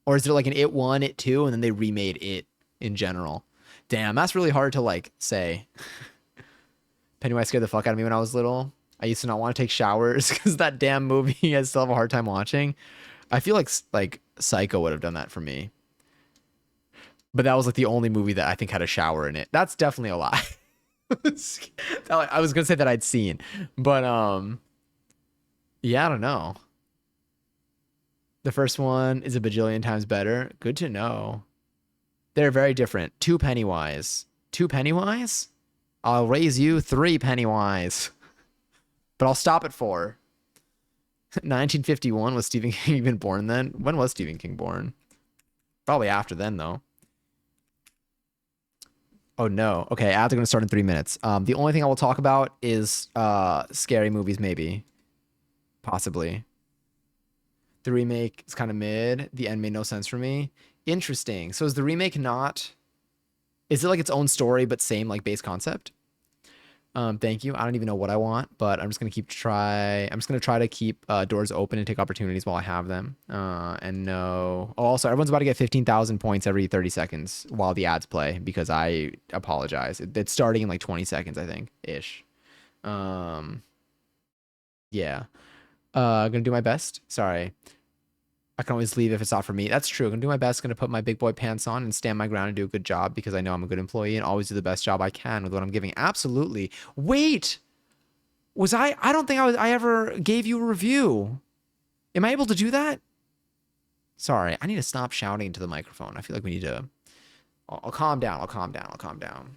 [SPEAKER 1] Or is there like an It 1, It 2, and then they remade It in general? Damn, that's really hard to like say. Pennywise scared the fuck out of me when I was little. I used to not want to take showers because that damn movie I still have a hard time watching. I feel like Psycho would have done that for me. But that was like the only movie that I think had a shower in it. That's definitely a lie. I was gonna say that I'd seen. But yeah, I don't know. The first one is a bajillion times better. Good to know. They're very different. 2 Pennywise. 2 Pennywise? I'll raise you 3 Pennywise. But I'll stop at 4. 1951 was Stephen King even born then? When was Stephen King born? Probably after then, though. Oh no. Okay, ads are gonna start in 3 minutes. The only thing I will talk about is scary movies, maybe. Possibly. The remake is kind of mid. The end made no sense for me. Interesting. So is the remake not? Is it like its own story but same like base concept? Thank you. I don't even know what I want, but I'm just gonna try to keep doors open and take opportunities while I have them. And no. Oh, also, everyone's about to get 15,000 points every 30 seconds while the ads play because I apologize. It's starting in like 20 seconds, I think, ish. Um, yeah. Gonna do my best. Sorry. I can always leave if it's not for me. That's true. I'm gonna do my best. Gonna put my big boy pants on and stand my ground and do a good job because I know I'm a good employee and always do the best job I can with what I'm giving. Absolutely. Wait, was I don't think I ever gave you a review. Am I able to do that? Sorry, I need to stop shouting into the microphone. I feel like we need to. I'll calm down. I'll calm down. I'll calm down.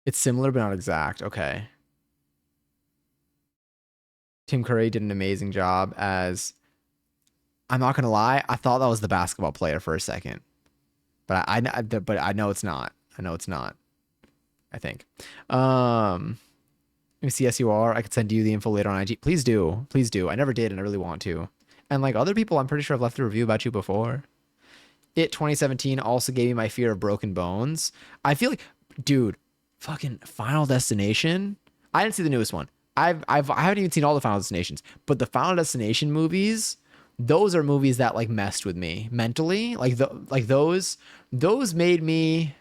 [SPEAKER 1] It's similar but not exact. Okay. Tim Curry did an amazing job as. I'm not gonna lie. I thought that was the basketball player for a second, but but I know it's not. I know it's not. I think. Let me see. Yes, you are. I could send you the info later on IG. Please do. Please do. I never did, and I really want to. And like other people, I'm pretty sure I've left a review about you before. It 2017 also gave me my fear of broken bones. I feel like, dude, fucking Final Destination. I didn't see the newest one. I haven't even seen all the Final Destinations, but the Final Destination movies, those are movies that like messed with me mentally. Those made me.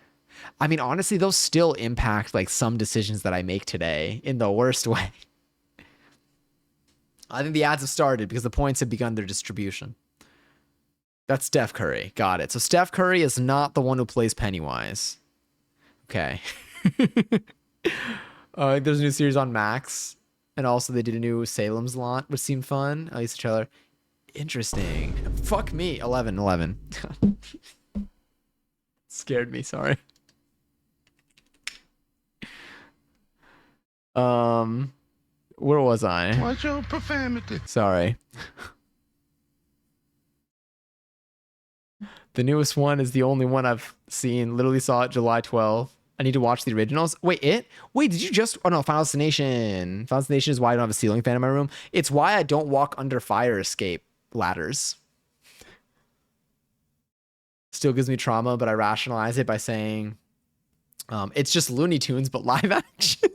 [SPEAKER 1] I mean, honestly, those still impact like some decisions that I make today in the worst way. I think the ads have started because the points have begun their distribution. That's Steph Curry. Got it. So Steph Curry is not the one who plays Pennywise. Okay. There's a new series on Max. And also they did a new Salem's Lot, which seemed fun. At least the trailer. Interesting. Fuck me. 11, 11. Scared me. Sorry. Where was I?
[SPEAKER 2] Watch your profanity.
[SPEAKER 1] Sorry. The newest one is the only one I've seen. Literally saw it July 12th. I need to watch the originals. Wait, did you just? Oh no, Final Destination. Final Destination is why I don't have a ceiling fan in my room. It's why I don't walk under fire escape ladders. Still gives me trauma, but I rationalize it by saying it's just Looney Tunes, but live action.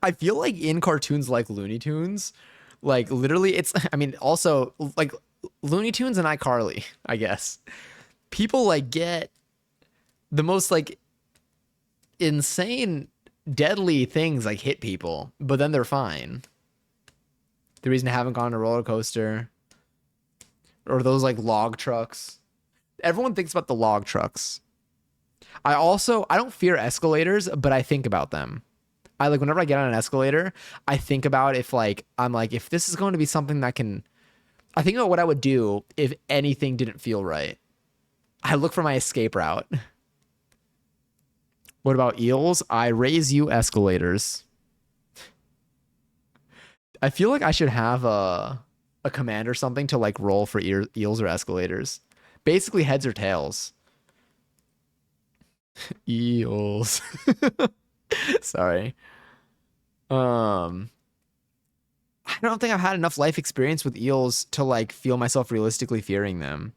[SPEAKER 1] I feel like in cartoons like Looney Tunes, like literally it's, I mean, also like Looney Tunes and iCarly, I guess. People like get the most like insane, deadly things like hit people, but then they're fine. The reason I haven't gone on a roller coaster or those like log trucks. Everyone thinks about the log trucks. I don't fear escalators, but I think about them. I like whenever I get on an escalator, I think about if like I'm like if this is going to be something that can I think about what I would do if anything didn't feel right. I look for my escape route. What about eels? I raise you escalators. I feel like I should have a command or something to like roll for eels or escalators. Basically heads or tails. Eels. Sorry. I don't think I've had enough life experience with eels to like feel myself realistically fearing them.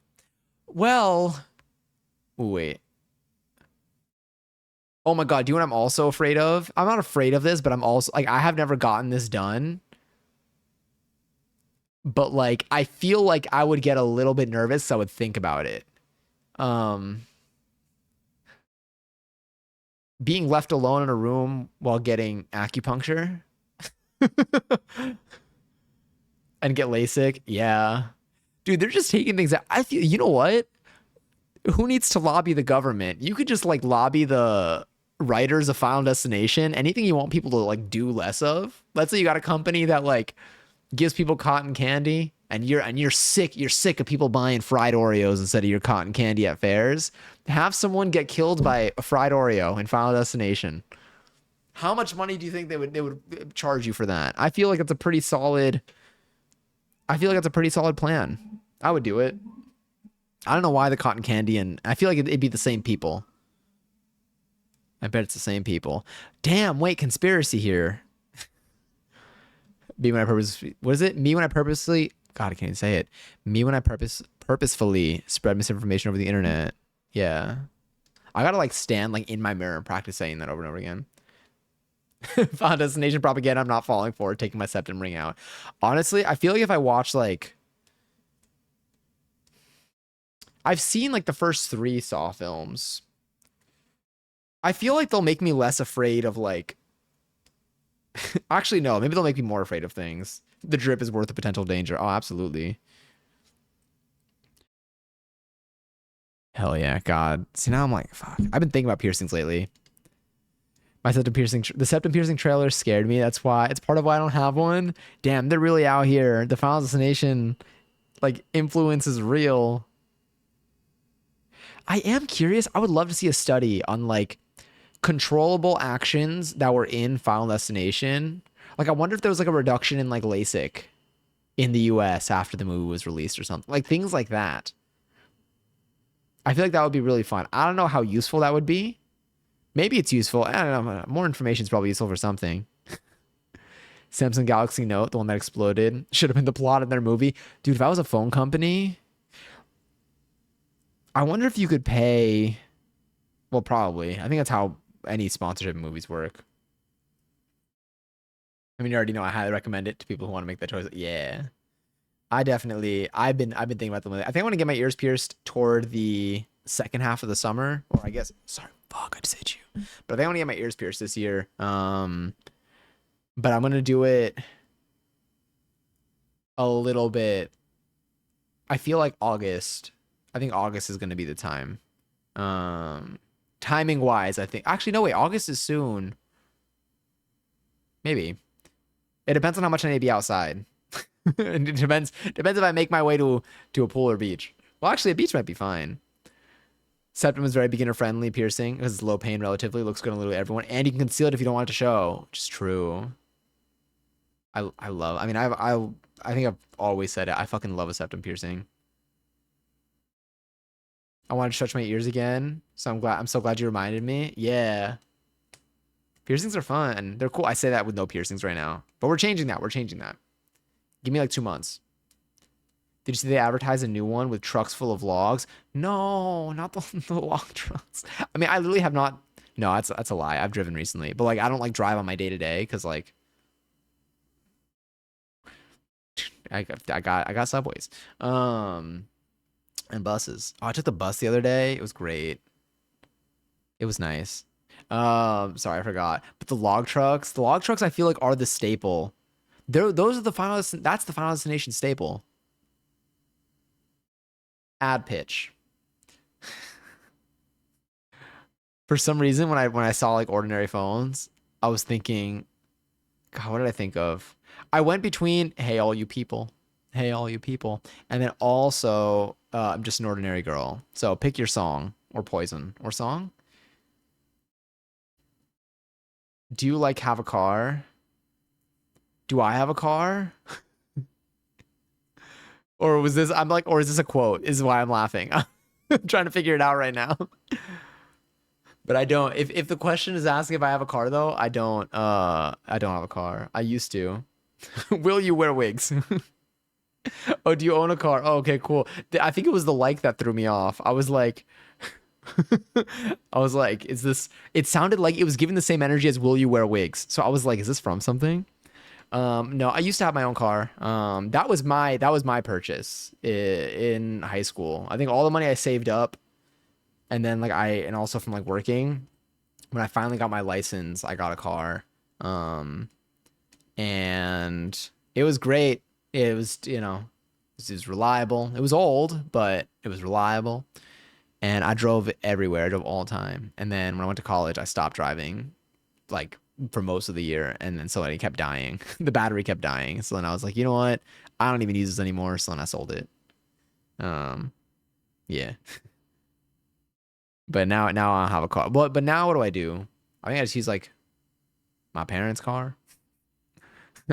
[SPEAKER 1] Well, wait. Oh my God, do you know what I'm also afraid of? I'm not afraid of this, but I'm also like I have never gotten this done. But like I feel like I would get a little bit nervous, so I would think about it. Um Being left alone in a room while getting acupuncture and get LASIK. Yeah. Dude, they're just taking things out. I feel, you know what? Who needs to lobby the government? You could just like lobby the writers of Final Destination. Anything you want people to like do less of. Let's say you got a company that like gives people cotton candy and you're sick of people buying fried Oreos instead of your cotton candy at fairs. Have someone get killed by a fried Oreo in Final Destination. How much money do you think they would charge you for that? I feel like it's a pretty solid plan. I would do it. I don't know why the cotton candy and I feel like it'd be the same people. I bet it's the same people. Damn, wait, conspiracy here. Me when I purposely, what is it? Me when I purposely, God, I can't even say it. Me when I purposefully spread misinformation over the internet. Yeah. I gotta like stand like in my mirror and practice saying that over and over again. Final Destination propaganda. I'm not falling for it. Taking my septum ring out. Honestly, I feel like if I watch like, I've seen like the first three Saw films. I feel like they'll make me less afraid of like. Actually, no. Maybe they'll make me more afraid of things. The drip is worth the potential danger. Oh, absolutely. Hell yeah, God. See, now I'm like, fuck. I've been thinking about piercings lately. My septum piercing, the septum piercing trailer scared me. That's why it's part of why I don't have one. Damn, they're really out here. The Final Destination like influence is real. I am curious. I would love to see a study on like controllable actions that were in Final Destination. Like, I wonder if there was like a reduction in like LASIK in the US after the movie was released or something. Like things like that. I feel like that would be really fun. I don't know how useful that would be. Maybe it's useful. I don't know. More information is probably useful for something. Samsung Galaxy Note, the one that exploded, should have been the plot of their movie. Dude, if I was a phone company, I wonder if you could pay. Well, probably. I think that's how any sponsorship movies work. I mean, you already know I highly recommend it to people who want to make that choice. Yeah. I've been thinking about the movie. I think I want to get my ears pierced toward the second half of the summer. Or I guess sorry, fuck, I just hit you. But I think I want to get my ears pierced this year. But I'm gonna do it a little bit. I feel like August. I think August is gonna be the time. Um Timing wise, I think actually no wait, August is soon. Maybe. It depends on how much I need to be outside. It depends if I make my way to a pool or beach. Well, actually, a beach might be fine. Septum is very beginner friendly piercing because it's low pain relatively. Looks good on literally everyone, and you can conceal it if you don't want it to show, which is true. I love. I mean, I think I've always said it. I fucking love a septum piercing. I wanted to stretch my ears again, so I'm glad. I'm so glad you reminded me. Yeah, piercings are fun. They're cool. I say that with no piercings right now, but we're changing that. We're changing that. Give me like 2 months. Did you see they advertise a new one with trucks full of logs? No, not the, the log trucks. I mean, I literally have not. No, that's a lie. I've driven recently, but like I don't like drive on my day to day because like I got subways, and buses. Oh, I took the bus the other day. It was great. It was nice. Sorry, I forgot. But the log trucks, I feel like are the staple. Those are the final. That's the Final Destination staple. Ad pitch. For some reason, when I saw like ordinary phones, I was thinking, God, what did I think of? I went between "Hey, all you people," "Hey, all you people," and then also "I'm just an ordinary girl." So pick your song or Poison or song. Do you like have a car? Do I have a car? Or was this? I'm like, or is this a quote? Is why I'm laughing. I'm trying to figure it out right now. But I don't. If the question is asking if I have a car though, I don't. I don't have a car. I used to. Will you wear wigs? Oh, do you own a car? Oh, okay, cool. I think it was the like that threw me off. I was like, I was like, is this? It sounded like it was giving the same energy as "Will you wear wigs?" So I was like, is this from something? No, I used to have my own car. That was my purchase in high school. I think all the money I saved up, and then and also from like working, when I finally got my license, I got a car. Um, and it was great. It was, it was reliable. It was old, but it was reliable. And I drove everywhere. I drove all the time. And then when I went to college, I stopped driving like for most of the year. And then so it kept dying. The battery kept dying. So then I was like, you know what? I don't even use this anymore. So then I sold it. Um, yeah. But now I have a car. But now what do I do? I think I just use like my parents' car.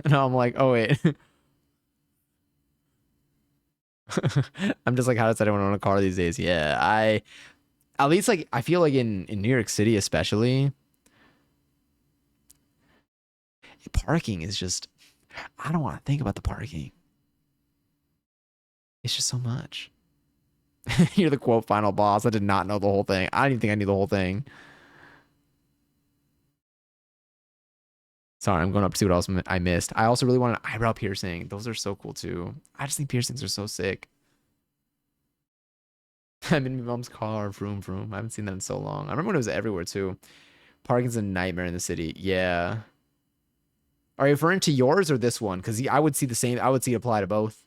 [SPEAKER 1] And I'm like, oh wait. I'm just like, how does anyone own a car these days? Yeah, I at least like I feel like in New York City especially, parking is just I don't want to think about the parking. It's just so much. You're the quote final boss. I did not know the whole thing. I didn't even think I knew the whole thing. Sorry, I'm going up to see what else I missed. I also really want an eyebrow piercing. Those are so cool too. I just think piercings are so sick. I'm in my mom's car. Vroom, vroom. I haven't seen that in so long. I remember when it was everywhere too. Parking's a nightmare in the city. Yeah. Are you referring to yours or this one? Because I would see the same. I would see it apply to both.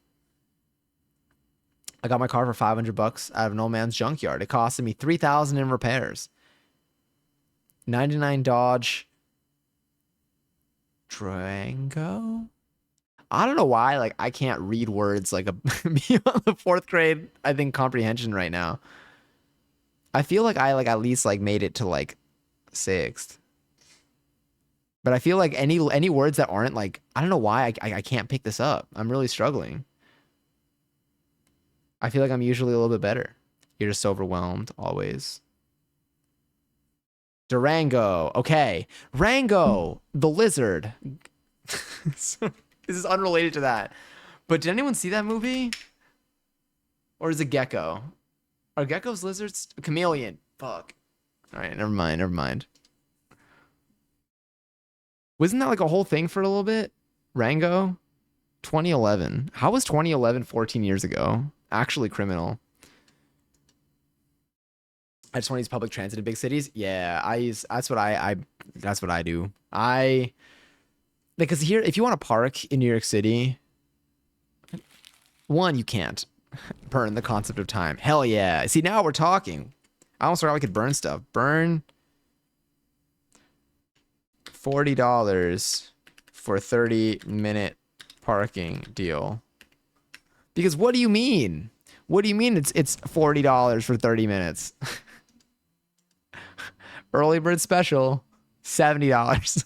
[SPEAKER 1] I got my car for 500 bucks out of an old man's junkyard. It costed me 3,000 in repairs. 99 Dodge Durango. I don't know why. Like I can't read words like a beyond the fourth grade. I think comprehension right now. I feel like I like at least like made it to like sixth. But I feel like any words that aren't like I don't know why I can't pick this up. I'm really struggling. I feel like I'm usually a little bit better. You're just overwhelmed always. Durango. Okay. Rango, the lizard. So, this is unrelated to that. But did anyone see that movie? Or is it Gecko? Are geckos lizards? Chameleon. Fuck. All right, never mind, never mind. Wasn't that like a whole thing for a little bit? Rango? 2011. How was 2011 14 years ago? Actually criminal. I just want to use public transit in big cities. Yeah, I use that's what I do. Because here if you want to park in New York City, one, you can't burn the concept of time. Hell yeah. See, now we're talking. I almost forgot we could burn stuff. Burn $40 for 30-minute parking deal. Because what do you mean? What do you mean it's $40 for 30 minutes? Early bird special, $70.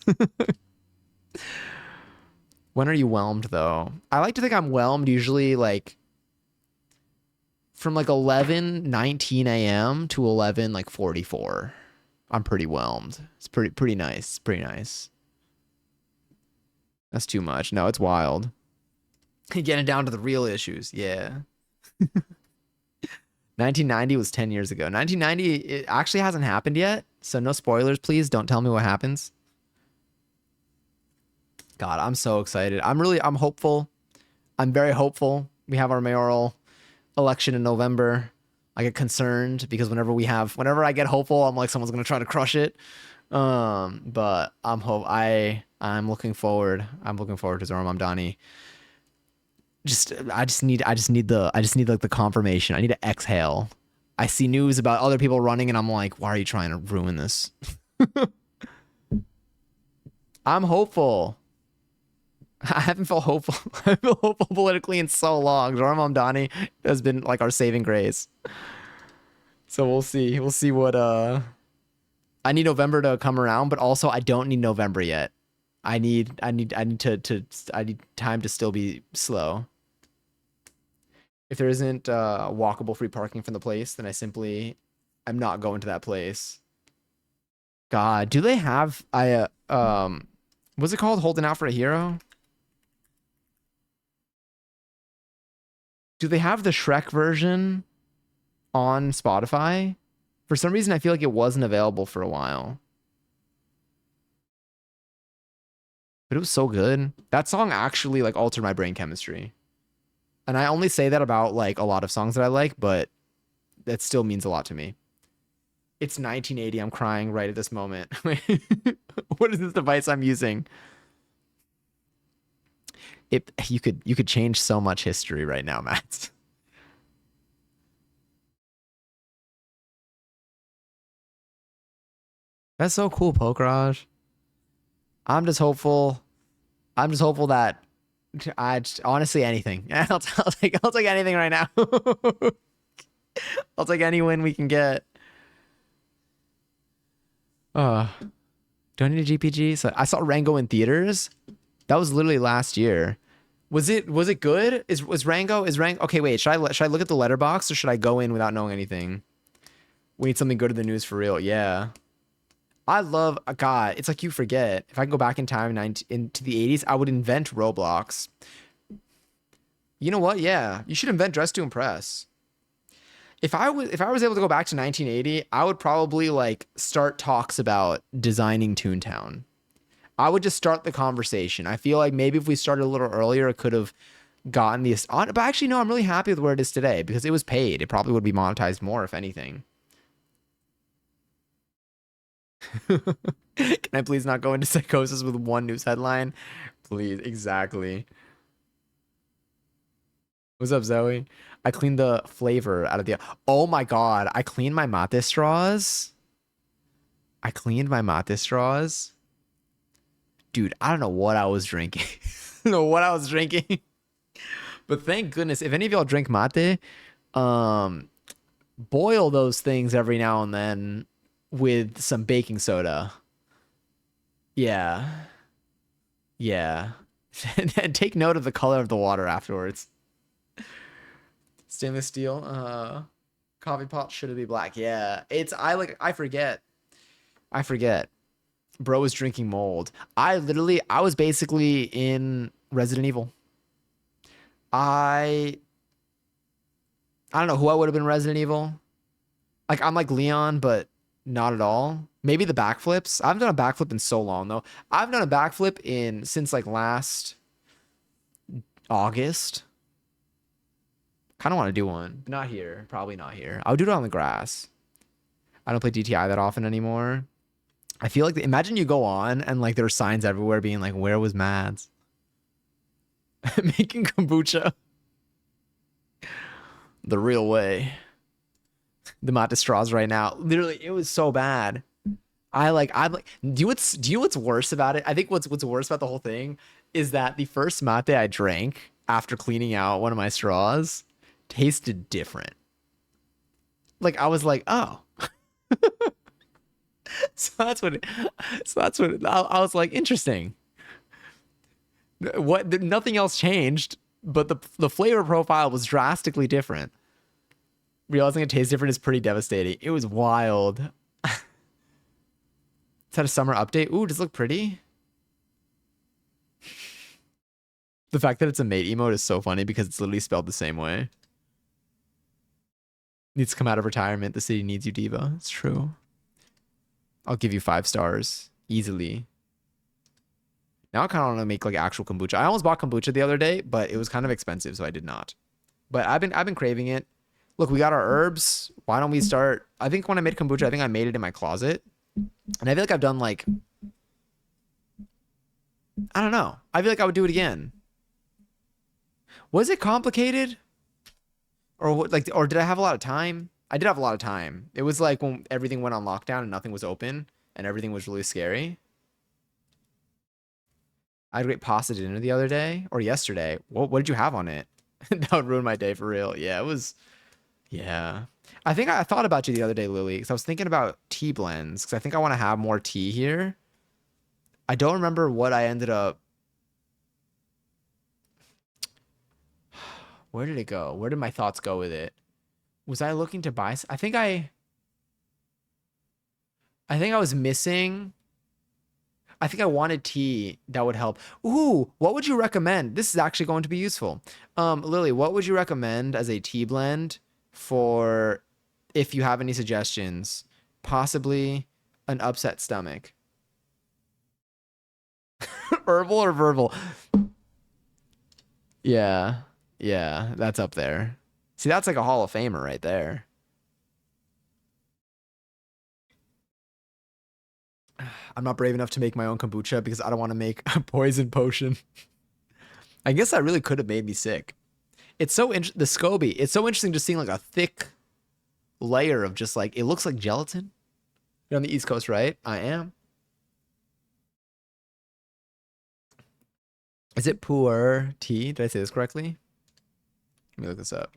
[SPEAKER 1] When are you whelmed though? I like to think I'm whelmed usually like from like 11:19 a.m. to 11:44. I'm pretty whelmed. It's pretty nice. Pretty nice. That's too much. No, it's wild. Getting down to the real issues. Yeah. 1990 was 10 years ago. 1990, it actually hasn't happened yet. So no spoilers, please. Don't tell me what happens. God, I'm so excited. I'm hopeful. I'm very hopeful. We have our mayoral election in November. I get concerned because whenever I get hopeful, I'm like someone's gonna try to crush it. But I'm looking forward. I'm looking forward to Zoran Mamdani. I just need like the confirmation. I need to exhale. I see news about other people running and I'm like, why are you trying to ruin this? I'm hopeful. I haven't felt hopeful. I feel hopeful politically in so long. Zoran Mamdani has been like our saving grace. So we'll see. We'll see what I need November to come around, but also I don't need November yet. I need time to still be slow. If there isn't walkable free parking from the place, then I'm not going to that place. God, do they have what's it called? Holding out for a hero? Do they have the Shrek version on Spotify? For some reason, I feel like it wasn't available for a while. But it was so good. That song actually like altered my brain chemistry. And I only say that about like a lot of songs that I like, but that still means a lot to me. It's 1980. I'm crying right at this moment. What is this device I'm using? You could change so much history right now, Matt. That's so cool, Pokeraj. I'm just hopeful. I'm just hopeful that honestly anything. I'll take anything right now. I'll take any win we can get. Uh, do I need a GPG? So I saw Rango in theaters. That was literally last year. Was it good? Was Rango is Rango? Okay, wait. Should I look at the letterbox or should I go in without knowing anything? We need something good in the news for real. Yeah. I love God. It's like you forget. If I can go back in time into the 80s, I would invent Roblox. You know what? Yeah, you should invent Dress to Impress. if I was able to go back to 1980, I would probably like start talks about designing Toontown. I would just start the conversation. I feel like maybe if we started a little earlier, it could have gotten the. But actually, no, I'm really happy with where it is today because it was paid. It probably would be monetized more if anything. Can I please not go into psychosis with one news headline? Please, exactly. What's up, Zoe? I cleaned the flavor out of the. Oh my God, I cleaned my mate straws. I cleaned my mate straws. Dude, I don't know what I was drinking. I don't know what I was drinking. But thank goodness, if any of y'all drink mate, um, boil those things every now and then with some baking soda. Yeah. Yeah. And take note of the color of the water afterwards. Stainless steel. Coffee pot should it be black? Yeah. I forget. I forget. Bro was drinking mold. I was basically in Resident Evil. I I don't know who I would have been Resident Evil. Like I'm like Leon, but not at all. Maybe the backflips. I haven't done a backflip in so long though. I've done a backflip in since like last August. Kind of want to do one. Not here. Probably not here. I'll do it on the grass. I don't play DTI that often anymore. I feel like imagine you go on and like there are signs everywhere being like, "Where was Mads?" Making kombucha the real way. The mate straws right now. Literally, it was so bad. I'm like do you know what's worse about it? I think what's worse about the whole thing is that the first mate I drank after cleaning out one of my straws tasted different. Like I was like, oh. So that's what I was like, interesting. Nothing else changed, but the flavor profile was drastically different. Realizing it tastes different is pretty devastating. It was wild. It's had a summer update. Ooh, does it look pretty? The fact that it's a mate emote is so funny because it's literally spelled the same way. Needs to come out of retirement. The city needs you, Diva. It's true. I'll give you 5 stars easily. Now I kind of want to make like actual kombucha. I almost bought kombucha the other day, but it was kind of expensive, so I did not. But I've been craving it. Look, we got our herbs. Why don't we start? I think when I made kombucha, I think I made it in my closet. And I feel like I've done like I don't know. I feel like I would do it again. Was it complicated? Or or did I have a lot of time? I did have a lot of time. It was like when everything went on lockdown and nothing was open and everything was really scary. I had a great pasta dinner the other day or yesterday. What did you have on it? That would ruin my day for real. Yeah, it was. Yeah. I think I thought about you the other day, Lily, because I was thinking about tea blends because I think I want to have more tea here. I don't remember what I ended up. Where did it go? Where did my thoughts go with it? Was I looking to buy? I think I was missing. I think I wanted tea that would help. Ooh, what would you recommend? This is actually going to be useful. Lily, what would you recommend as a tea blend for if you have any suggestions? Possibly an upset stomach. Herbal or verbal? Yeah. Yeah, that's up there. See, that's like a Hall of Famer right there. I'm not brave enough to make my own kombucha because I don't want to make a poison potion. I guess that really could have made me sick. It's so the SCOBY. It's so interesting just seeing like a thick layer of just like it looks like gelatin. You're on the East Coast, right? I am. Is it pu'er tea? Did I say this correctly? Let me look this up.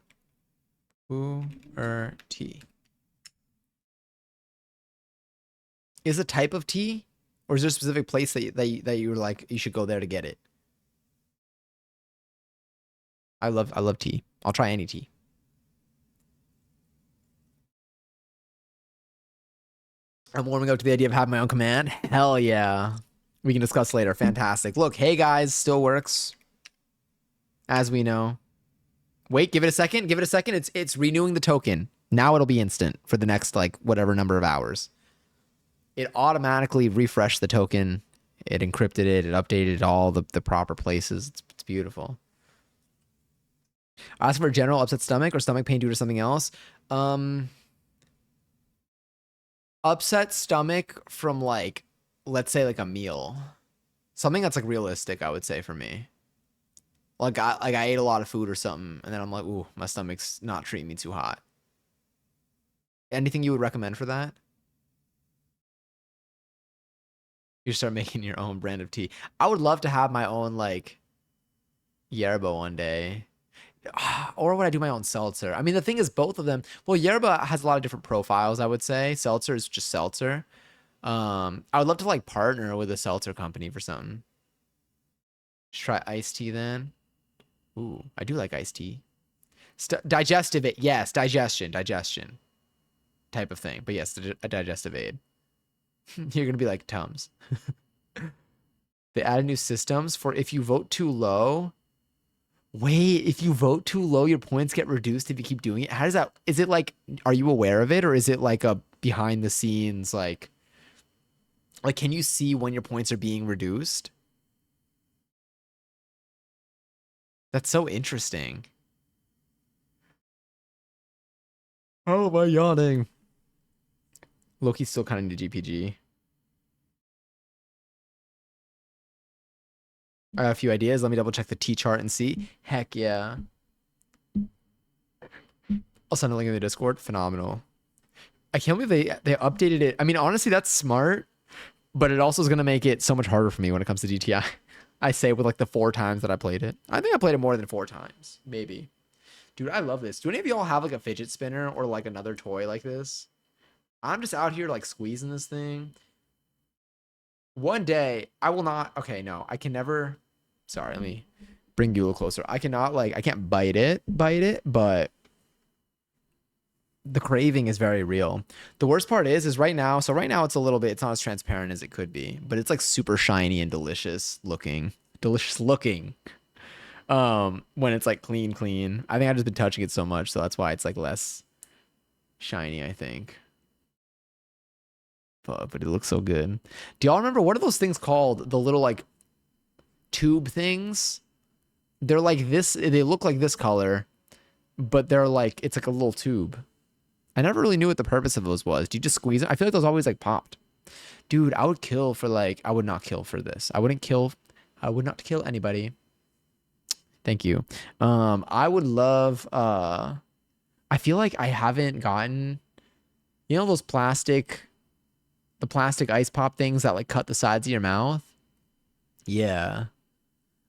[SPEAKER 1] Pu'er tea. Is a type of tea, or is there a specific place that you were like you should go there to get it? I love tea. I'll try any tea. I'm warming up to the idea of having my own command. Hell yeah. We can discuss later. Fantastic. Look, hey guys, still works. As we know. Wait, give it a second. Give it a second. It's renewing the token. Now it'll be instant for the next like whatever number of hours. It automatically refreshed the token. It encrypted it. It updated all the proper places. It's beautiful. Ask for a general upset stomach or stomach pain due to something else. Um, Upset stomach from like, let's say like a meal, something that's like realistic. I would say for me, like I ate a lot of food or something, and then I'm like, ooh, my stomach's not treating me too hot. Anything you would recommend for that? You start making your own brand of tea. I would love to have my own like yerba one day. Or would I do my own seltzer? I mean, the thing is, both of them. Well, yerba has a lot of different profiles. I would say seltzer is just seltzer. I would love to like partner with a seltzer company for something. Just try iced tea then. Ooh, I do like iced tea. Digestive aid, yes, digestion type of thing. But yes, a digestive aid. You're gonna be like Tums. They added new systems for if you vote too low. Wait, if you vote too low, your points get reduced if you keep doing it. How does that? Is it like? Are you aware of it, or is it like a behind the scenes like can you see when your points are being reduced? That's so interesting. Oh, am I yawning? Loki's still kind of into GPG. I have a few ideas. Let me double check the T chart and see. Heck yeah. I'll send a link in the Discord. Phenomenal. I can't believe they updated it. I mean, honestly, that's smart, but it also is gonna make it so much harder for me when it comes to GTI. I say with like the 4 times that I played it. I think I played it more than 4 times, maybe. Dude, I love this. Do any of y'all have like a fidget spinner or like another toy like this? I'm just out here like squeezing this thing. One day, I will not. Okay, no, I can never. Sorry, let me bring you a little closer. I cannot like I can't bite it, but the craving is very real. The worst part is right now. So right now it's a little bit. It's not as transparent as it could be, but it's like super shiny and delicious looking. Delicious looking. When it's like clean. I think I've just been touching it so much, so that's why it's like less shiny. I think. But it looks so good. Do y'all remember what are those things called? The little like tube things. They're like this. They look like this color, but they're like it's like a little tube. I never really knew what the purpose of those was. Do you just squeeze it? I feel like those always like popped. Dude, I would kill for like I would not kill for this. I would not kill anybody. Thank you. I would love I feel like I haven't gotten you know those the plastic ice pop things that like cut the sides of your mouth? Yeah.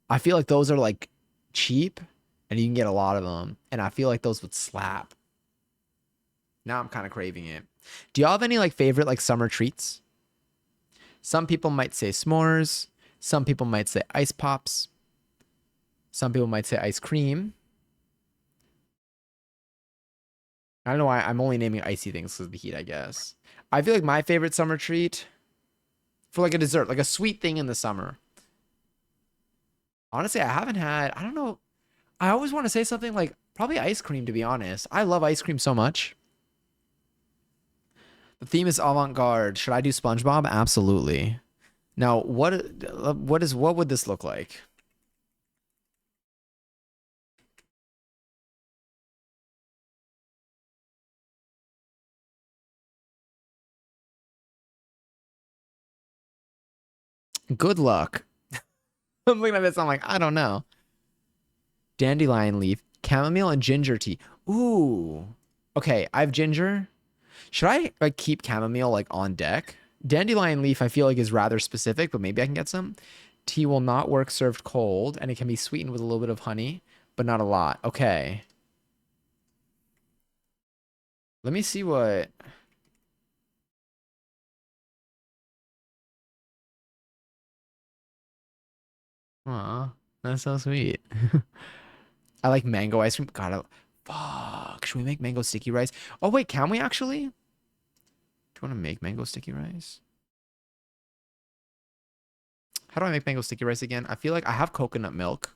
[SPEAKER 1] I feel like those are like cheap and you can get a lot of them. And I feel like those would slap. Now I'm kind of craving it. Do y'all have any like favorite like summer treats? Some people might say s'mores. Some people might say ice pops. Some people might say ice cream. I don't know why I'm only naming icy things because of the heat, I guess. I feel like my favorite summer treat for like a dessert, like a sweet thing in the summer. Honestly, I haven't had, I don't know. I always want to say something like probably ice cream, to be honest. I love ice cream so much. The theme is avant-garde. Should I do SpongeBob? Absolutely. Now, what would this look like? Good luck. I'm looking at this. I'm like, I don't know. Dandelion leaf, chamomile, and ginger tea. Ooh. Okay, I have ginger. Should I like keep chamomile like on deck? Dandelion leaf, I feel like is rather specific, but maybe I can get some. Tea will not work served cold, and it can be sweetened with a little bit of honey, but not a lot. Okay. Let me see what. Aw, that's so sweet. I like mango ice cream. God, fuck. Should we make mango sticky rice? Oh wait, can we actually? Do you want to make mango sticky rice? How do I make mango sticky rice again? I feel like I have coconut milk.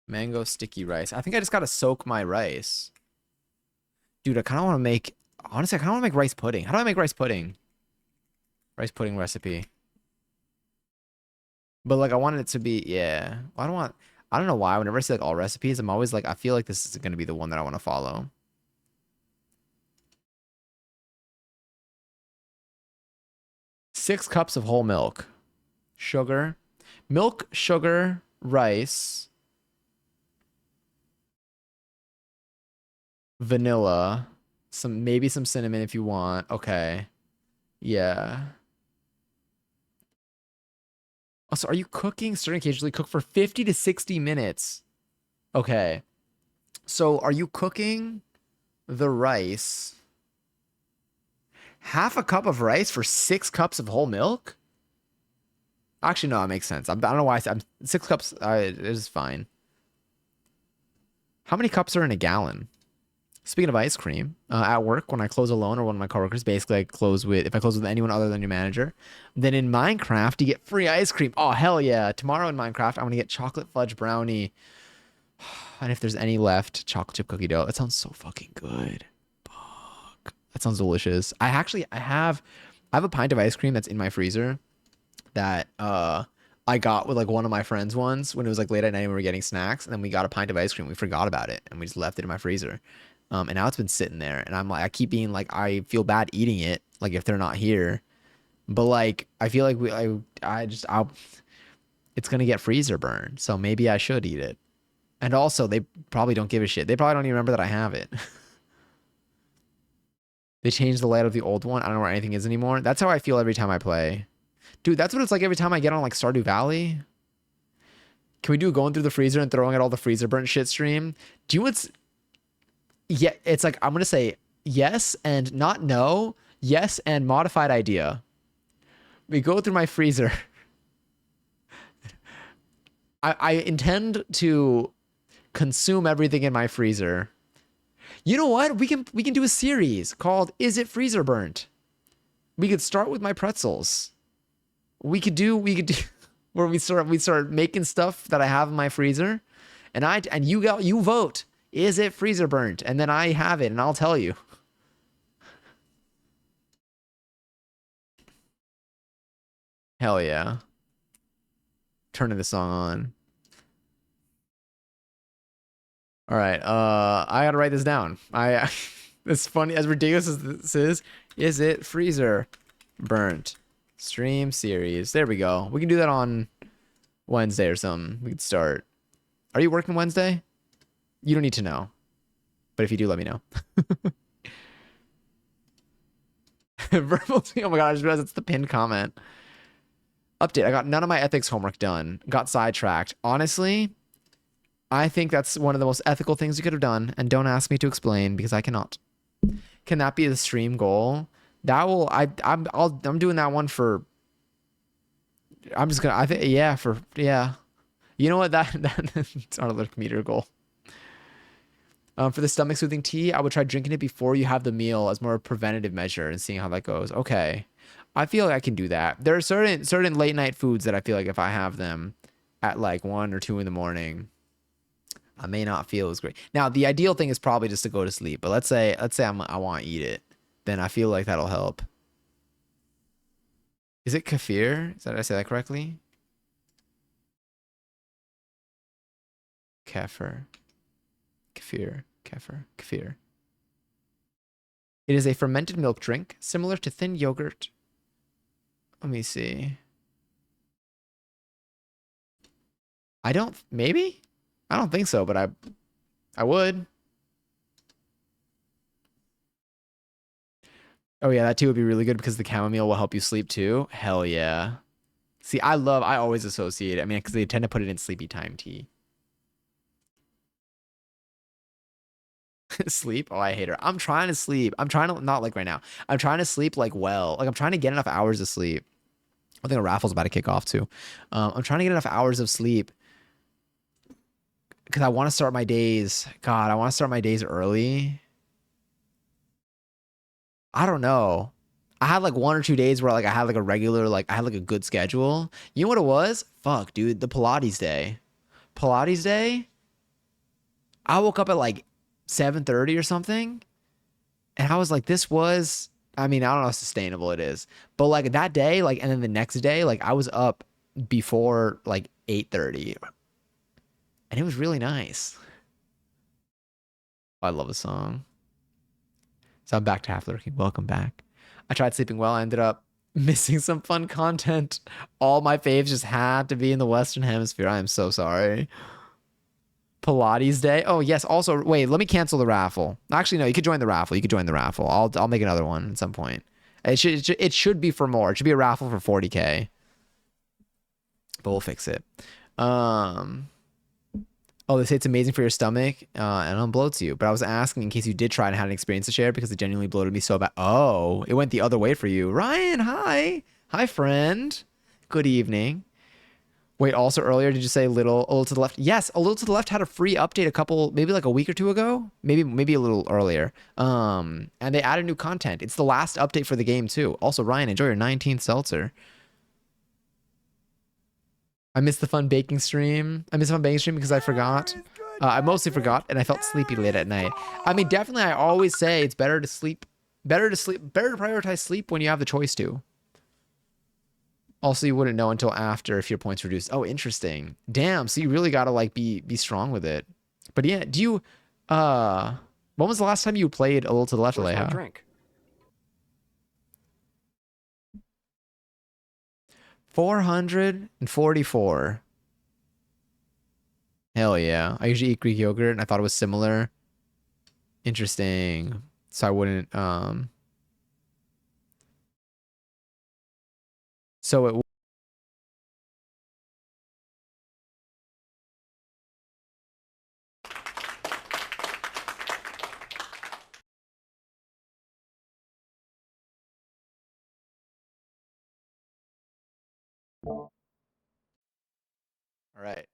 [SPEAKER 1] Mango sticky rice. I think I just gotta soak my rice. Dude, I kind of want to make, honestly, I kind of want to make rice pudding. How do I make rice pudding? Rice pudding recipe. But like, I wanted it to be, yeah. I don't want, I don't know why. Whenever I see like all recipes, I'm always like, I feel like this is going to be the one that I want to follow. 6 cups of whole milk, sugar, milk, sugar, rice, vanilla, maybe some cinnamon if you want. Okay. Yeah. Also, are you cooking? Starting occasionally cook for 50 to 60 minutes. Okay. So are you cooking the rice? Half a cup of rice for 6 cups of whole milk? Actually, no, that makes sense. I don't know why I'm 6 cups. It is fine. How many cups are in a gallon? Speaking of ice cream, at work, when I close alone or one of my coworkers, basically I close with, if I close with anyone other than your manager, then in Minecraft, you get free ice cream. Oh, hell yeah. Tomorrow in Minecraft, I'm going to get chocolate fudge brownie. And if there's any left, chocolate chip cookie dough. That sounds so fucking good. Fuck. That sounds delicious. I have a pint of ice cream that's in my freezer that I got with like one of my friends once when it was like late at night and we were getting snacks, and then we got a pint of ice cream. We forgot about it and we just left it in my freezer. And now it's been sitting there, and I'm like, I keep being like, I feel bad eating it, like if they're not here, but like I feel like it's gonna get freezer burn, so maybe I should eat it. And also, they probably don't give a shit. They probably don't even remember that I have it. They changed the layout of the old one. I don't know where anything is anymore. That's how I feel every time I play. Dude, that's what it's like every time I get on like Stardew Valley. Can we do going through the freezer and throwing out all the freezer burnt shit stream? Do you know what's... Yeah, it's like, I'm going to say yes and not no. Yes and modified idea. We go through my freezer. I intend to consume everything in my freezer. You know what? We can do a series called "Is It Freezer Burnt?" We could start with my pretzels. We could do where we start making stuff that I have in my freezer, and you vote. Is it freezer burnt? And then I have it, and I'll tell you. Hell yeah! Turning the song on. All right. I gotta write this down. It's funny, as ridiculous as this is it freezer burnt stream series? There we go. We can do that on Wednesday or something. We can start. Are you working Wednesday? You don't need to know, but if you do, let me know. Verbal. Oh my god! I just realized it's the pinned comment. Update. I got none of my ethics homework done. Got sidetracked. Honestly, I think that's one of the most ethical things you could have done, and don't ask me to explain because I cannot. Can that be the stream goal? That will I'm doing that one for I'm just gonna I think yeah for yeah. You know what that's our little meter goal. For the stomach soothing tea, I would try drinking it before you have the meal as more a preventative measure and seeing how that goes. Okay. I feel like I can do that. There are certain late night foods that I feel like if I have them at like 1 or 2 in the morning, I may not feel as great. Now, the ideal thing is probably just to go to sleep. But let's say I want to eat it, then I feel like that'll help. Is it kefir? Did I say that correctly? Kefir, kefir. It is a fermented milk drink similar to thin yogurt. Let me see. Maybe? I don't think so, but I would. Oh yeah, that tea would be really good because the chamomile will help you sleep too. Hell yeah. See, I always associate it. I mean, because they tend to put it in sleepy time tea. Sleep? Oh, I hate her. I'm trying to sleep. I'm trying to, not like right now. I'm trying to sleep like well. Like I'm trying to get enough hours of sleep. I think a raffle's about to kick off too. I'm trying to get enough hours of sleep because I want to start my days. God, I want to start my days early. I don't know. I had like 1 or 2 days where like I had like a regular, like I had like a good schedule. You know what it was? Fuck, dude. The Pilates day. Pilates day. I woke up at like 7:30 or something, and I was like, this was. I mean, I don't know how sustainable it is, but like that day, like, and then the next day, like I was up before like 8:30, and it was really nice. I love the song. So I'm back to half lurking. Welcome back. I tried sleeping well. I ended up missing some fun content. All my faves just had to be in the Western Hemisphere. I am so sorry. Pilates day. Oh yes. Also, wait. Let me cancel the raffle. Actually, no. You could join the raffle. You could join the raffle. I'll make another one at some point. It should be for more. It should be a raffle for 40K. But we'll fix it. Um. Oh, they say it's amazing for your stomach and unbloats you. But I was asking in case you did try and had an experience to share because it genuinely bloated me so bad. Oh, it went the other way for you. Ryan, hi. Hi, friend. Good evening. Wait, also earlier, did you say a little to the left? Yes, a little to the left had a free update a couple, maybe like a week or two ago. Maybe a little earlier. And they added new content. It's the last update for the game too. Also, Ryan, enjoy your 19th seltzer. I missed the fun baking stream. I missed the fun baking stream because I forgot. I mostly forgot, and I felt sleepy late at night. I mean, definitely, I always say it's better to sleep, better to prioritize sleep when you have the choice to. Also, you wouldn't know until after if your points reduced. Oh, interesting. Damn. So you really gotta like be strong with it. But yeah, do you? When was the last time you played a little to the left, Aleja? Drink. 444. Hell yeah. I usually eat Greek yogurt and I thought it was similar. Interesting. So I wouldn't so it all right.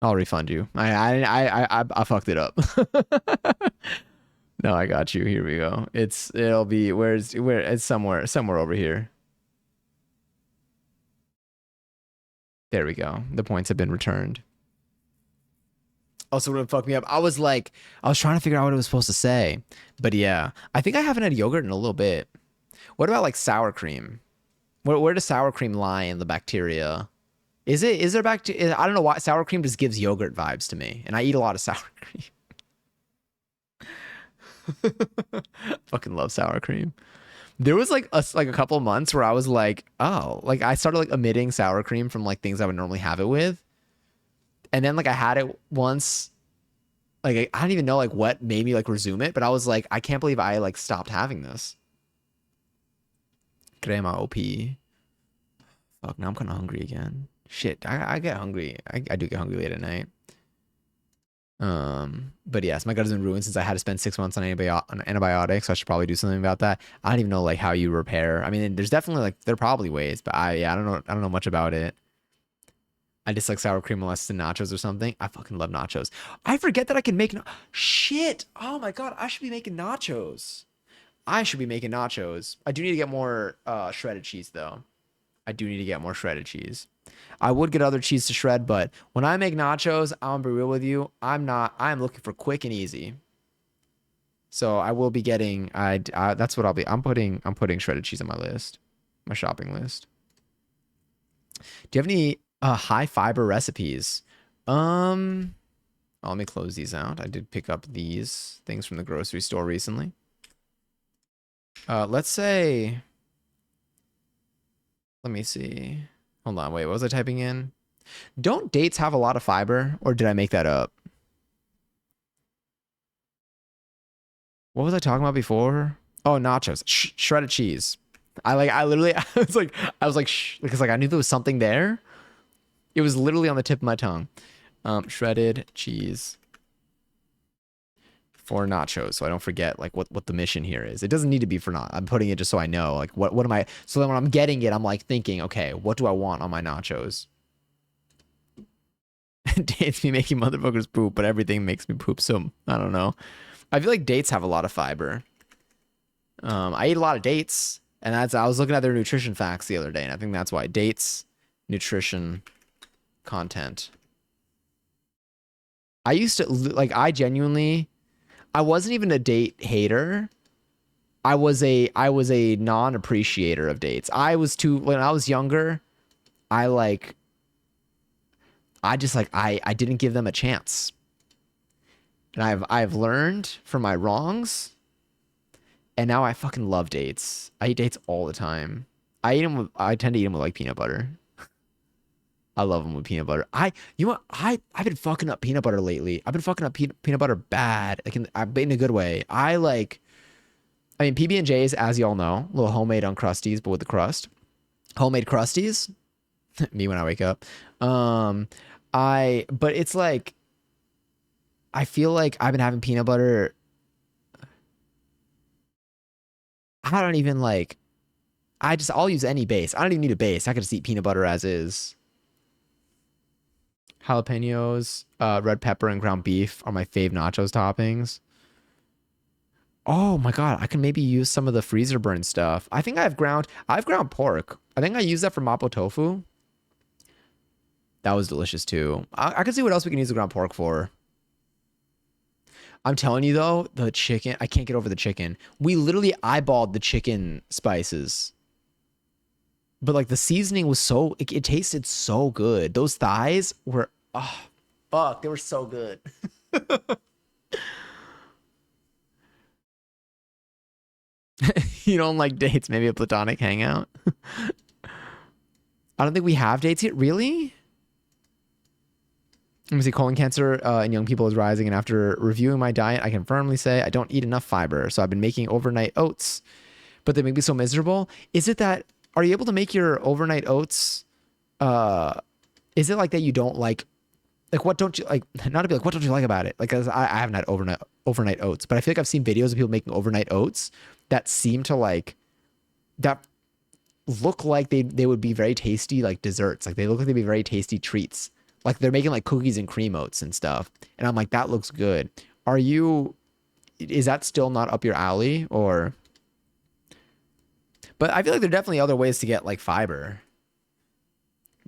[SPEAKER 1] I'll refund you. I fucked it up. No, I got you. Here we go. It'll be where it's somewhere over here. There we go. The points have been returned. Also, what fucked me up? I was trying to figure out what it was supposed to say, but yeah, I think I haven't had yogurt in a little bit. What about like sour cream? Where does sour cream lie in the bacteria? Is there bacteria? I don't know why sour cream just gives yogurt vibes to me, and I eat a lot of sour cream. Fucking love sour cream. There was like a couple of months where I was like, oh, like I started like omitting sour cream from like things I would normally have it with. And then like I had it once, like I don't even know like what made me like resume it, but I was like, I can't believe I like stopped having this. Crema OP. Fuck, now I'm kind of hungry again. Shit, I get hungry. I do get hungry late at night. But yes, my gut has been ruined since I had to spend 6 months on antibiotics. So I should probably do something about that. I don't even know like how you repair. I mean, there's definitely like there are probably ways, but I don't know. I don't know much about it. I dislike sour cream unless it's in nachos or something. I fucking love nachos. I forget that I can make shit. Oh my god, I should be making nachos. I should be making nachos. I do need to get more shredded cheese though. I do need to get more shredded cheese. I would get other cheese to shred, but when I make nachos, I'm gonna be real with you. I'm looking for quick and easy. So I will be getting. That's what I'll be. I'm putting shredded cheese on my list, my shopping list. Do you have any high fiber recipes? Let me close these out. I did pick up these things from the grocery store recently. Let's say. Let me see. Hold on, wait, what was I typing in? Don't dates have a lot of fiber, or did I make that up? What was I talking about before? Oh, nachos, shredded cheese. I literally, I was like, shh, because like I knew there was something there. It was literally on the tip of my tongue. Shredded cheese for nachos, so I don't forget like what the mission here is. It doesn't need to be for not. I'm putting it just so I know like what am I. So then when I'm getting it, I'm like thinking, okay, what do I want on my nachos? Dates me making motherfuckers poop, but everything makes me poop. So I don't know. I feel like dates have a lot of fiber. I eat a lot of dates, and I was looking at their nutrition facts the other day, and I think that's why dates, nutrition, content. I used to like I genuinely I wasn't even a date hater. I was a non-appreciator of dates. I was too when I was younger, I like I just like I didn't give them a chance. And I've learned from my wrongs, and now I fucking love dates. I eat dates all the time. I tend to eat them with like peanut butter. I love them with peanut butter. You know what? I've been fucking up peanut butter lately. I've been fucking up peanut butter bad. Like in a good way. I mean, PB and J's, as y'all know, little homemade uncrusties, but with the crust. Homemade crusties. Me when I wake up. Um, but it's like I feel like I've been having peanut butter. I don't even like. I'll use any base. I don't even need a base. I could just eat peanut butter as is. Jalapenos, red pepper, and ground beef are my fave nachos toppings. Oh my God, I can maybe use some of the freezer burn stuff. I've ground pork. I think I use that for mapo tofu. That was delicious too. I can see what else we can use the ground pork for. I'm telling you though, the chicken, I can't get over the chicken. We literally eyeballed the chicken spices. But like the seasoning was it tasted so good. Those thighs were, oh, fuck, they were so good. You don't like dates, maybe a platonic hangout? I don't think we have dates yet. Really? Let me see. Colon cancer in young people is rising, and after reviewing my diet, I can firmly say I don't eat enough fiber. So I've been making overnight oats, but they make me so miserable. Is it that? Are you able to make your overnight oats? Uh, is it like that you don't like what don't you like? Not to be like what don't you like about it? Like 'cause I haven't had overnight oats, but I feel like I've seen videos of people making overnight oats that seem to like that look like they would be very tasty like desserts. Like they look like they'd be very tasty treats. Like they're making like cookies and cream oats and stuff. And I'm like, that looks good. Are you, is that still not up your alley or, but I feel like there are definitely other ways to get like fiber.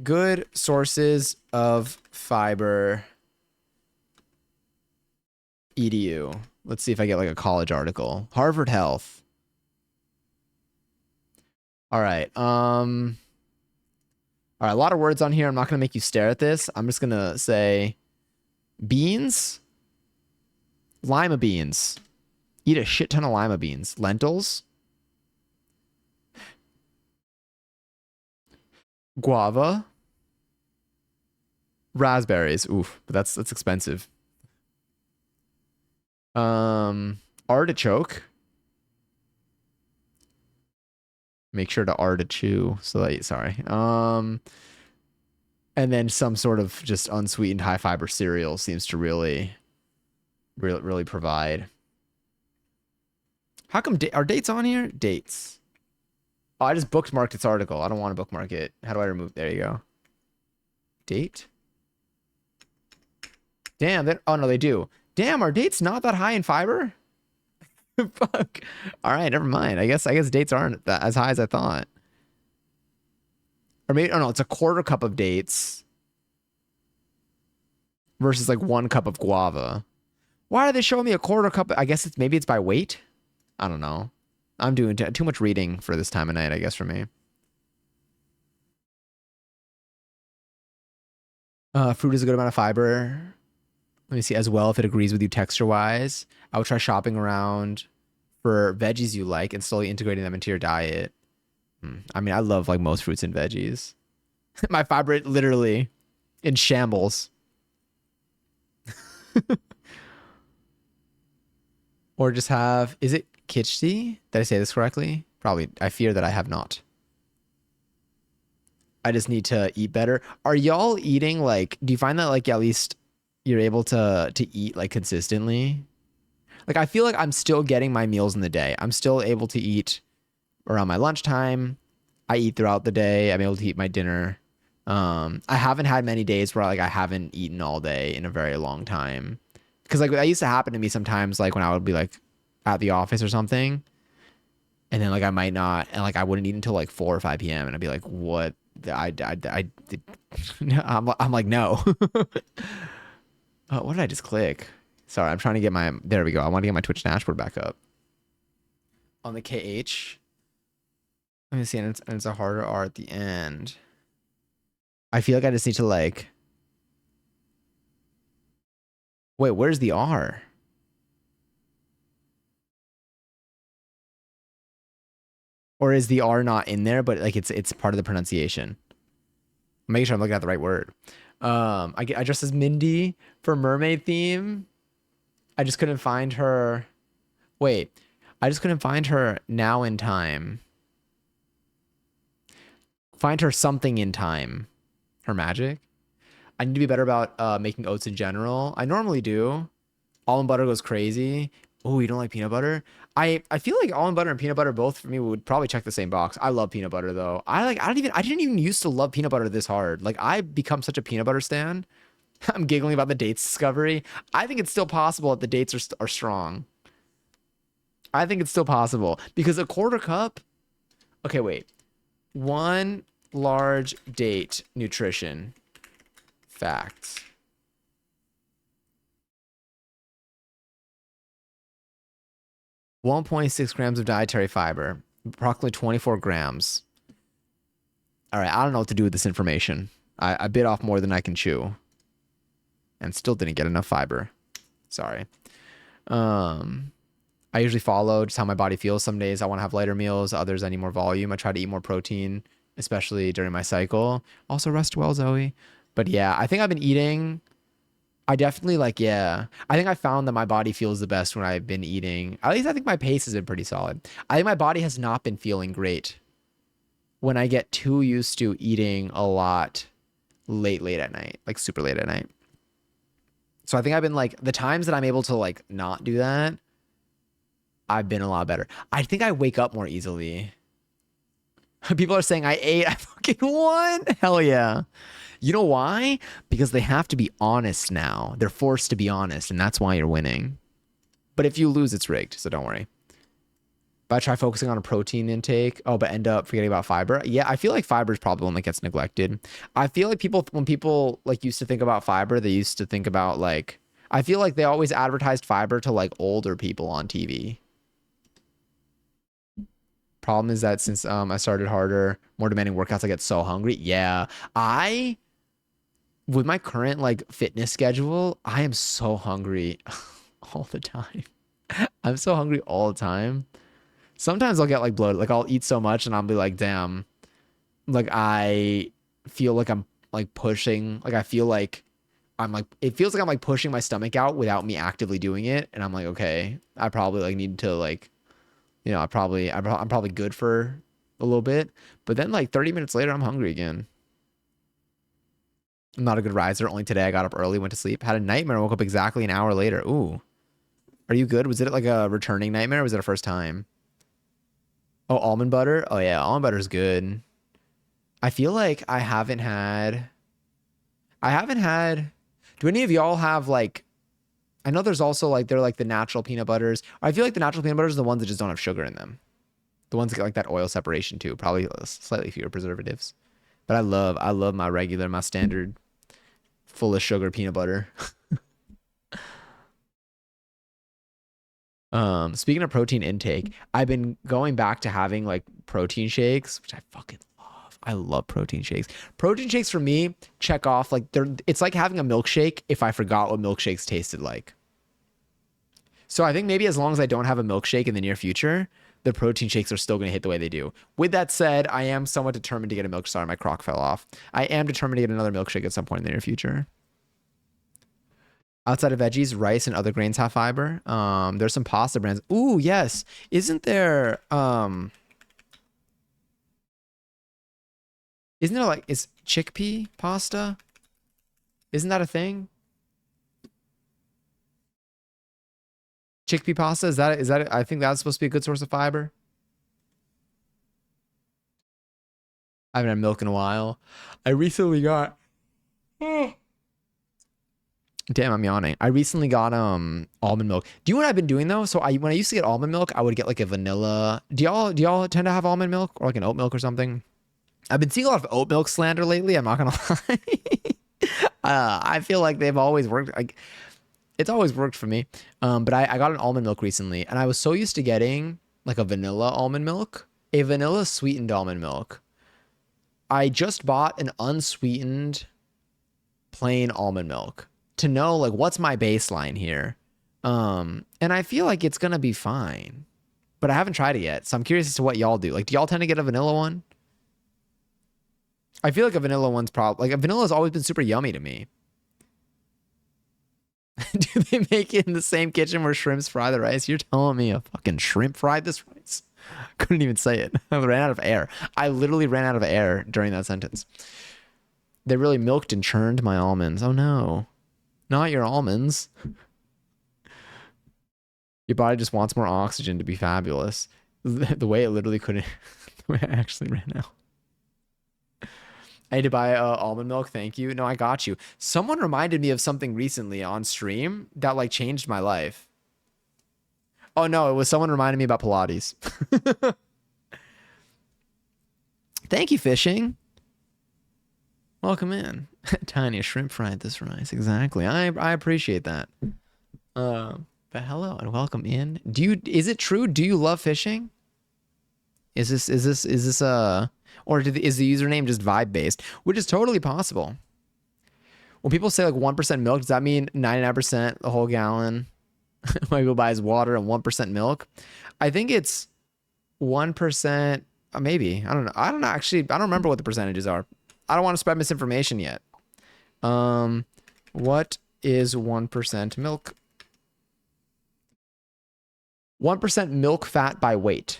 [SPEAKER 1] Good sources of fiber edu. Let's see if I get like a college article. Harvard Health. All right. All right, a lot of words on here. I'm not going to make you stare at this. I'm just going to say beans, lima beans. Eat a shit ton of lima beans. Lentils, guava, raspberries. Oof, but that's expensive. Artichoke. Make sure to R to chew. So that, sorry. And then some sort of just unsweetened high fiber cereal seems to really provide. How come are dates on here? Dates. Oh, I just bookmarked this article. I don't want to bookmark it. How do I remove? There you go. Date. Damn. Oh no, they do. Damn, are dates not that high in fiber? Fuck. All right, never mind. I guess dates aren't that as high as I thought. Or maybe, oh no, it's a quarter cup of dates versus like 1 cup of guava. Why are they showing me a quarter cup? I guess maybe it's by weight. I don't know. I'm doing too much reading for this time of night, I guess, for me. Fruit is a good amount of fiber. Let me see as well if it agrees with you texture wise. I would try shopping around for veggies you like and slowly integrating them into your diet. I mean, I love like most fruits and veggies. My fiber literally in shambles. Or just have, is it kitschy? Did I say this correctly? Probably. I fear that I have not. I just need to eat better. Are y'all eating like, do you find that like at least you're able to eat like consistently? Like I feel like I'm still getting my meals in the day. I'm still able to eat around my lunchtime. I eat throughout the day. I'm able to eat my dinner. I haven't had many days where like I haven't eaten all day in a very long time. Because like that used to happen to me sometimes, like when I would be like at the office or something, and then like I might not, and like I wouldn't eat until like 4 or 5 p.m. and I'd be like, what? I'm like no. What did I just click? Sorry, I'm trying to get my. There we go. I want to get my Twitch dashboard back up on the KH. Let me see, and it's a harder R at the end. I feel like I just need to like. Wait, where's the R? Or is the R not in there, but like it's part of the pronunciation? I'm making sure I'm looking at the right word. I dressed as Mindy for mermaid theme. I just couldn't find her. Wait, I just couldn't find her now in time. Find her something in time. Her magic. I need to be better about making oats in general. I normally do. Almond butter goes crazy. Oh, you don't like peanut butter? I feel like almond butter and peanut butter both for me would probably check the same box. I love peanut butter though. I didn't even used to love peanut butter this hard. Like I become such a peanut butter stan. I'm giggling about the dates discovery. I think it's still possible that the dates are strong. I think it's still possible because a quarter cup. Okay, wait. One large date nutrition facts. 1.6 grams of dietary fiber, approximately 24 grams. All right, I don't know what to do with this information. I bit off more than I can chew and still didn't get enough fiber. Sorry. I usually follow just how my body feels. Some days I want to have lighter meals. Others I need more volume. I try to eat more protein, especially during my cycle. Also rest well, Zoe. But yeah, I think I've been eating. I definitely like, yeah. I think I found that my body feels the best when I've been eating. At least I think my pace has been pretty solid. I think my body has not been feeling great when I get too used to eating a lot late at night, like super late at night. So I think I've been like, the times that I'm able to like not do that, I've been a lot better. I think I wake up more easily. People are saying I ate, I fucking won. Hell yeah. You know why? Because they have to be honest now. They're forced to be honest, and that's why you're winning. But if you lose, it's rigged, so don't worry. But I try focusing on a protein intake. Oh, but end up forgetting about fiber. Yeah, I feel like fiber is probably one that gets neglected. I feel like when people like used to think about fiber, they used to think about like, I feel like they always advertised fiber to like older people on TV. Problem is that since I started harder, more demanding workouts, I get so hungry. Yeah, with my current like fitness schedule, I am so hungry all the time. I'm so hungry all the time. Sometimes I'll get like bloated. Like I'll eat so much and I'll be like, damn, like I feel like I'm like pushing, like I feel like I'm like, it feels like I'm like pushing my stomach out without me actively doing it. And I'm like, okay, I probably like need to like, you know, I'm probably good for a little bit. But then like 30 minutes later, I'm hungry again. I'm not a good riser. Only today I got up early, went to sleep, had a nightmare, woke up exactly an hour later. Ooh. Are you good? Was it like a returning nightmare or was it a first time? Oh, almond butter? Oh yeah, almond butter is good. I feel like I haven't had do any of y'all have like I know there's also like they're like the natural peanut butters. I feel like the natural peanut butters are the ones that just don't have sugar in them. The ones that get like that oil separation too. Probably slightly fewer preservatives. But I love my standard full of sugar peanut butter. Speaking of protein intake, I've been going back to having like protein shakes, which I fucking love. I love protein shakes. Protein shakes for me check off like it's like having a milkshake if I forgot what milkshakes tasted like. So I think maybe as long as I don't have a milkshake in the near future, the protein shakes are still going to hit the way they do. With that said, I am somewhat determined to get a milkshake. Sorry, my crock fell off. I am determined to get another milkshake at some point in the near future. Outside of veggies, rice and other grains have fiber. There's some pasta brands. Ooh, yes. Isn't there like is chickpea pasta? Isn't that a thing? Chickpea pasta, is that I think that's supposed to be a good source of fiber. I haven't had milk in a while. I recently got Damn, I'm yawning. I recently got almond milk. Do you know what I've been doing though? So when I used to get almond milk, I would get like a vanilla. Do y'all tend to have almond milk or like an oat milk or something? I've been seeing a lot of oat milk slander lately. I'm not gonna lie. I feel like they've always worked. Like it's always worked for me. But I got an almond milk recently, and I was so used to getting like a vanilla almond milk, a vanilla sweetened almond milk. I just bought an unsweetened plain almond milk to know like what's my baseline here. And I feel like it's gonna be fine, but I haven't tried it yet, so I'm curious as to what y'all do. Like, do y'all tend to get a vanilla one? I feel like a vanilla one's probably like a vanilla has always been super yummy to me. Do they make it in the same kitchen where shrimps fry the rice? You're telling me a fucking shrimp fried this rice? Couldn't even say it. I ran out of air. I literally ran out of air during that sentence. They really milked and churned my almonds. Oh no, not your almonds. Your body just wants more oxygen to be fabulous. The way it literally couldn't. The way I actually ran out. I had to buy almond milk. Thank you. No, I got you. Someone reminded me of something recently on stream that like changed my life. Oh no, it was someone reminding me about Pilates. Thank you, fishing. Welcome in. Tiny shrimp fried this rice. Exactly. I appreciate that. But hello and welcome in. Is it true? Do you love fishing? Is this or is the username just vibe based? Which is totally possible. When people say like 1% milk, does that mean 99% the whole gallon? When people buys water and 1% milk? I think it's 1%, maybe. I don't know. I don't know. Actually, I don't remember what the percentages are. I don't want to spread misinformation yet. What is 1% milk? 1% milk fat by weight.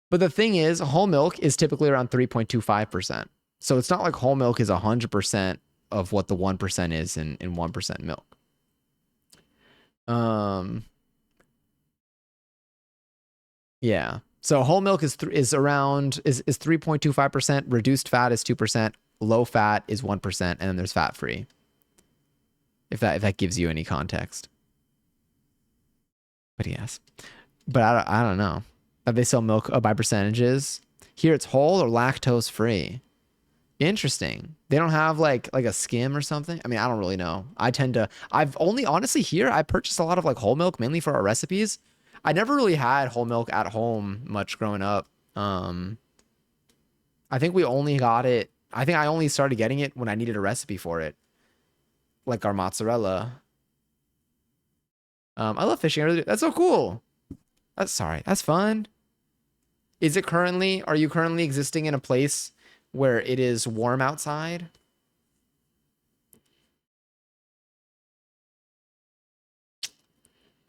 [SPEAKER 1] But the thing is, whole milk is typically around 3.25%. So it's not like whole milk is 100% of what the 1% is in 1% milk. Yeah. So whole milk is 3.25%. Reduced fat is 2%. Low fat is 1%, and then there's fat free. If that gives you any context. But yes. But I don't know. They sell milk by percentages. Here it's whole or lactose free. Interesting. They don't have like a skim or something. I mean, I don't really know. I've only honestly here I purchased a lot of like whole milk mainly for our recipes. I never really had whole milk at home much growing up. I think we only got it. I think I only started getting it when I needed a recipe for it. Like our mozzarella. I love fishing. That's so cool. That's fun. Are you currently existing in a place where it is warm outside?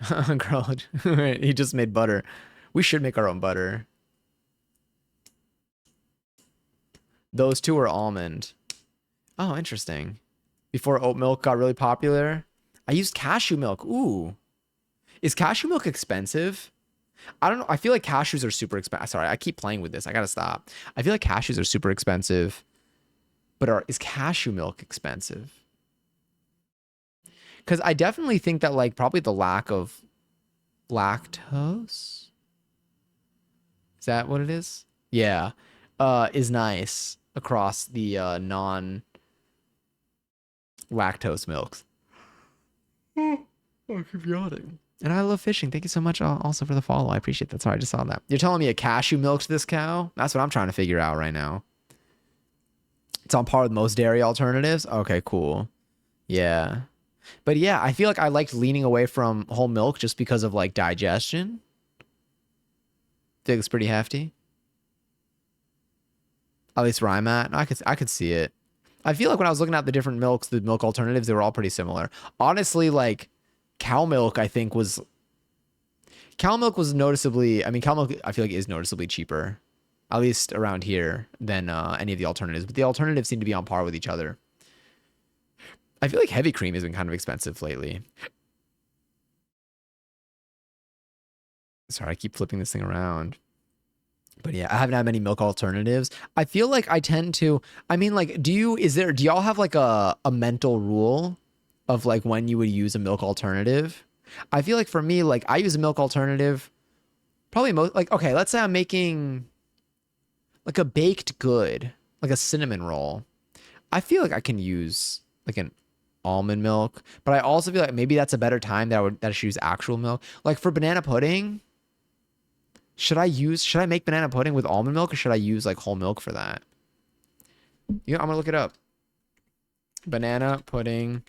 [SPEAKER 1] Girl, he just made butter. We should make our own butter. Those two are almond. Oh, interesting. Before oat milk got really popular, I used cashew milk. Ooh. Is cashew milk expensive? I don't know. I feel like cashews are super expensive. Sorry, I keep playing with this. I gotta stop. I feel like cashews are super expensive. But is cashew milk expensive? Because I definitely think that like probably the lack of lactose. Is that what it is? Yeah. Is nice across the non-lactose milks. Oh, I keep yawning. And I love fishing. Thank you so much also for the follow. I appreciate that. Sorry, I just saw that. You're telling me a cashew milks this cow? That's what I'm trying to figure out right now. It's on par with most dairy alternatives? Okay, cool. Yeah. But yeah, I feel like I liked leaning away from whole milk just because of like digestion. I think it's pretty hefty. At least where I'm at. I could see it. I feel like when I was looking at the different milks, the milk alternatives, they were all pretty similar. Honestly, like cow milk, cow milk was noticeably, I mean, cow milk, I feel like is noticeably cheaper, at least around here, than any of the alternatives. But the alternatives seem to be on par with each other. I feel like heavy cream has been kind of expensive lately. Sorry, I keep flipping this thing around. But yeah, I haven't had many milk alternatives. I feel like I tend to, I mean, like, do y'all have like a mental rule of like when you would use a milk alternative? I feel like for me, like I use a milk alternative probably most like, okay, let's say I'm making like a baked good. like a cinnamon roll, I feel like I can use like an almond milk, but I also feel like maybe that's a better time that I should use actual milk. Like for banana pudding, should I make banana pudding with almond milk or should I use like whole milk for that? You know, I'm gonna look it up. Banana pudding,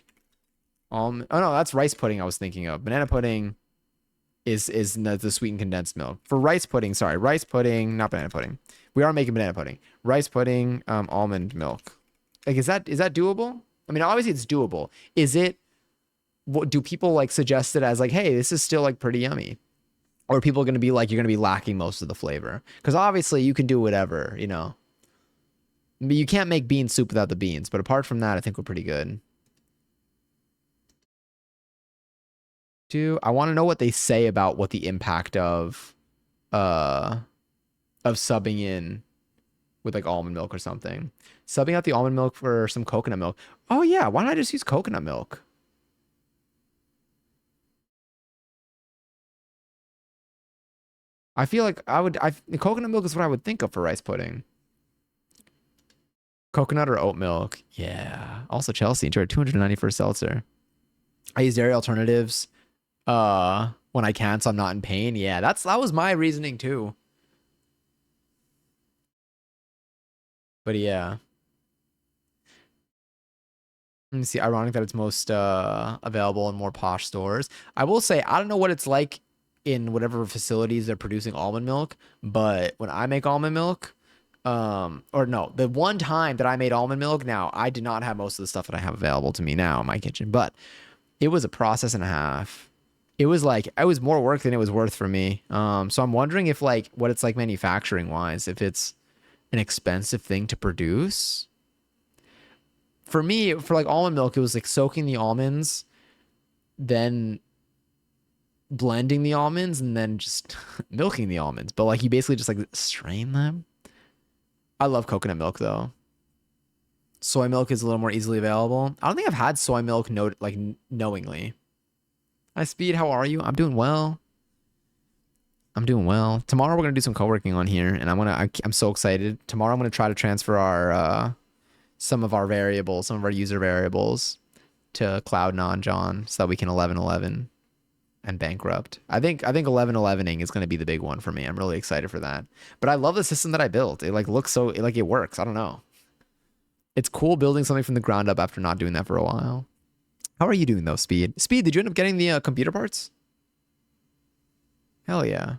[SPEAKER 1] almond. Oh no, that's rice pudding I was thinking of. Banana pudding is the sweetened condensed milk. For rice pudding, sorry, rice pudding, not banana pudding. We are making banana pudding. Rice pudding, almond milk. Like, is that doable? I mean, obviously it's doable. Is it? What do people like suggest it as like, hey, this is still like pretty yummy? Or are people going to be like, you're going to be lacking most of the flavor? Because obviously you can do whatever, you know. I mean, you can't make bean soup without the beans, but apart from that, I think we're pretty good. I want to know what they say about what the impact uh of subbing in with like almond milk or something. Subbing out the almond milk for some coconut milk. Oh yeah, why don't I just use coconut milk? I feel like coconut milk is what I would think of for rice pudding. Coconut or oat milk. Yeah. Also Chelsea enjoyed 291st seltzer. I use dairy alternatives when I can so I'm not in pain. Yeah, that was my reasoning too. But yeah. Let me see. Ironic that it's most available in more posh stores. I will say I don't know what it's like in whatever facilities they're producing almond milk, but when I make almond milk, or no, the one time that I made almond milk, now I did not have most of the stuff that I have available to me now in my kitchen, but it was a process and a half. It was more work than it was worth for me. So I'm wondering if like what it's like manufacturing wise, if it's an expensive thing to produce. For me, for like almond milk, it was like soaking the almonds, then blending the almonds, and then just milking the almonds. But like you basically just like strain them. I love coconut milk though. Soy milk is a little more easily available. I don't think I've had soy milk knowingly. Hi Speed, how are you? I'm doing well. I'm doing well. Tomorrow we're gonna do some co-working on here, and I'm so excited. Tomorrow I'm gonna try to transfer our some of our variables, some of our user variables to Cloud Non-John so that we can 1111 and bankrupt. I think 1111ing is gonna be the big one for me. I'm really excited for that. But I love the system that I built. It like looks so like it works. I don't know. It's cool building something from the ground up after not doing that for a while. How are you doing though, Speed? Speed, did you end up getting the computer parts? Hell yeah.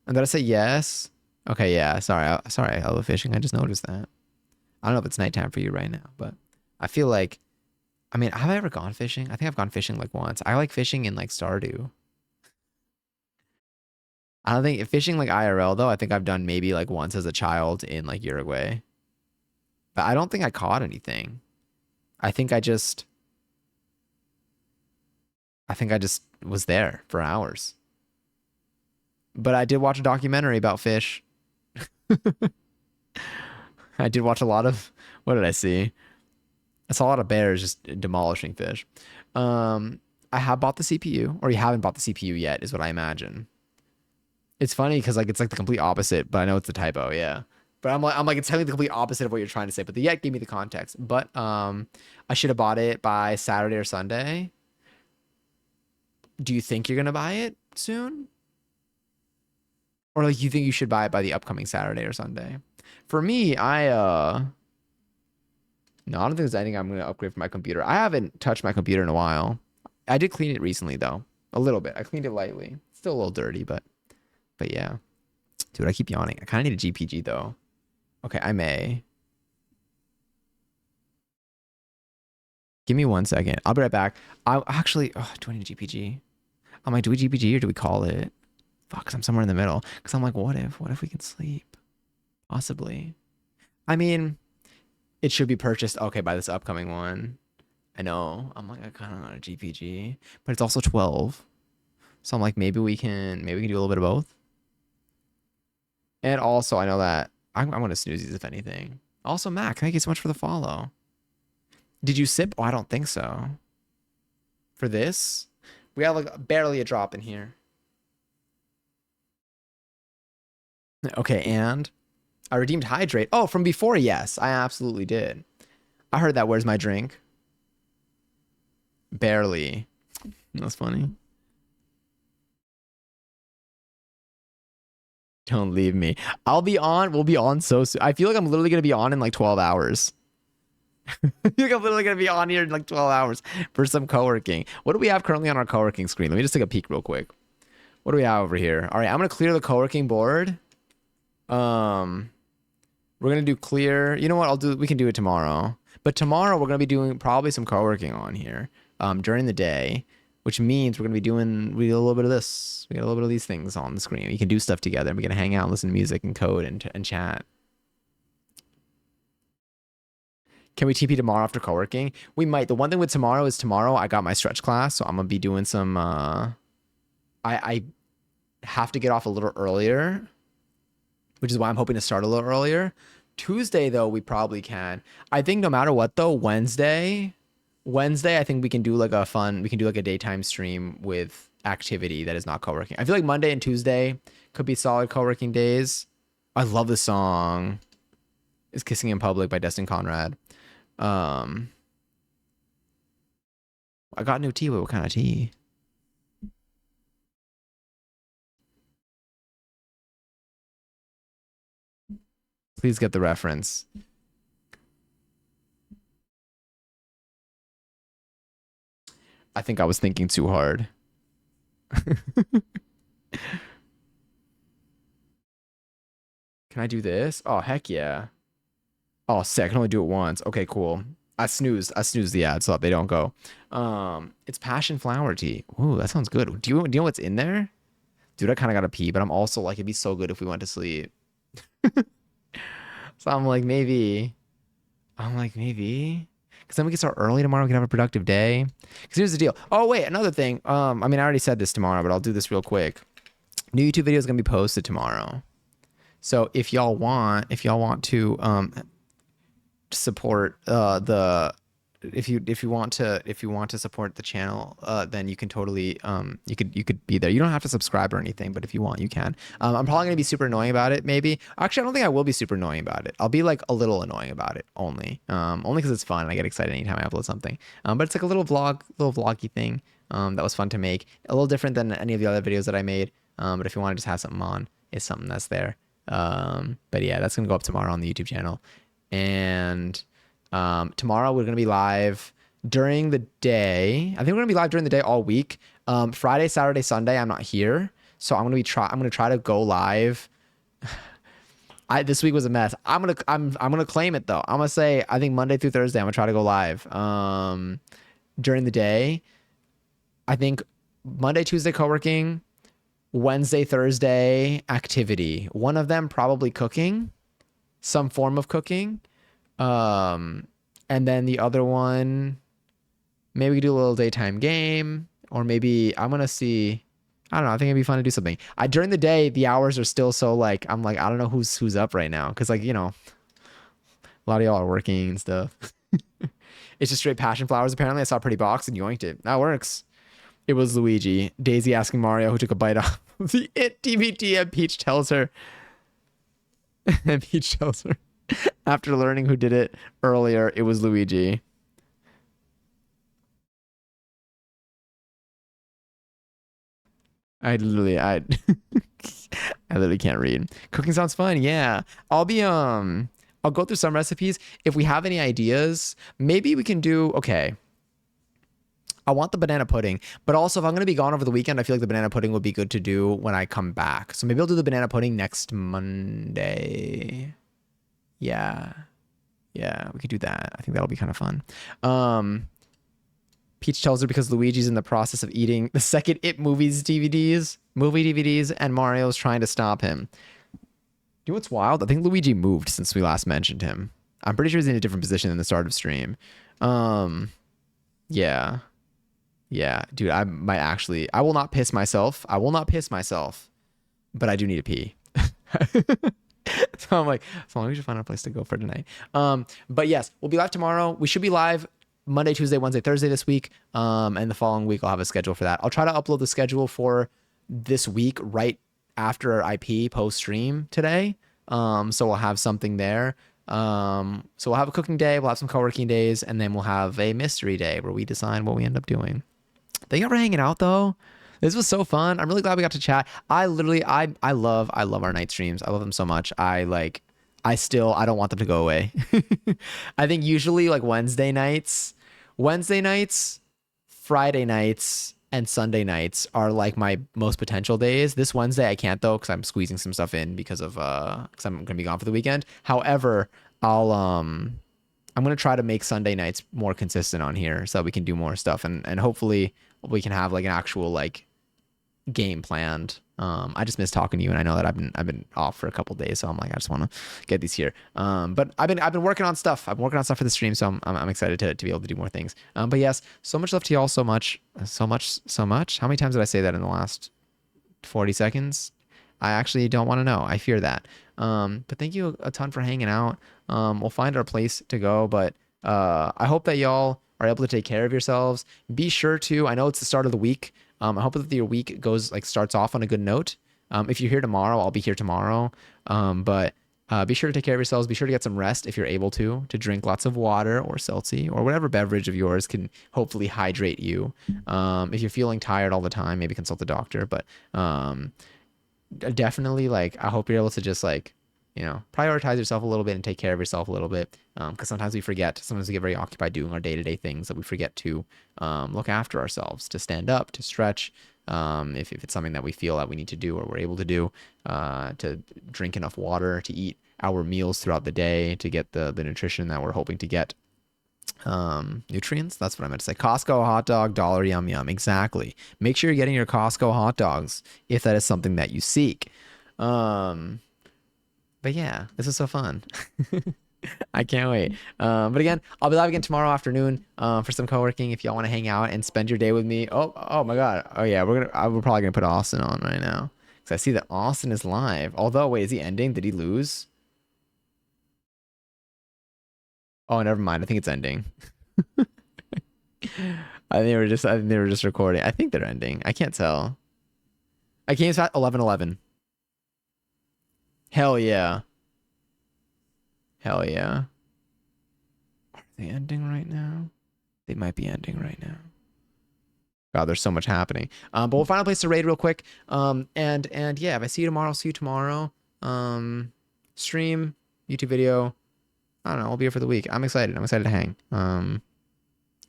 [SPEAKER 1] And did I say yes? Okay, yeah. Sorry, I love fishing. I just noticed that. I don't know if it's nighttime for you right now, but I feel like, I mean, have I ever gone fishing? I think I've gone fishing like once. I like fishing in like Stardew. I don't think fishing like IRL though. I think I've done maybe like once as a child in like Uruguay, but I don't think I caught anything. I think I just, I think I just was there for hours. But I did watch a documentary about fish. I did watch a lot of, what did I see? I saw a lot of bears just demolishing fish. I have bought the CPU, or you haven't bought the CPU yet, is what I imagine. It's funny because like it's like the complete opposite, but I know it's a typo, yeah. But I'm like it's telling the complete opposite of what you're trying to say. But the yet gave me the context. But I should have bought it by Saturday or Sunday. Do you think you're gonna buy it soon? Or like you think you should buy it by the upcoming Saturday or Sunday? For me, no, I don't think there's anything I'm gonna upgrade for my computer. I haven't touched my computer in a while. I did clean it recently though. A little bit. I cleaned it lightly. It's still a little dirty, but yeah. Dude, I keep yawning. I kind of need a GPG though. Okay, I may. Give me 1 second. I'll be right back. I actually, oh, do I need a GPG? I'm like, do we GPG or do we call it? Fuck, 'cause I'm somewhere in the middle. Because I'm like, what if we can sleep? Possibly. I mean, it should be purchased. Okay, by this upcoming one. I know. I'm like, I kind of want a GPG, but it's also 12. So I'm like, maybe we can do a little bit of both. And also, I know that I'm gonna snooze these if anything. Also, Mac, thank you so much for the follow. Did you sip? Oh, I don't think so. For this, we have like barely a drop in here. Okay, and I redeemed hydrate. Oh, from before, yes, I absolutely did. I heard that. Where's my drink? Barely. That's funny. Don't leave me. I'll be on. We'll be on so soon. I feel like I'm literally gonna be on in like 12 hours. I feel like I'm literally gonna be on here in like 12 hours for some co-working. What do we have currently on our co-working screen? Let me just take a peek real quick. What do we have over here? All right, I'm gonna clear the co-working board. Um, we're gonna do clear. You know what? We can do it tomorrow. But tomorrow we're gonna be doing probably some co-working on here during the day, which means we're gonna be doing we get a little bit of this. We got a little bit of these things on the screen. We can do stuff together. And we can hang out, and listen to music, and code and chat. Can we TP tomorrow after co-working? We might. The one thing with tomorrow is tomorrow I got my stretch class, so I'm gonna be doing some. I have to get off a little earlier, which is why I'm hoping to start a little earlier. Tuesday though, we probably can. I think no matter what though, Wednesday, I think we can do like a daytime stream with activity that is not co-working. I feel like Monday and Tuesday could be solid co-working days. I love the song. Is Kissing in Public by Destin Conrad. I got new tea. What kind of tea? Please get the reference. I think I was thinking too hard. Can I do this? Oh, heck yeah. Oh, sick. I can only do it once. Okay, cool. I snooze the ad so that they don't go. It's passion flower tea. Ooh, that sounds good. Do you know what's in there? Dude, I kind of gotta pee, but I'm also like, it'd be so good if we went to sleep. So I'm like, maybe. Because then we can start early tomorrow. We can have a productive day. Because here's the deal. Oh, wait, another thing. I mean, I already said this tomorrow, but I'll do this real quick. New YouTube video is gonna be posted tomorrow. So if y'all want to support if you want to support the channel, then you can totally you could be there. You don't have to subscribe or anything, but if you want, you can. I'm probably gonna be super annoying about it. Maybe actually, I don't think I will be super annoying about it. I'll be like a little annoying about it only because it's fun and I get excited anytime I upload something. But it's like a little vloggy thing that was fun to make. A little different than any of the other videos that I made. But if you want to just have something on, it's something that's there. But yeah, that's gonna go up tomorrow on the YouTube channel. And tomorrow we're gonna be live during the day. I think we're gonna be live during the day all week. Friday, Saturday, Sunday, I'm not here, so I'm gonna try to go live. This week was a mess. I'm gonna claim it though. I'm gonna say I think Monday through Thursday I'm gonna try to go live. During the day, I think Monday, Tuesday co-working, Wednesday, Thursday activity. One of them probably cooking. Some form of cooking. And then the other one, maybe we do a little daytime game, or maybe I'm gonna see. I don't know. I think it'd be fun to do something. During the day, the hours are still so like I'm like I don't know who's up right now because like a lot of y'all are working and stuff. It's just straight passion flowers. Apparently, I saw a pretty box and yoinked it. That works. It was Luigi. Daisy asking Mario who took a bite off the It DVD, and Peach tells her. And Peach tells her after learning who did it earlier, it was Luigi. I literally I I literally can't read. Cooking sounds fun. Yeah. I'll go through some recipes. If we have any ideas, maybe we can do okay. I want the banana pudding, but also if I'm going to be gone over the weekend, I feel like the banana pudding would be good to do when I come back. So maybe I'll do the banana pudding next Monday. Yeah. Yeah, we could do that. I think that'll be kind of fun. Peach tells her because Luigi's in the process of eating the second movie DVDs, and Mario's trying to stop him. You know what's wild? I think Luigi moved since we last mentioned him. I'm pretty sure he's in a different position than the start of stream. Yeah. Yeah, dude, I will not piss myself. But I do need to pee. So I'm like, so we should find a place to go for tonight. But yes, we'll be live tomorrow. We should be live Monday, Tuesday, Wednesday, Thursday this week. And the following week I'll have a schedule for that. I'll try to upload the schedule for this week right after IP post stream today. So we'll have something there. So we'll have a cooking day, we'll have some co-working days, and then we'll have a mystery day where we decide what we end up doing. Thank you for hanging out though. This was so fun. I'm really glad we got to chat. I literally I love our night streams. I love them so much. I don't want them to go away. I think usually like Wednesday nights, Friday nights, and Sunday nights are like my most potential days. This Wednesday I can't though because I'm squeezing some stuff in because I'm gonna be gone for the weekend. However, I'll I'm gonna try to make Sunday nights more consistent on here so we can do more stuff and hopefully we can have like an actual like game planned. I just miss talking to you, and I know that I've been off for a couple days, so I'm like I just want to get these here. But I've been working on stuff. I've been working on stuff for the stream, so I'm excited to be able to do more things. But yes, so much love to y'all, so much, so much, so much. How many times did I say that in the last 40 seconds? I actually don't want to know. I fear that. But thank you a ton for hanging out. We'll find our place to go, but I hope that y'all are able to take care of yourselves. Be sure to, I know it's the start of the week. I hope that your week starts off on a good note. If you're here tomorrow, I'll be here tomorrow. But be sure to take care of yourselves. Be sure to get some rest if you're able to drink lots of water or seltzy or whatever beverage of yours can hopefully hydrate you. If you're feeling tired all the time, maybe consult a doctor. But definitely like I hope you're able to just like prioritize yourself a little bit and take care of yourself a little bit because sometimes we forget, sometimes we get very occupied doing our day-to-day things that we forget to look after ourselves, to stand up, to stretch, if it's something that we feel that we need to do or we're able to do, to drink enough water, to eat our meals throughout the day to get the nutrition that we're hoping to get. Nutrients, that's what I meant to say. Costco hot dog, dollar yum yum. Exactly. Make sure you're getting your Costco hot dogs if that is something that you seek. But yeah, this was so fun. I can't wait. But again, I'll be live again tomorrow afternoon for some co-working if y'all want to hang out and spend your day with me. Oh my God. Oh yeah, we're probably gonna put Austin on right now because I see that Austin is live. Although, wait, is he ending? Did he lose? Oh, never mind. I think it's ending. I think they were just recording. I think they're ending. I can't tell. I can't at 11:11. Hell yeah. Hell yeah. Are they ending right now? They might be ending right now. God, there's so much happening. But we'll find a place to raid real quick. And yeah, if I see you tomorrow, I'll see you tomorrow. Stream, YouTube video. I don't know. I'll be here for the week. I'm excited. I'm excited to hang.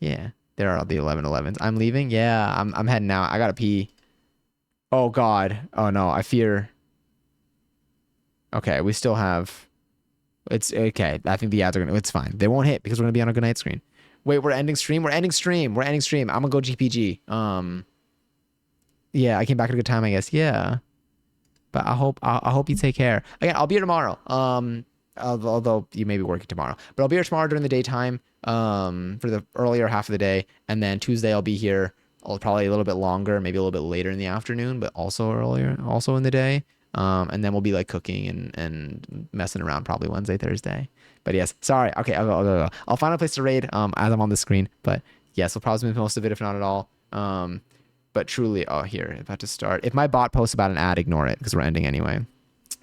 [SPEAKER 1] Yeah, there are the 11:11s. I'm leaving. Yeah, I'm heading out. I gotta pee. Oh God. Oh no. I fear. Okay, we still have. It's okay. I think the ads are gonna. It's fine. They won't hit because we're gonna be on a good night screen. Wait, we're ending stream. We're ending stream. We're ending stream. I'm gonna go GPG. Yeah, I came back at a good time, I guess. Yeah, but I hope you take care. Again, I'll be here tomorrow. Although you may be working tomorrow, but I'll be here tomorrow during the daytime. For the earlier half of the day, and then Tuesday I'll be here. I'll probably a little bit longer, maybe a little bit later in the afternoon, but also earlier, also in the day. And then we'll be like cooking and messing around probably Wednesday, Thursday. But yes, sorry. Okay, I'll find a place to raid as I'm on the screen. But yes, we'll probably miss most of it if not at all. But truly, oh here, about to start. If my bot posts about an ad, ignore it because we're ending anyway.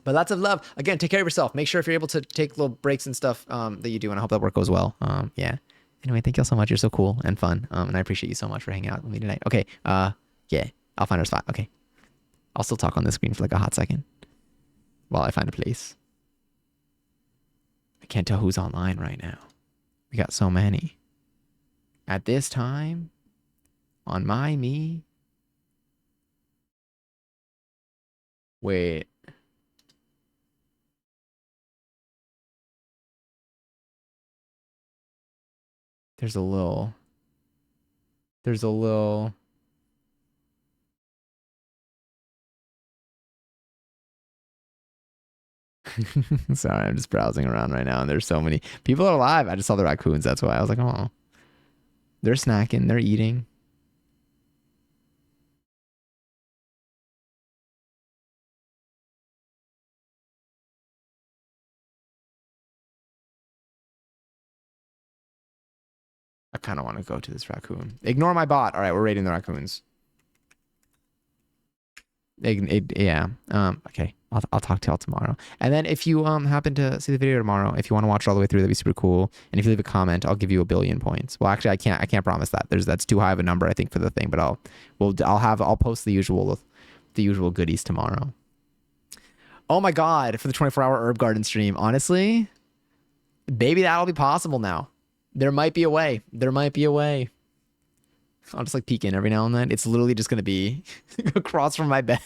[SPEAKER 1] But lots of love. Again, take care of yourself. Make sure if you're able to take little breaks and stuff that you do, and I hope that work goes well. Yeah. Anyway, thank you all so much. You're so cool and fun. And I appreciate you so much for hanging out with me tonight. Okay. Yeah. I'll find our spot. Okay. I'll still talk on the screen for like a hot second while I find a place. I can't tell who's online right now. We got so many. At this time, on my me. Wait. There's a little. There's a little. Sorry, I'm just browsing around right now, and there's so many people are alive. I just saw the raccoons. That's why I was like, oh, they're snacking, they're eating. I kind of want to go to this raccoon. Ignore my bot. All right, we're raiding the raccoons. Yeah. Okay. I'll talk to y'all tomorrow. And then if you happen to see the video tomorrow, if you want to watch it all the way through, that'd be super cool. And if you leave a comment, I'll give you 1 billion points. Well, actually, I can't promise that. That's too high of a number, I think, for the thing. But I'll post the usual goodies tomorrow. Oh my god, for the 24-hour herb garden stream. Honestly, maybe that'll be possible now. There might be a way. There might be a way. I'll just like peek in every now and then. It's literally just gonna be across from my bed.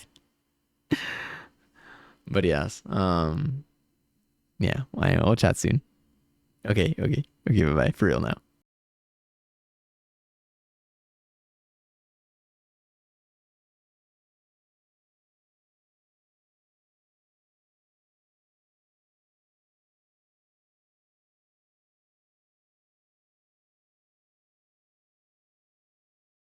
[SPEAKER 1] But yes. Yeah. I'll chat soon. Okay. Bye bye. For real now.